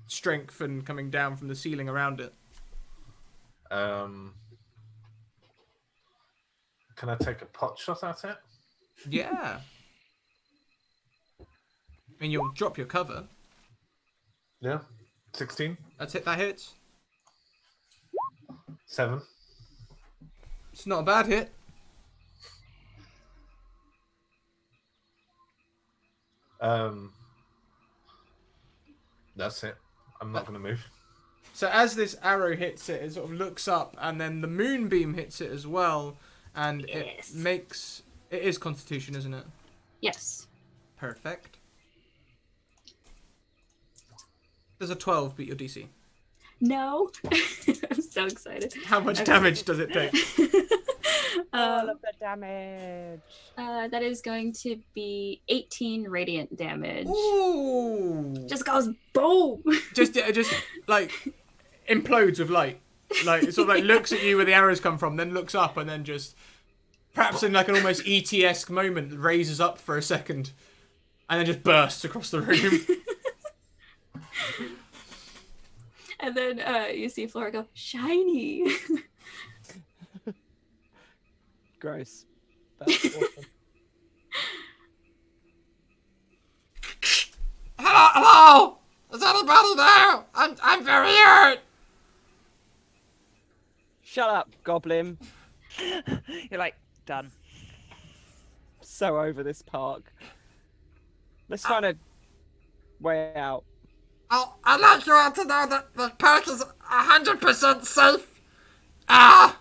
strengthen coming down from the ceiling around it. Can I take a pot shot at it? Yeah. I mean, you'll drop your cover. Yeah. 16? That's it. That hits. 7. It's not a bad hit. That's it. I'm not going to move. So as this arrow hits it, it sort of looks up, and then the moonbeam hits it as well, and Yes. it makes... It is Constitution, isn't it? Yes. Perfect. Does a 12 beat your DC? No. I'm so excited. How much Okay. damage does it take? All of the damage. That is going to be 18 radiant damage. Ooh! Just goes boom. Just like implodes with light. Like it sort of like looks at you where the arrows come from, then looks up, and then just perhaps in like an almost ET-esque moment raises up for a second, and then just bursts across the room. And then you see Flora go shiny. Gross. That's awesome. Hello? Is anybody there? I'm very hurt. Shut up, Goblin. You're like, done. So over this park. Let's find a way out. I'd like you all to know that the park is 100% safe. I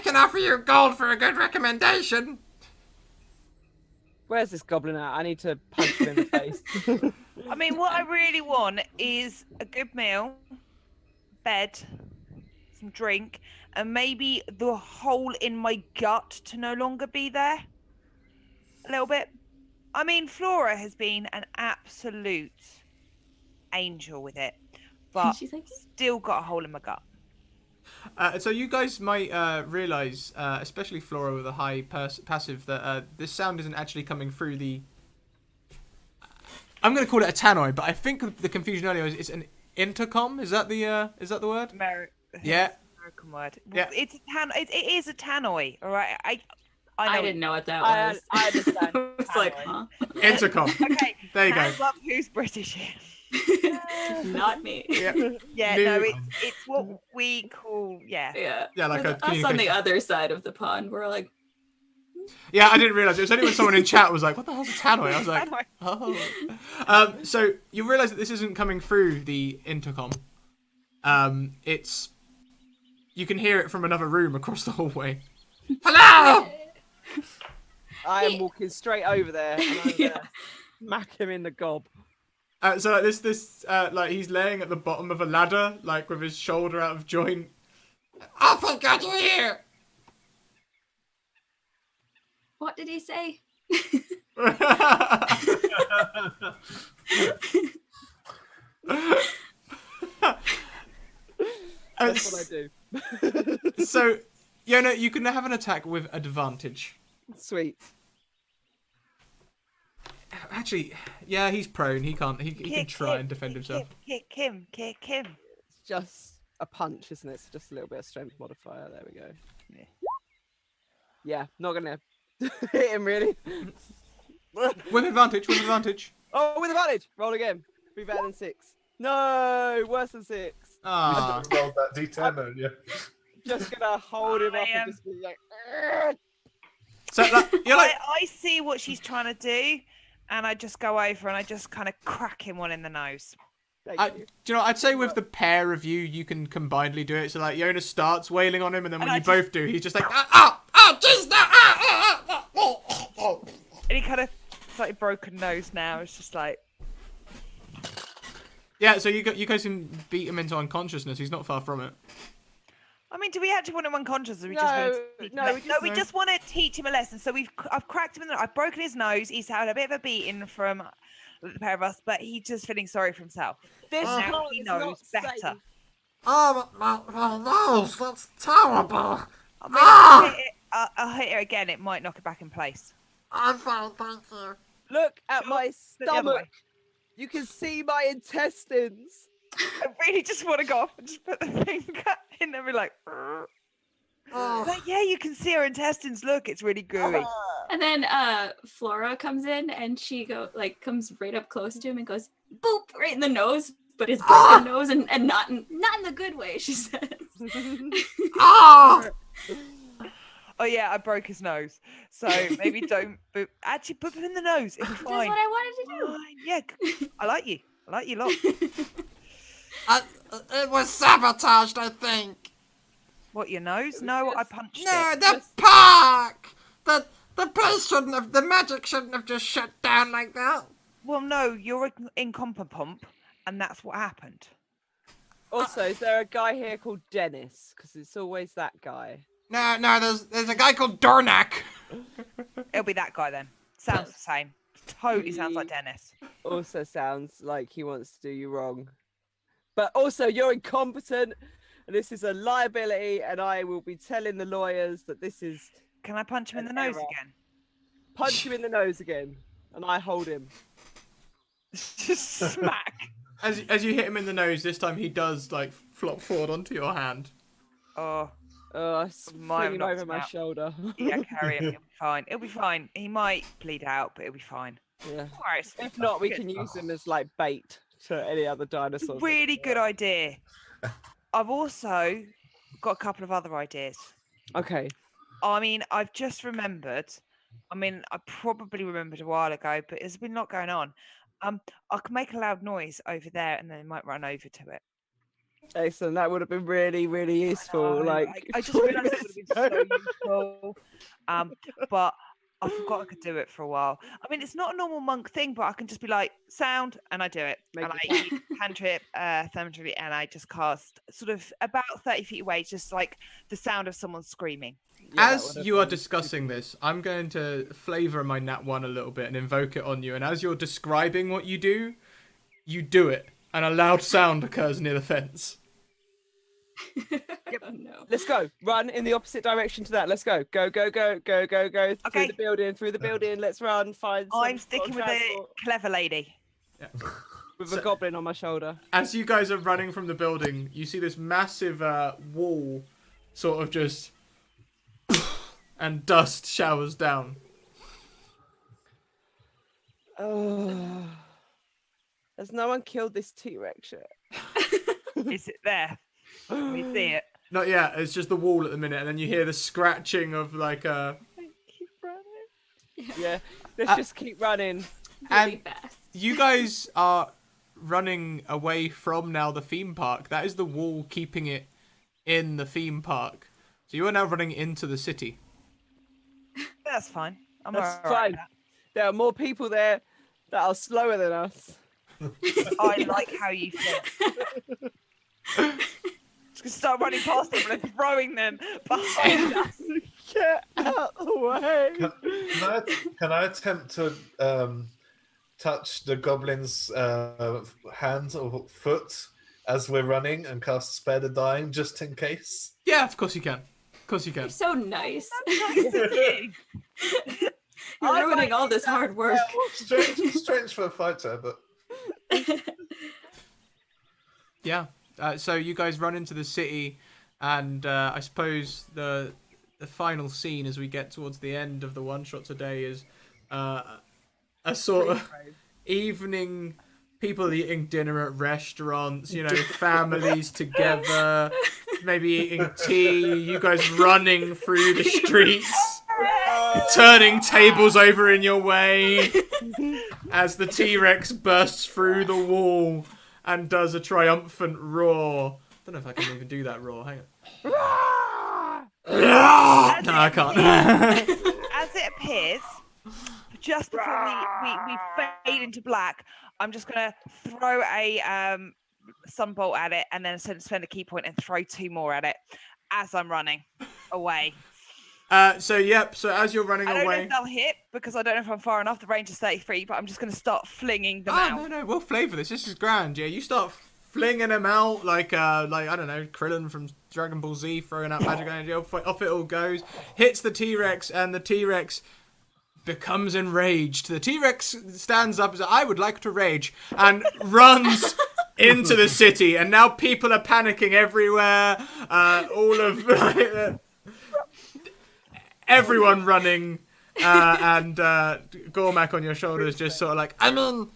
can offer you gold for a good recommendation. Where's this goblin at? I need to punch him in the face. I mean, what I really want is a good meal, bed, some drink, and maybe the hole in my gut to no longer be there. A little bit. I mean, Flora has been an absolute angel with it, but She's like, still got a hole in my gut. So you guys might realize, especially Flora with a high passive, that this sound isn't actually coming through the... I'm going to call it a tannoy, but I think the confusion earlier is it's an intercom. Is that the word? Yeah. American word. Yeah. It's it is a tannoy, all right? I I know didn't know what that I was. understand. It's like, Tannoy. huh? Intercom. Okay. There you go. Hands up, who's British here? Not me. Yeah. Yeah, New- no, it's what we call Yeah. Yeah, like a Us on the communication. other side of the pond, we're like, Yeah, I didn't realize. It was only when someone in chat was like, "What the hell's a tannoy?" I was like, Tannoy. "Oh." So you realize that this isn't coming through the intercom. It's you can hear it from another room across the hallway. Hello! I am walking straight over there and I'm Yeah. gonna smack him in the gob. So like this like he's laying at the bottom of a ladder, like with his shoulder out of joint. Oh, thank God you're here! what did he say? That's what I do. So, Yona, you can have an attack with advantage. Sweet. Actually, yeah, he's prone. He can't. He can Kick try him, and defend himself. Kick him. It's just a punch, isn't it? It's just a little bit of strength modifier. There we go. Yeah. Yeah, not gonna hit him really. With advantage. With advantage. Oh, with advantage. Roll again. Be better than 6. No, worse than 6. Ah. Rolled that D10 earlier. Just gonna hold him up I am- and just be like. "Argh." So like, you're like, I see what she's trying to do, and I just go over and I just kind of crack him one in the nose. Thank do you. you know? I'd say with the pair of you, you can combinedly do it. So like, Yona starts wailing on him, and then when And I you just- both do, he's just like, ah, Oh, oh, jeez, no! Oh. And he kind of slightly broken nose now. It's just like, yeah. So you guys can beat him into unconsciousness. He's not far from it. I mean, do we actually want him unconscious, or we No, we just want to teach him a lesson. So I've cracked him in the, I've broken his nose. He's had a bit of a beating from the pair of us, but he's just feeling sorry for himself. This Now part he is not knows better. safe. Oh, my nose, that's terrible. I mean, I'll hit it again. It might knock it back in place. I'm fine, thank you. Look at my the other way. stomach. You can see my intestines. I really just want to go off and just put the finger in there and be like, "Rrr." Oh, Like, yeah, you can see her intestines. Look, it's really gooey. And then Flora comes in and she comes right up close to him and goes boop right in the nose, but his broken nose and not in the good way, she says. oh, Oh yeah, I broke his nose. So maybe don't. But actually, put him in the nose. It'll be That's fine. what I wanted Fine. Yeah, I like you. I like you a lot. to do. it was sabotaged, I think. What, your nose? No, I punched No, it. the park! The place shouldn't have, the magic shouldn't have just shut down like that. Well, no, you're incompetent, and that's what happened. Also, is there a guy here called Dennis? Because it's always that guy. No, there's a guy called Dornak. It'll be that guy then. Sounds the same. Totally sounds like Dennis. Also sounds like he wants to do you wrong. But also, you're incompetent, and this is a liability, and I will be telling the lawyers that this is... Can I punch him in the An nose error. again? Punch him in the nose again, and I hold him. Just smack. As you hit him in the nose, this time he does like flop forward onto your hand. Oh, I Might have fling him knocked over him my out. shoulder. yeah, carry him. It'll be fine. It'll be fine. He might bleed out, but it'll be fine. Yeah. Alright. If not, we Good. can use him as like bait to any other dinosaurs. Really good idea. I've also got a couple of other ideas. Okay. I mean, I've just remembered. I mean, I probably remembered a while ago, but there's been a lot going on. I can make a loud noise over there, and then they might run over to it. Excellent. That would have been really, really useful. know, like I just realised it would have been so useful. But I forgot I could do it for a while. I mean, it's not a normal monk thing, but I can just be like, sound, and I do it. Make And it I use cantrip, thaumaturgy, and I just cast sort of about 30 feet away, just like the sound of someone screaming. Yeah, that As would've you are been discussing this, I'm going to flavour my nat 1 a little bit and invoke it on you. And as you're describing what you do it. And a loud sound occurs near the fence. Oh, no. Let's go. Run in the opposite direction to that. Let's go. Go, go, go, go, go, go. Okay. Through the building. Let's run. Find some I'm sort sticking of with the transport clever lady. with a goblin on my shoulder. As you guys are running from the building, you see this massive wall sort of just... and dust showers down. Oh. Has no one killed this T-Rex yet? Is it there? Can we see it? Not yet, it's just the wall at the minute. And then you hear the scratching of like a... Keep running. Yeah. Let's just keep running. Really And fast. you guys are running away from now the theme park. That is the wall keeping it in the theme park. So you are now running into the city. That's fine. I'm That's all right fine. with that. There are more people there that are slower than us. I like how you feel. Just gonna start running past them and throwing them behind us. Get out the way. Can I attempt to touch the goblin's hand or foot as we're running and cast Spare the Dying just in case? Yeah, of course you can. Of course you can. You're so nice. Nice of you. You're I ruining like all this hard work. Strange for a fighter, but Yeah. So you guys run into the city, and I suppose the final scene as we get towards the end of the one shot today is a sort of evening. People eating dinner at restaurants, you know, families together, maybe eating tea. You guys running through the streets, turning tables over in your way as the T-Rex bursts through the wall and does a triumphant roar. I don't know if I can even do that roar. Hang on. No, I can't. As it appears, just before we fade into black, I'm just gonna throw a sunbolt at it and then spend a key point and throw 2 more at it as I'm running away. So as you're running I don't know away. if they'll hit because I don't know if I'm far enough. The range is 33, but I'm just gonna start flinging them out. No, we'll flavour this. This is grand. Yeah, you start flinging them out like I don't know, Krillin from Dragon Ball Z throwing out magic energy. Off it all goes. Hits the T-Rex, and the T-Rex becomes enraged. The T-Rex stands up and says, "I would like to rage," and runs into the city. And now people are panicking everywhere. All of everyone running, and Gormak on your shoulder is just sort of like, I mean,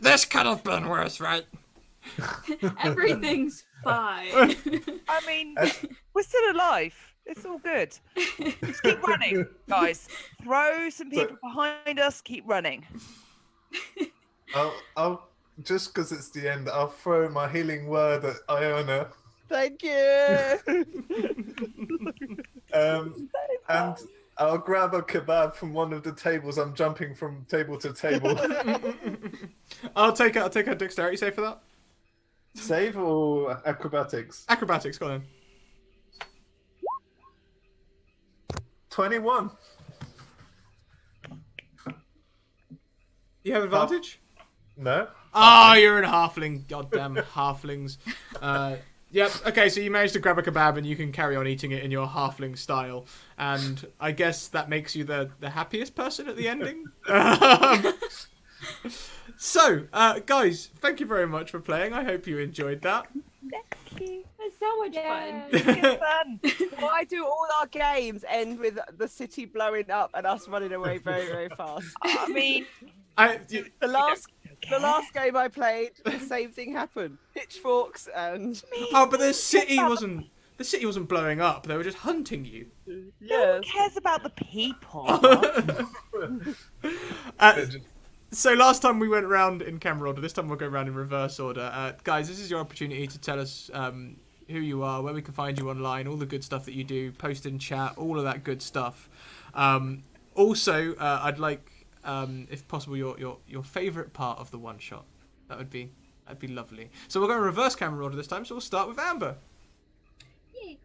this could have been worse, right? Everything's fine. I mean, we're still alive. It's all good. Just keep running, guys. Throw some people behind us. Keep running. I'll just because it's the end, I'll throw my healing word at Iona. Thank you. And I'll grab a kebab from one of the tables. I'm jumping from table to table. I'll take a dexterity save for that. Save or acrobatics? Acrobatics, go on. 21. You have advantage? No. Oh, you're in halfling. Goddamn halflings. Yep. Okay, so you managed to grab a kebab and you can carry on eating it in your halfling style. And I guess that makes you the happiest person at the ending. So, guys, thank you very much for playing. I hope you enjoyed that. It's so much fun. Good fun. Why do all our games end with the city blowing up and us running away very, very fast? I mean, The last game I played, the same thing happened. Pitchforks and oh, but the city wasn't blowing up. They were just hunting you. no yeah. one cares about the people. So last time we went around in camera order. This time we'll go around in reverse order. Guys, this is your opportunity to tell us who you are, where we can find you online, all the good stuff that you do, post in chat, all of that good stuff. Also, I'd like, if possible, your favorite part of the one shot. That'd be lovely. So we're going to reverse camera order this time. So we'll start with Amber. Yay.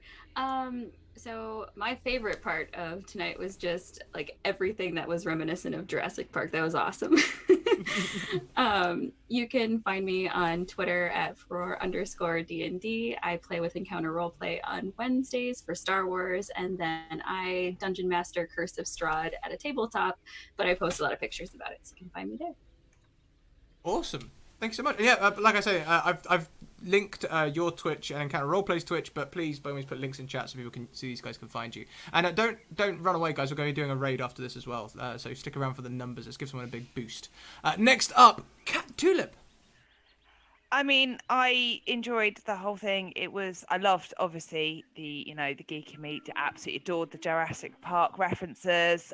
So my favorite part of tonight was just like everything that was reminiscent of Jurassic Park. That was awesome. You can find me on Twitter at @for_DND. I play with Encounter Roleplay on Wednesdays for Star Wars, and then I Dungeon Master Curse of Strahd at a tabletop, but I post a lot of pictures about it, so you can find me there. Awesome. Thanks so much. Yeah, like I say, I've linked your Twitch and Encounter Roleplay's Twitch, but please by all means put links in chat so people can see these guys can find you. And don't run away, guys. We're going to be doing a raid after this as well, so stick around for the numbers. Let's give someone a big boost. Next up, Cat Tulip. I mean, I enjoyed the whole thing. I loved, obviously, the geeky meat. Absolutely adored the Jurassic Park references.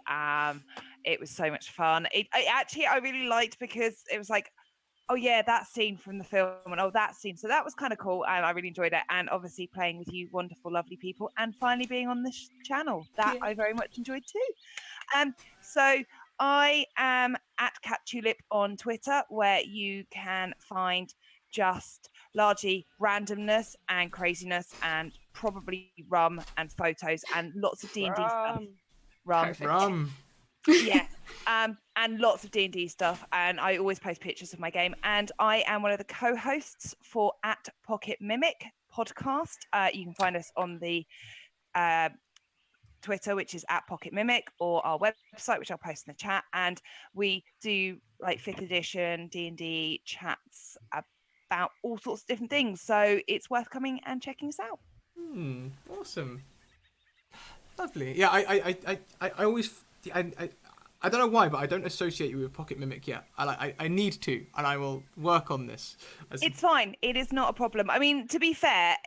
It was so much fun. I really liked because it was like, oh yeah, that scene from the film, and oh, that scene. So that was kind of cool, and I really enjoyed it. And obviously playing with you wonderful, lovely people, and finally being on this channel, that I very much enjoyed too. So I am at Cat Tulip on Twitter, where you can find just largely randomness and craziness, and probably rum and photos and lots of D&D stuff. Rum. Perfect. Yeah, and lots of D&D stuff, and I always post pictures of my game, and I am one of the co-hosts for @PocketMimic podcast. You can find us on the Twitter, which is @PocketMimic, or our website, which I'll post in the chat, and we do like 5th edition D&D chats about all sorts of different things, so it's worth coming and checking us out. Awesome. Lovely. Yeah, I always... I don't know why, but I don't associate you with Pocket Mimic yet. I need to, and I will work on this. It's fine. It is not a problem. I mean, to be fair,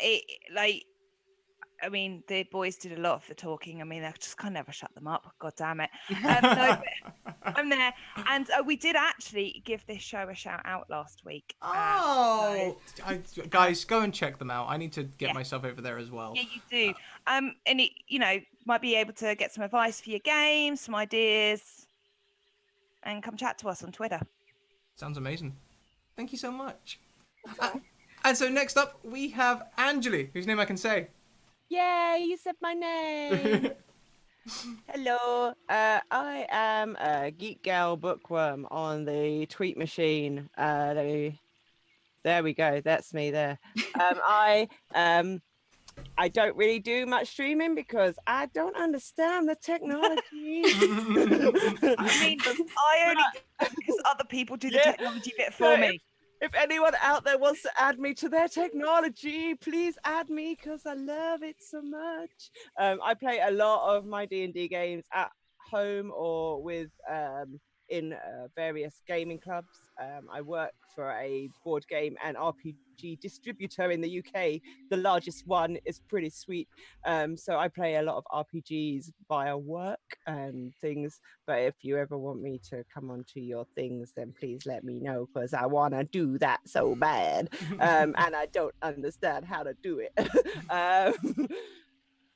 the boys did a lot of the talking. I mean, I just can't never shut them up. God damn it. No, I'm there. And we did actually give this show a shout out last week. Guys, go and check them out. I need to get myself over there as well. Yeah, you do. And it, might be able to get some advice for your game, some ideas, and come chat to us on Twitter. Sounds amazing. Thank you so much. And so next up, we have Anjali, whose name I can say. Yay, you said my name. Hello, I am a Geek Gal Bookworm on the Tweet Machine. There we go. That's me there. I don't really do much streaming because I don't understand the technology. I mean, I only do because other people do the technology bit for me. If anyone out there wants to add me to their technology, please add me because I love it so much. I play a lot of my D&D games at home or with in various gaming clubs. I work for a board game and RPG distributor in the UK. The largest one is pretty sweet. So I play a lot of RPGs via work and things. But if you ever want me to come onto your things, then please let me know because I want to do that so bad. And I don't understand how to do it.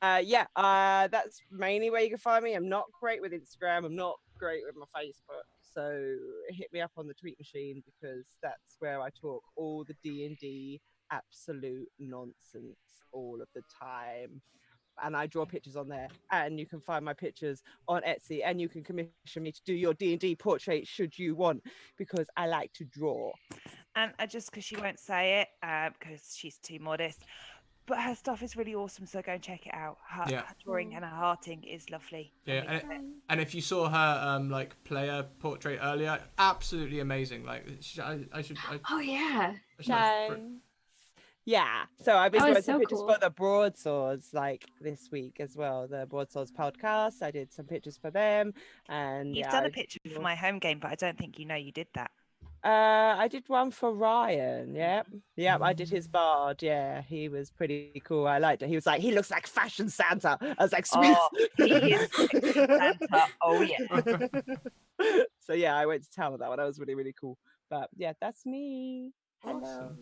That's mainly where you can find me. I'm not great with Instagram. I'm not great with my Facebook. So hit me up on the Tweet Machine because that's where I talk all the D&D absolute nonsense all of the time. And I draw pictures on there, and you can find my pictures on Etsy, and you can commission me to do your D&D portrait should you want, because I like to draw. And just because she won't say it, because she's too modest, but her stuff is really awesome, so go and check it out. Her drawing and her hearting is lovely. Yeah, and if you saw her player portrait earlier, absolutely amazing. Like I should. Oh yeah. Yeah, so I've been doing some pictures cool. for the Broadswords like this week as well. The Broadswords podcast, I did some pictures for them, and You've done a picture for my home game, but I don't think you did that. I did one for Ryan. Yep, I did his bard. Yeah, he was pretty cool. I liked it. He was like, he looks like Fashion Santa. I was like, sweet. Oh, he is Santa. Oh yeah. So yeah, I went to town with that one. That was really, really cool. But yeah, that's me. Hello.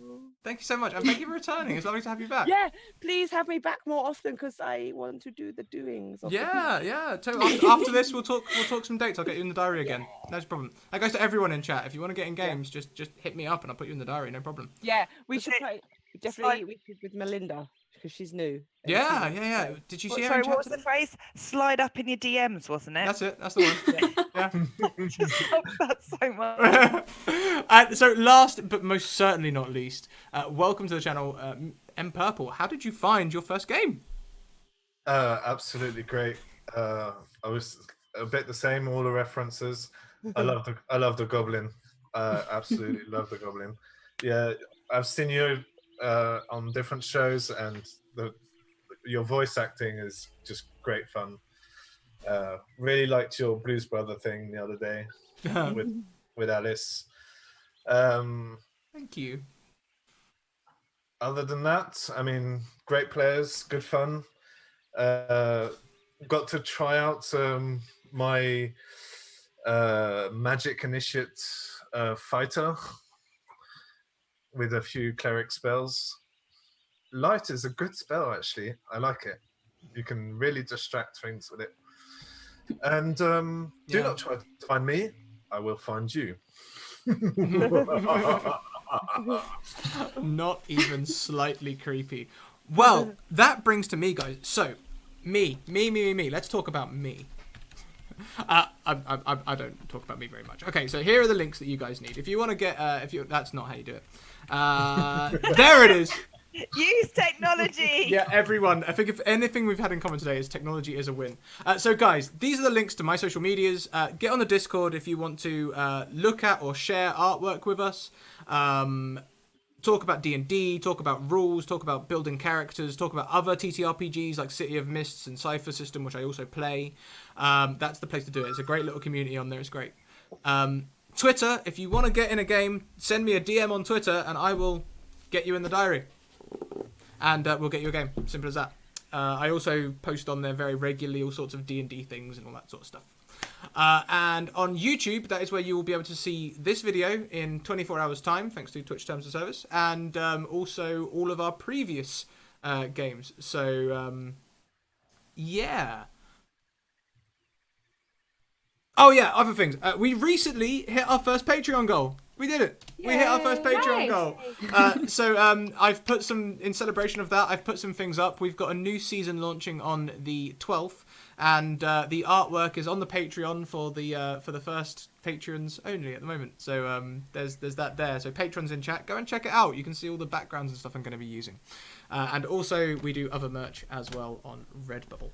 Thank you so much, and thank you for returning. It's lovely to have you back. Yeah, please have me back more often because I want to do the doings. Of the Yeah, people. yeah. So after this, we'll talk some dates. I'll get you in the diary again. No problem. That goes to everyone in chat. If you want to get in games, just hit me up and I'll put you in the diary. No problem. Yeah, we Was should it- play. like- Definitely, we should with Melinda because she's new. and she Yeah, wants yeah, to yeah. play. Did you see her Sorry, in what chat was the today? phrase? Slide up in your DMs, wasn't it? That's it. That's the one. Yeah. Just love that so much. So last but most certainly not least, welcome to the channel, M Purple. How did you find your first game? Absolutely great. I was a bit the same. All the references. I love the goblin. Absolutely love the goblin. Yeah, I've seen you on different shows, and your voice acting is just great fun. Really liked your Blues Brother thing the other day with Alice. Thank you. Other than that, I mean, great players, good fun. Got to try out my Magic Initiate fighter with a few cleric spells. Light is a good spell, actually. I like it. You can really distract things with it. And do Yeah. not try to find me. I will find you. Not even slightly creepy. Well, that brings to me, guys. So, me. Let's talk about me. I don't talk about me very much. Okay, so here are the links that you guys need. If you want to get, that's not how you do it. There it is. Use technology. Yeah, everyone. I think if anything we've had in common today is technology is a win. So, guys, these are the links to my social medias. Get on the Discord if you want to look at or share artwork with us. Talk about D&D, talk about rules, talk about building characters, talk about other TTRPGs like City of Mists and Cypher System, which I also play. That's the place to do it. It's a great little community on there. It's great. Twitter, if you want to get in a game, send me a DM on Twitter and I will get you in the diary. And we'll get you a game. Simple as that. I also post on there very regularly all sorts of D&D things and all that sort of stuff. And on YouTube, that is where you will be able to see this video in 24 hours time, thanks to Twitch Terms of Service, and also all of our previous games. So, yeah. Oh, yeah, other things. We recently hit our first Patreon goal. We did it. We hit our first Patreon goal. So I've put some, in celebration of that, I've put some things up. We've got a new season launching on the 12th. And the artwork is on the Patreon for the first patrons only at the moment. So there's that there. So patrons in chat, go and check it out. You can see all the backgrounds and stuff I'm going to be using. And also we do other merch as well on Redbubble.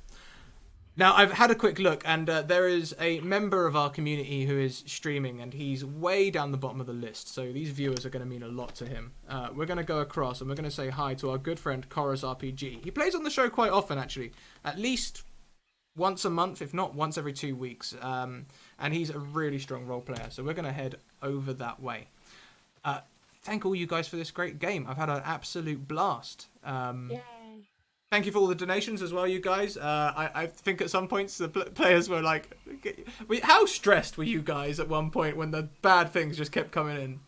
Now, I've had a quick look, and there is a member of our community who is streaming, and he's way down the bottom of the list, so these viewers are going to mean a lot to him. We're going to go across, and we're going to say hi to our good friend, Chorus RPG. He plays on the show quite often, actually. At least once a month, if not once every 2 weeks. And he's a really strong role player, so we're going to head over that way. Thank all you guys for this great game. I've had an absolute blast. Yay. Thank you for all the donations as well, you guys. I think at some points the players were like, how stressed were you guys at one point when the bad things just kept coming in?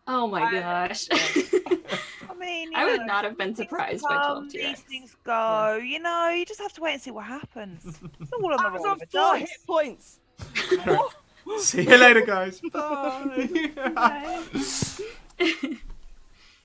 Oh my gosh. I mean, I would not have been things surprised by come, 12 These TX. things go. You know, you just have to wait and see what happens. It's all on I the was roll on of a 4 dice. hit points. See you later, guys. Bye. Bye.